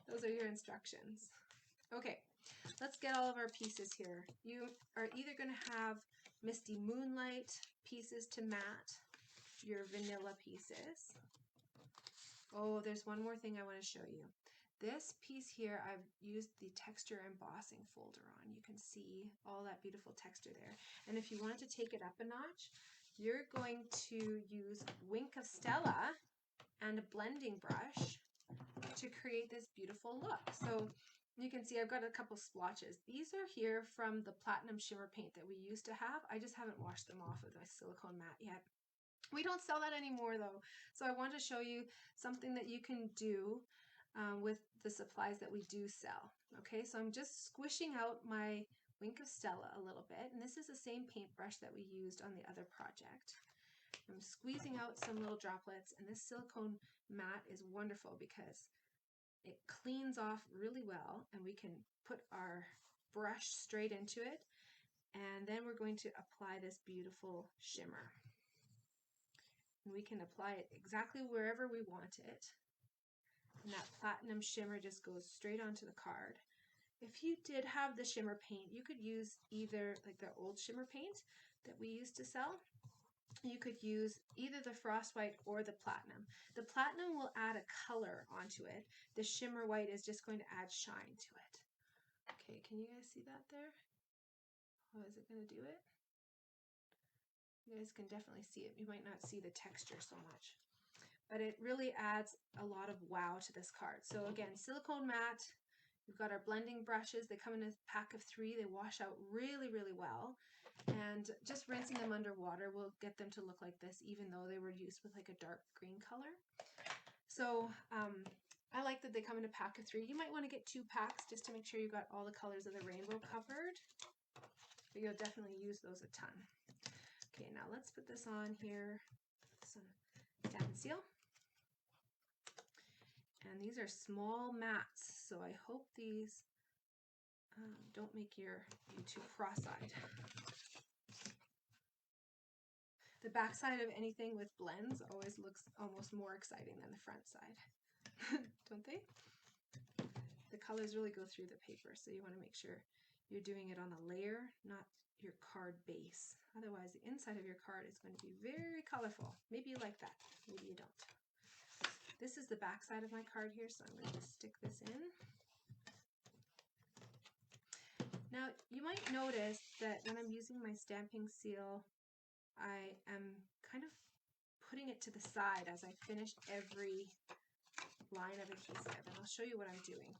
Those are your instructions. Okay, let's get all of our pieces here. You are either going to have Misty Moonlight pieces to mat your vanilla pieces. Oh, there's one more thing I want to show you. This piece here, I've used the texture embossing folder on. You can see all that beautiful texture there. And if you wanted to take it up a notch, you're going to use Wink of Stella and a blending brush to create this beautiful look. So you can see I've got a couple splotches. These are here from the platinum shimmer paint that we used to have. I just haven't washed them off with my silicone mat yet. We don't sell that anymore though. So I want to show you something that you can do with the supplies that we do sell. Okay, so I'm just squishing out my Wink of Stella a little bit. And this is the same paintbrush that we used on the other project. I'm squeezing out some little droplets, and this silicone mat is wonderful because it cleans off really well, and we can put our brush straight into it. And then we're going to apply this beautiful shimmer. And we can apply it exactly wherever we want it. And that platinum shimmer just goes straight onto the card. If you did have the shimmer paint, you could use either like the old shimmer paint that we used to sell. You could use either the frost white or the platinum. The platinum will add a color onto it. The shimmer white is just going to add shine to it. Okay, can you guys see that there? Oh, is it going to do it? You guys can definitely see it. You might not see the texture so much, but it really adds a lot of wow to this card. So again, silicone mat. We've got our blending brushes. They come in a pack of 3. They wash out really, really well. And just rinsing them under water will get them to look like this, even though they were used with like a dark green color. So I like that they come in a pack of 3. You might want to get 2 packs just to make sure you got all the colors of the rainbow covered. But you'll definitely use those a ton. Okay, now let's put this on here. Some stamp and seal. And these are small mats, so I hope these don't make you too cross-eyed. The back side of anything with blends always looks almost more exciting than the front side, don't they? The colors really go through the paper, so you want to make sure you're doing it on a layer, not your card base. Otherwise, the inside of your card is going to be very colorful. Maybe you like that, maybe you don't. This is the back side of my card here, so I'm going to stick this in. Now, you might notice that when I'm using my stamping seal, I am kind of putting it to the side as I finish every line of adhesive, and I'll show you what I'm doing,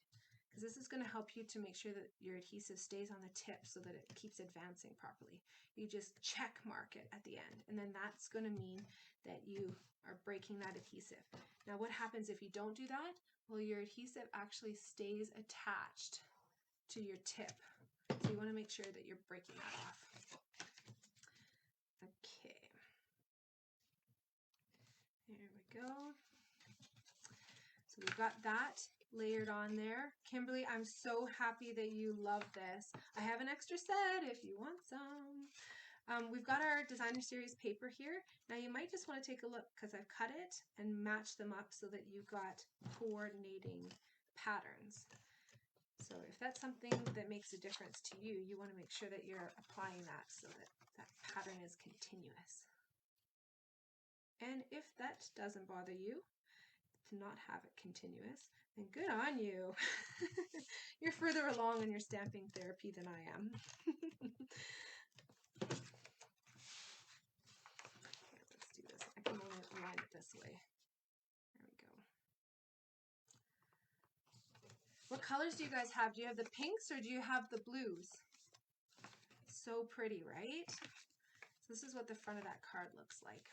because this is going to help you to make sure that your adhesive stays on the tip so that it keeps advancing properly. You just check mark it at the end, and then that's going to mean that you are breaking that adhesive. Now what happens if you don't do that? Well, your adhesive actually stays attached to your tip. So you want to make sure that you're breaking that off. Okay. There we go. So we've got that layered on there. Kimberly, I'm so happy that you love this. I have an extra set if you want some. We've got our designer series paper here. Now you might just want to take a look because I've cut it and matched them up so that you've got coordinating patterns. So if that's something that makes a difference to you, you want to make sure that you're applying that so that that pattern is continuous. And if that doesn't bother you to not have it continuous, then good on you. You're further along in your stamping therapy than I am. Let's do this. I can only align it this way. There we go. What colors do you guys have? Do you have the pinks or do you have the blues? So pretty, right? So this is what the front of that card looks like.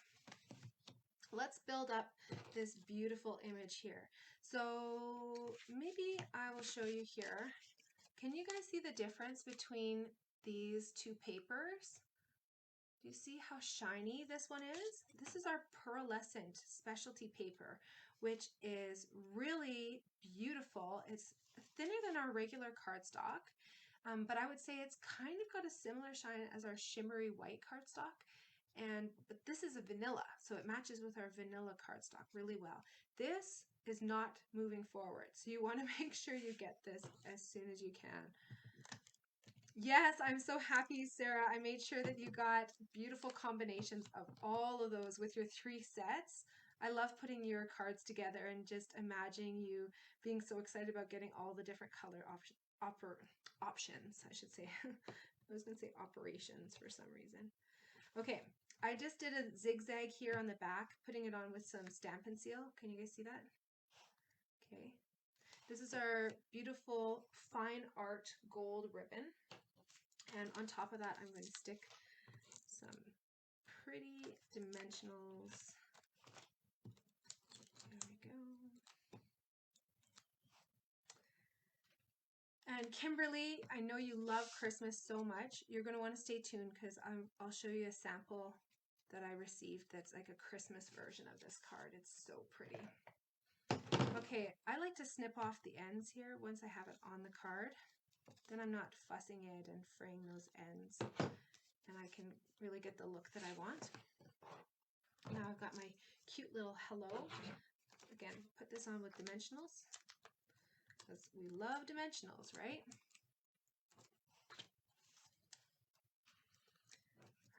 Let's build up this beautiful image here. So maybe I will show you here. Can you guys see the difference between these 2 papers? Do you see how shiny this one is? This is our pearlescent specialty paper, which is really beautiful. It's thinner than our regular cardstock, but I would say it's kind of got a similar shine as our shimmery white cardstock. But this is a vanilla, so it matches with our vanilla cardstock really well. This is not moving forward, so you want to make sure you get this as soon as you can. Yes, I'm so happy, Sarah. I made sure that you got beautiful combinations of all of those with your 3 sets. I love putting your cards together and just imagining you being so excited about getting all the different color options, I should say. I was going to say operations for some reason. Okay, I just did a zigzag here on the back, putting it on with some Stampin' Seal. Can you guys see that? Okay. This is our beautiful fine art gold ribbon. And on top of that, I'm going to stick some pretty dimensionals. There we go. And Kimberly, I know you love Christmas so much. You're going to want to stay tuned because I'll show you a sample that I received that's like a Christmas version of this card. It's so pretty. Okay, I like to snip off the ends here once I have it on the card. Then I'm not fussing it and fraying those ends. And I can really get the look that I want. Now I've got my cute little hello. Again, put this on with dimensionals. Because we love dimensionals, right?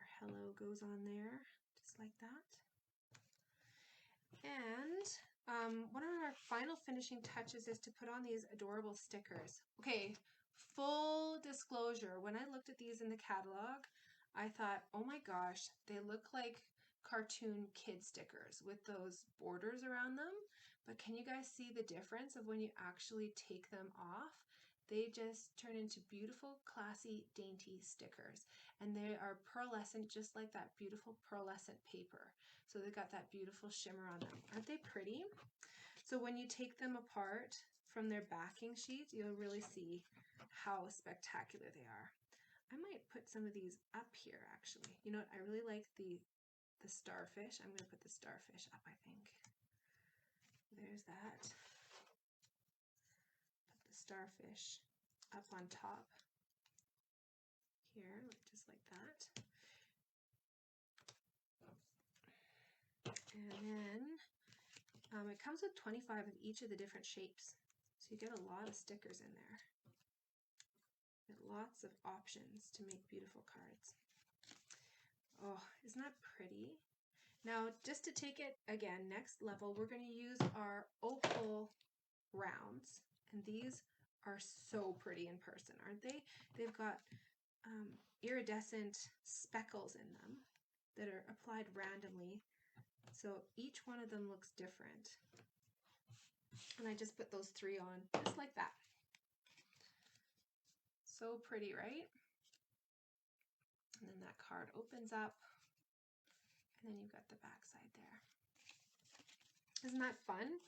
Our hello goes on there, just like that. And one of our final finishing touches is to put on these adorable stickers. Okay, full disclosure, when I looked at these in the catalog, I thought, oh my gosh, they look like cartoon kid stickers with those borders around them. But can you guys see the difference of when you actually take them off? They just turn into beautiful, classy, dainty stickers. And they are pearlescent, just like that beautiful pearlescent paper. So they've got that beautiful shimmer on them. Aren't they pretty? So when you take them apart from their backing sheet, you'll really see how spectacular they are. I might put some of these up here, actually. You know what? I really like the starfish. I'm going to put the starfish up, I think. There's that. Put the starfish up on top here, just like that. And then it comes with 25 of each of the different shapes. So you get a lot of stickers in there. Get lots of options to make beautiful cards. Oh, isn't that pretty? Now, just to take it, again, next level, we're going to use our opal rounds. And these are so pretty in person, aren't they? They've got iridescent speckles in them that are applied randomly. So each one of them looks different. And I just put those 3 on, just like that. So pretty, right? And then that card opens up. And then you've got the back side there. Isn't that fun?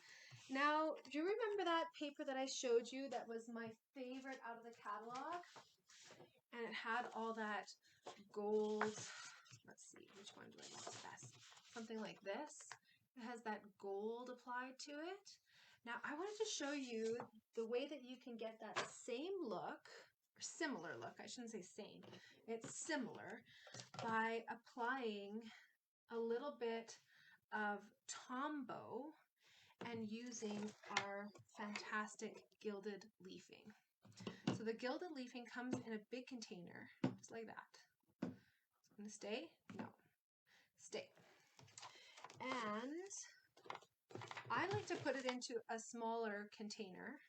Now, do you remember that paper that I showed you that was my favorite out of the catalog? And it had all that gold, let's see, which one do I like the best? Something like this. It has that gold applied to it. Now, I wanted to show you the way that you can get that same look, or similar look, I shouldn't say same, it's similar, by applying a little bit of Tombow and using our fantastic gilded leafing. So the gilded leafing comes in a big container, just like that. It's going to stay? No. Stay. And I like to put it into a smaller container,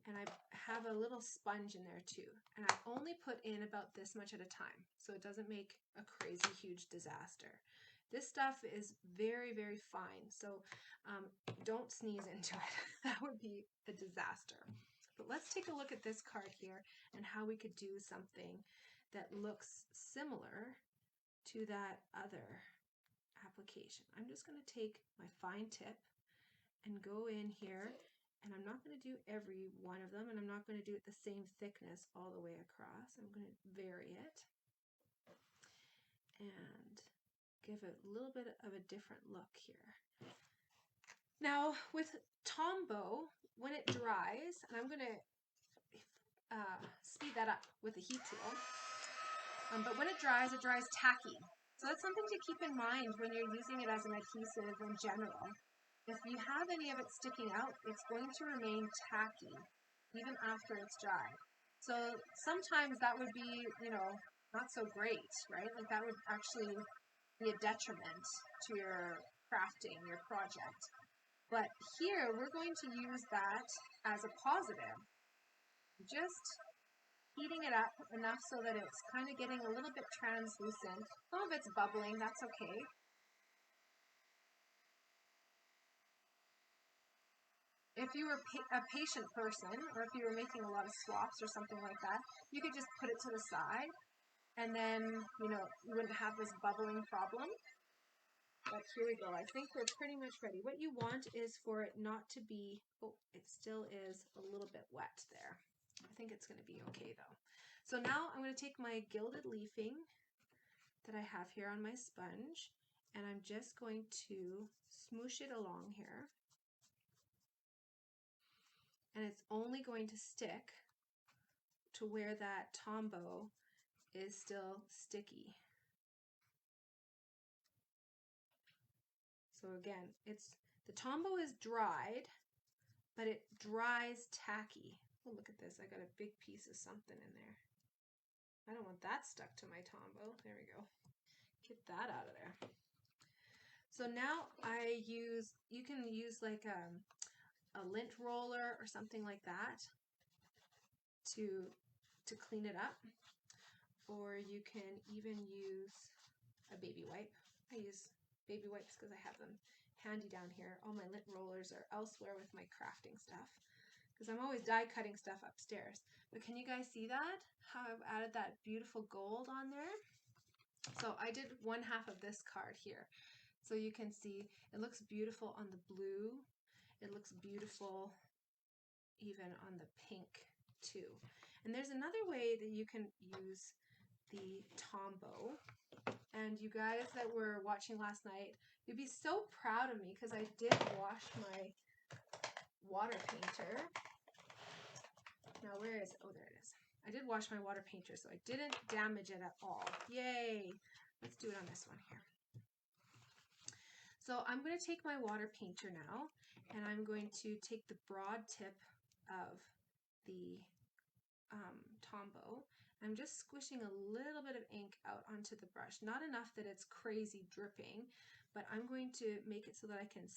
and I have a little sponge in there too. And I only put in about this much at a time, so it doesn't make a crazy huge disaster. This stuff is very, very fine, so don't sneeze into it. That would be a disaster. But let's take a look at this card here and how we could do something that looks similar to that other application. I'm just going to take my fine tip and go in here, and I'm not going to do every one of them, and I'm not going to do it the same thickness all the way across. I'm going to vary it and give it a little bit of a different look here. Now with Tombow, when it dries, and I'm going to speed that up with the heat tool, but when it dries tacky. So that's something to keep in mind when you're using it as an adhesive in general. If you have any of it sticking out, it's going to remain tacky even after it's dry. So sometimes that would be, you know, not so great, right? Like that would actually be a detriment to your crafting, your project. But here we're going to use that as a positive. Just heating it up enough so that it's kind of getting a little bit translucent. Some of it's bubbling, that's okay. If you were a patient person, or if you were making a lot of swaps or something like that, you could just put it to the side, and then, you know, you wouldn't have this bubbling problem. But here we go. I think we're pretty much ready. What you want is for it not to be, oh, it still is a little bit wet there. I think it's going to be okay though. So now I'm going to take my gilded leafing that I have here on my sponge, and I'm just going to smoosh it along here. And it's only going to stick to where that Tombow is still sticky. So again, the Tombow is dried, but it dries tacky. Oh, look at this. I got a big piece of something in there. I don't want that stuck to my Tombow. There we go. Get that out of there. So now you can use like a lint roller or something like that to clean it up, or you can even use a baby wipe. I use baby wipes because I have them handy down here. All my lint rollers are elsewhere with my crafting stuff because I'm always die cutting stuff upstairs. But can you guys see that? How I've added that beautiful gold on there? So I did one half of this card here. So you can see it looks beautiful on the blue. It looks beautiful even on the pink too. And there's another way that you can use the Tombow. And you guys that were watching last night, you'd be so proud of me because I did wash my water painter. Now where is it? Oh, there it is. I did wash my water painter, so I didn't damage it at all. Yay! Let's do it on this one here. So I'm going to take my water painter now, and I'm going to take the broad tip of the Tombow. I'm just squishing a little bit of ink out onto the brush. Not enough that it's crazy dripping, but I'm going to make it so that I can,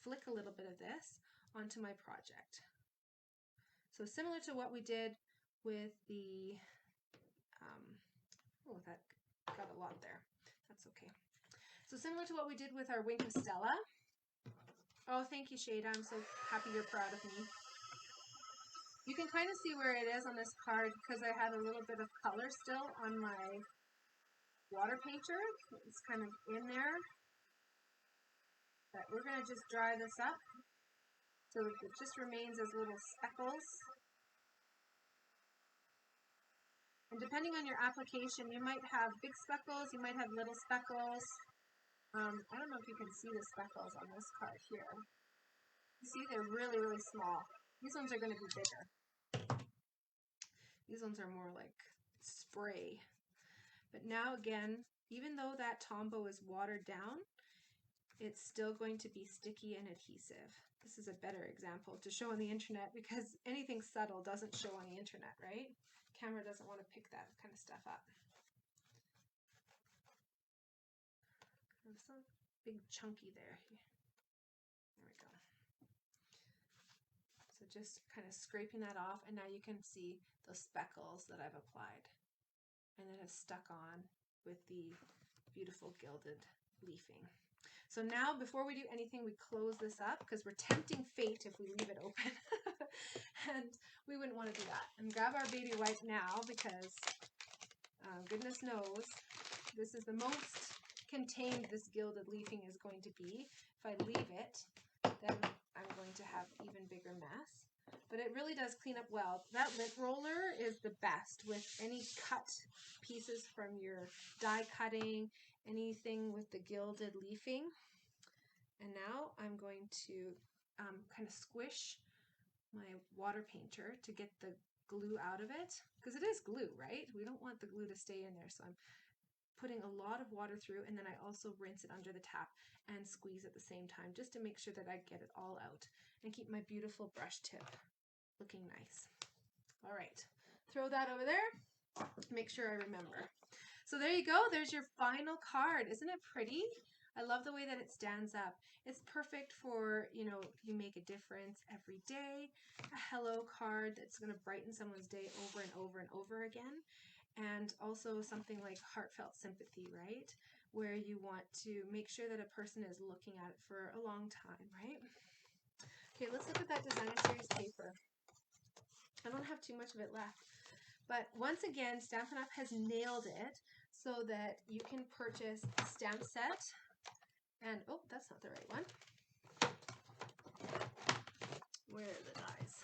flick a little bit of this onto my project. So similar to what we did with the, oh, that got a lot there. That's okay. So similar to what we did with our Wink of Stella. Oh, thank you, Shada. I'm so happy you're proud of me. You can kind of see where it is on this card because I had a little bit of color still on my water painter. It's kind of in there. But we're going to just dry this up so it just remains as little speckles. And depending on your application, you might have big speckles, you might have little speckles. I don't know if you can see the speckles on this card here. You see, they're really, really small. These ones are going to be bigger. These ones are more like spray. But now again, even though that Tombow is watered down, it's still going to be sticky and adhesive. This is a better example to show on the internet because anything subtle doesn't show on the internet, right? Camera doesn't want to pick that kind of stuff up. There's some big chunky there. There we go. So just kind of scraping that off, and now you can see those speckles that I've applied and that have stuck on with the beautiful gilded leafing. So now before we do anything, we close this up because we're tempting fate if we leave it open. And we wouldn't want to do that. And grab our baby wipe now because goodness knows this is the most contained this gilded leafing is going to be. If I leave it, then I'm going to have even bigger mess. But it really does clean up well. That lint roller is the best with any cut pieces from your die cutting, anything with the gilded leafing. And now I'm going to kind of squish my water painter to get the glue out of it, because it is glue, right? We don't want the glue to stay in there. So I'm putting a lot of water through, and then I also rinse it under the tap and squeeze at the same time just to make sure that I get it all out and keep my beautiful brush tip looking nice. All right, throw that over there. Make sure I remember. So there you go. There's your final card. Isn't it pretty? I love the way that it stands up. It's perfect for, you make a difference every day. A hello card that's going to brighten someone's day over and over and over again. And also something like heartfelt sympathy, right? Where you want to make sure that a person is looking at it for a long time, right? Okay, let's look at that designer series paper. I don't have too much of it left. But once again, Stampin' Up! Has nailed it so that you can purchase a stamp set. And, oh, that's not the right one. Where are the dies?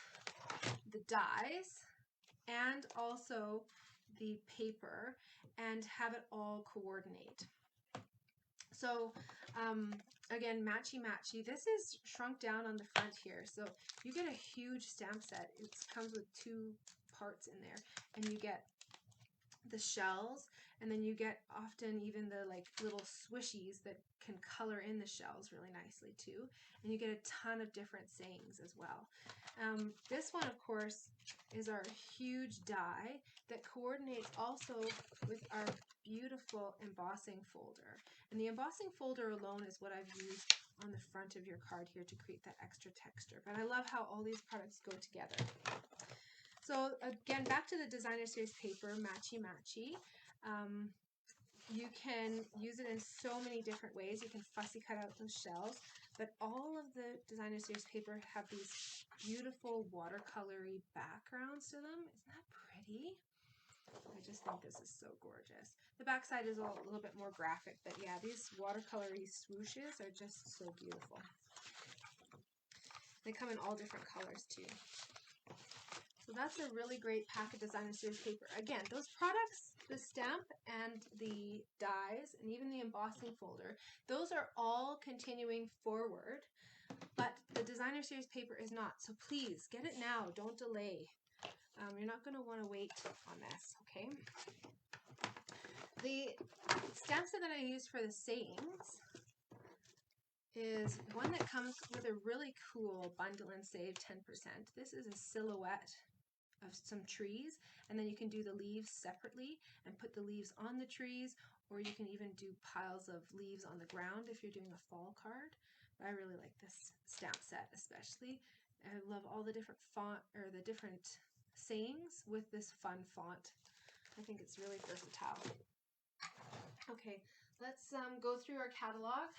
The dies and also the paper and have it all coordinate. So again, matchy-matchy. This is shrunk down on the front here. So you get a huge stamp set. It comes with 2 parts in there, and you get the shells, and then you get often even the like little swishies that can color in the shells really nicely too. And you get a ton of different sayings as well. This one, of course, is our huge die that coordinates also with our beautiful embossing folder. And the embossing folder alone is what I've used on the front of your card here to create that extra texture. But I love how all these products go together. So again, back to the designer series paper, matchy-matchy. You can use it in so many different ways. You can fussy cut out those shells, but all of the designer series paper have these beautiful watercolory backgrounds to them. Isn't that pretty? I just think this is so gorgeous. The back side is a little bit more graphic, but yeah, these watercolory swooshes are just so beautiful. They come in all different colors too. So that's a really great pack of designer series paper. Again, those products, the stamp and the dies and even the embossing folder, those are all continuing forward, but the designer series paper is not. So please get it now. Don't delay. You're not going to want to wait on this, okay? The stamp set that I use for the sayings is one that comes with a really cool bundle and save 10%. This is a silhouette of some trees, and then you can do the leaves separately and put the leaves on the trees, or you can even do piles of leaves on the ground if you're doing a fall card. But I really like this stamp set especially. I love all the different font or the different sayings with this fun font. I think it's really versatile. Okay, let's go through our catalog.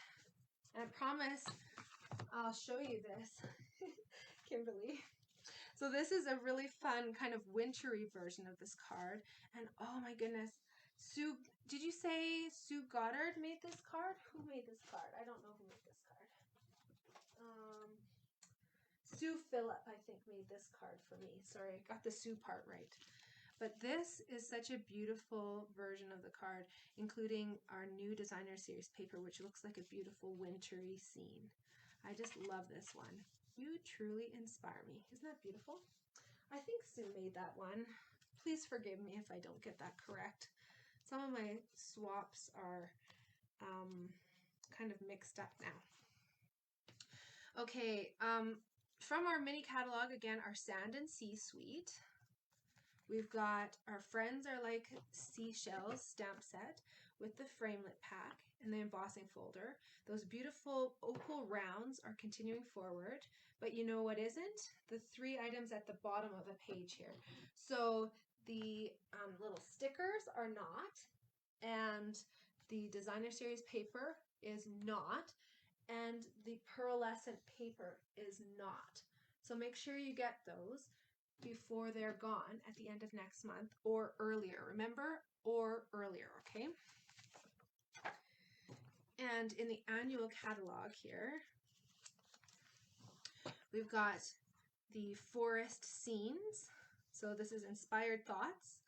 And I promise I'll show you this, Kimberly. So this is a really fun kind of wintry version of this card. And oh my goodness, Sue, did you say Sue Goddard made this card? Who made this card? I don't know who made this card. Sue Phillip, I think, made this card for me. Sorry, I got the Sue part right. But this is such a beautiful version of the card, including our new designer series paper, which looks like a beautiful wintry scene. I just love this one. You truly inspire me. Isn't that beautiful? I think Sue made that one. Please forgive me if I don't get that correct. Some of my swaps are kind of mixed up now. Okay, from our mini catalog, again, our Sand and Sea Suite. We've got our Friends Are Like Seashells stamp set with the framelit pack and the embossing folder. Those beautiful opal rounds are continuing forward, but you know what isn't? The 3 items at the bottom of the page here. So the little stickers are not, and the designer series paper is not, and the pearlescent paper is not. So make sure you get those before they're gone at the end of next month or earlier. Remember, or earlier, okay? And in the annual catalog here, we've got the forest scenes. So this is Inspired Thoughts,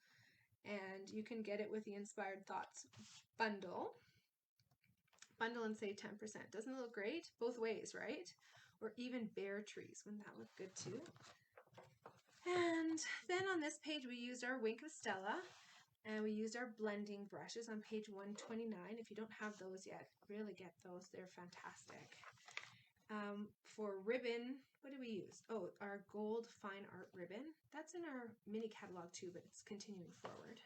and you can get it with the Inspired Thoughts bundle. Bundle and save 10%. Doesn't it look great? Both ways, right? Or even bare trees. Wouldn't that look good too? And then on this page, we used our Wink of Stella, and we used our blending brushes on page 129. If you don't have those yet, really get those. They're fantastic. For ribbon, what do we use? Oh, our gold fine art ribbon. That's in our mini catalog too, but it's continuing forward.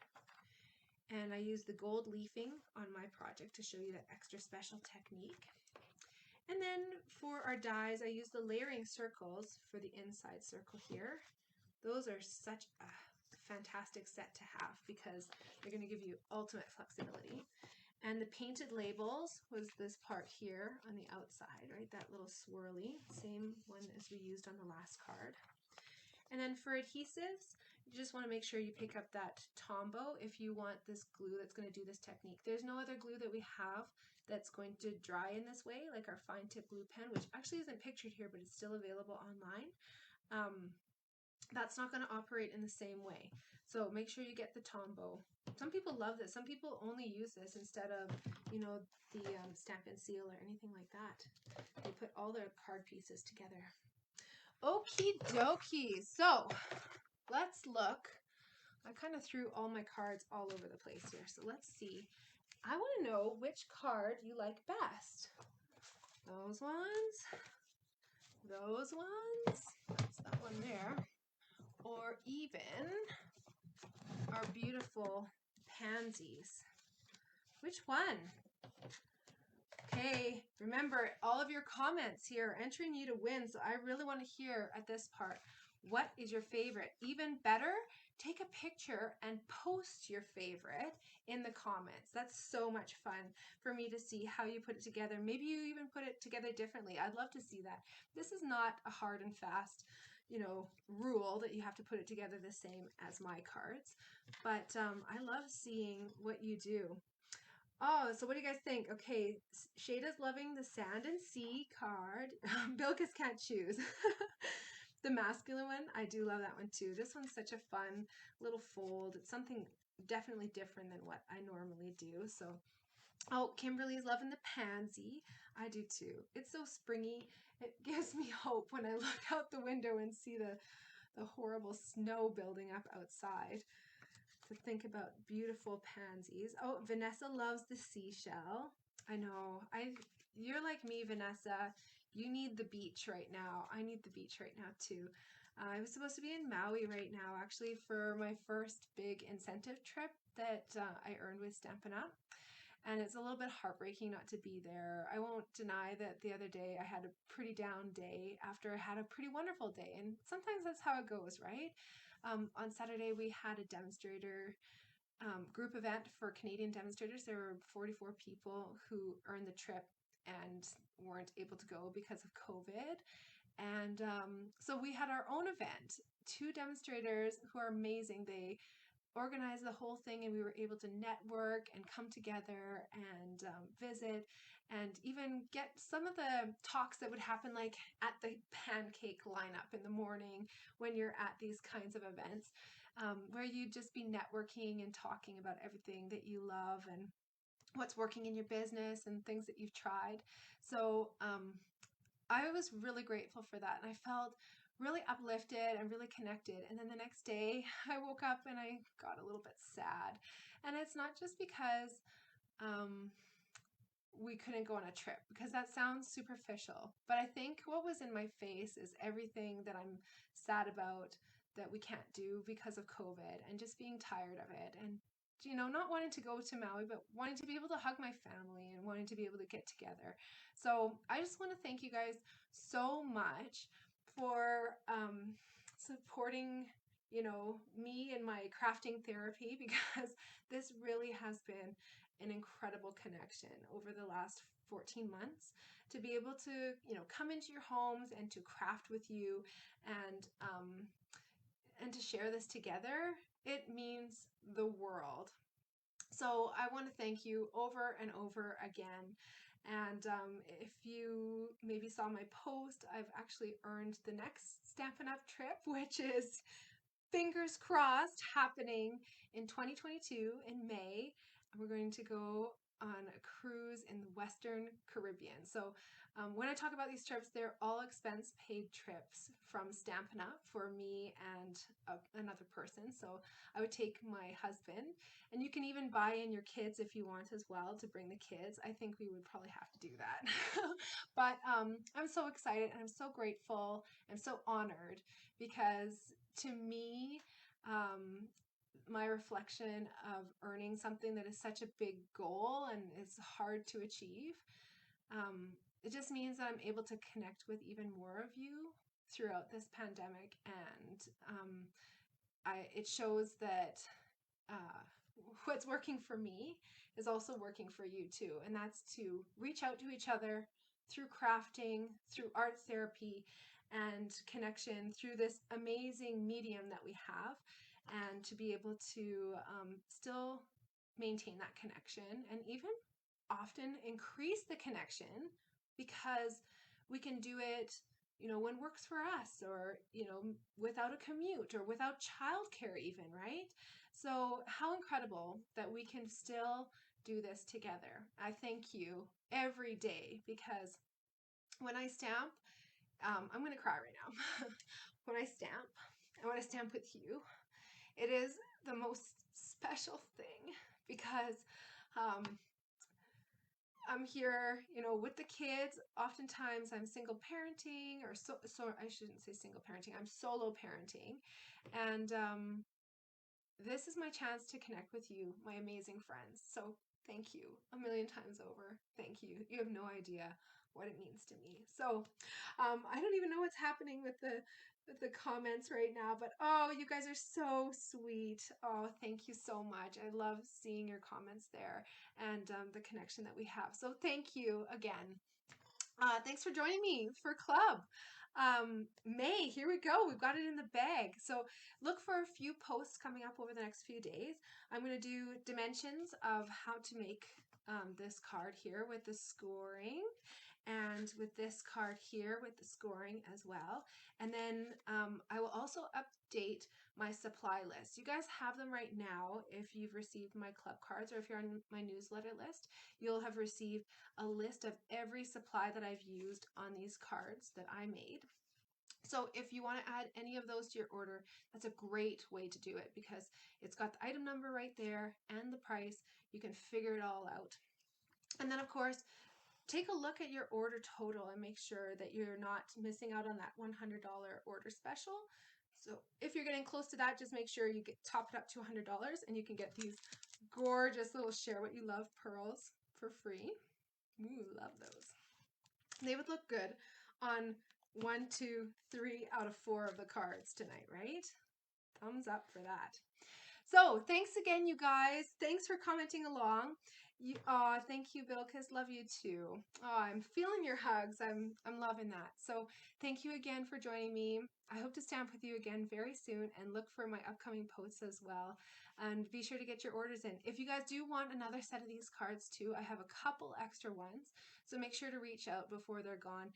And I used the gold leafing on my project to show you that extra special technique. And then for our dies, I used the layering circles for the inside circle here. Those are such a fantastic set to have because they're going to give you ultimate flexibility. And the painted labels was this part here on the outside, right? That little swirly, same one as we used on the last card. And then for adhesives, you just want to make sure you pick up that Tombow if you want this glue that's going to do this technique. There's no other glue that we have that's going to dry in this way, like our fine tip glue pen, which actually isn't pictured here, but it's still available online. that's not going to operate in the same way. So make sure you get the Tombow. Some people love this. Some people only use this instead of, you know, the Stamp and Seal or anything like that. They put all their card pieces together. Okie dokie. So let's look. I kind of threw all my cards all over the place here. So let's see. I want to know which card you like best. Those ones. Those ones. That's that one there. Or even our beautiful Pansies. Which one? Okay, remember all of your comments here are entering you to win, so I really want to hear at this part, what is your favorite? Even better, take a picture and post your favorite in the comments. That's so much fun for me to see how you put it together. Maybe you even put it together differently. I'd love to see that. This is not a hard and fast, you know, rule that you have to put it together the same as my cards, but I love seeing what you do. Oh, so what do you guys think? Okay, Shada's loving the Sand and Sea card. Bilkis can't choose. The masculine one, I do love that one too. This one's such a fun little fold. It's something definitely different than what I normally do. So, oh, Kimberly's loving the Pansy. I do too. It's so springy. It gives me hope when I look out the window and see the horrible snow building up outside. To think about beautiful pansies. Oh, Vanessa loves the seashell. I know. You're like me, Vanessa. You need the beach right now. I need the beach right now too. I was supposed to be in Maui right now, actually, for my first big incentive trip that I earned with Stampin' Up. And it's a little bit heartbreaking not to be there. I won't deny that the other day I had a pretty down day after I had a pretty wonderful day. And sometimes that's how it goes, right? On Saturday, we had a demonstrator group event for Canadian demonstrators. There were 44 people who earned the trip and weren't able to go because of COVID. And so we had our own event. 2 demonstrators who are amazing. They organized the whole thing, and we were able to network and come together and visit and even get some of the talks that would happen like at the pancake lineup in the morning when you're at these kinds of events, where you'd just be networking and talking about everything that you love and what's working in your business and things that you've tried. So I was really grateful for that, and I felt really uplifted and really connected. And then the next day I woke up and I got a little bit sad. And it's not just because we couldn't go on a trip, because that sounds superficial, but I think what was in my face is everything that I'm sad about that we can't do because of COVID, and just being tired of it, and you know, not wanting to go to Maui, but wanting to be able to hug my family and wanting to be able to get together. So I just want to thank you guys so much for supporting, you know, me and my crafting therapy, because this really has been an incredible connection over the last 14 months to be able to, you know, come into your homes and to craft with you and to share this together. It means the world. So I want to thank you over and over again. And if you maybe saw my post, I've actually earned the next Stampin' Up! Trip, which is, fingers crossed, happening in 2022 in May. We're going to go on a cruise in the Western Caribbean. So when I talk about these trips, they're all expense paid trips from Stampin' Up! For me and another person. So I would take my husband, and you can even buy in your kids if you want as well, to bring the kids. I think we would probably have to do that. But I'm so excited, and I'm so grateful. I'm so honored, because to me, my reflection of earning something that is such a big goal and is hard to achieve, it just means that I'm able to connect with even more of you throughout this pandemic, and it shows that what's working for me is also working for you too, and that's to reach out to each other through crafting, through art therapy, and connection through this amazing medium that we have, and to be able to still maintain that connection and even often increase the connection, because we can do it you know, when works for us, or, you know, without a commute or without childcare even, right? So how incredible that we can still do this together. I thank you every day, because when I stamp, I'm going to cry right now. When I want to stamp with you. It is the most special thing, because I'm here, you know, with the kids. Oftentimes I'm single parenting, or so I shouldn't say single parenting, I'm solo parenting. And this is my chance to connect with you, my amazing friends. So thank you a million times over. Thank you. You have no idea what it means to me. So I don't even know what's happening with the comments right now, but oh, you guys are so sweet. Oh, thank you so much. I love seeing your comments there, and the connection that we have. So thank you again. Thanks for joining me for club. May, here we go. We've got it in the bag. So look for a few posts coming up over the next few days. I'm going to do dimensions of how to make this card here with the scoring, and with this card here with the scoring as well. And then I will also update my supply list. You guys have them right now. If you've received my club cards, or if you're on my newsletter list, you'll have received a list of every supply that I've used on these cards that I made. So if you want to add any of those to your order, that's a great way to do it, because it's got the item number right there and the price. You can figure it all out. And then of course, take a look at your order total and make sure that you're not missing out on that $100 order special. So if you're getting close to that, just make sure you top it up to $100, and you can get these gorgeous little Share What You Love pearls for free. Ooh, love those. They would look good on 1, 2, 3 out of 4 of the cards tonight, right? Thumbs up for that. So thanks again, you guys. Thanks for commenting along. Thank you, Bilkis. Love you too. Oh, I'm feeling your hugs. I'm loving that. So thank you again for joining me. I hope to stamp with you again very soon, and look for my upcoming posts as well. And be sure to get your orders in. If you guys do want another set of these cards too, I have a couple extra ones. So make sure to reach out before they're gone.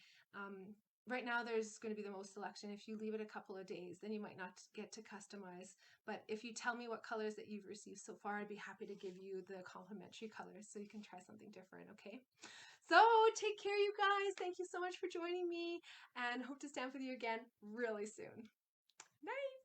Right now there's going to be the most selection. If you leave it a couple of days, then you might not get to customize. But if you tell me what colors that you've received so far, I'd be happy to give you the complimentary colors so you can try something different, okay? So take care, you guys. Thank you so much for joining me, and hope to stamp with you again really soon. Night.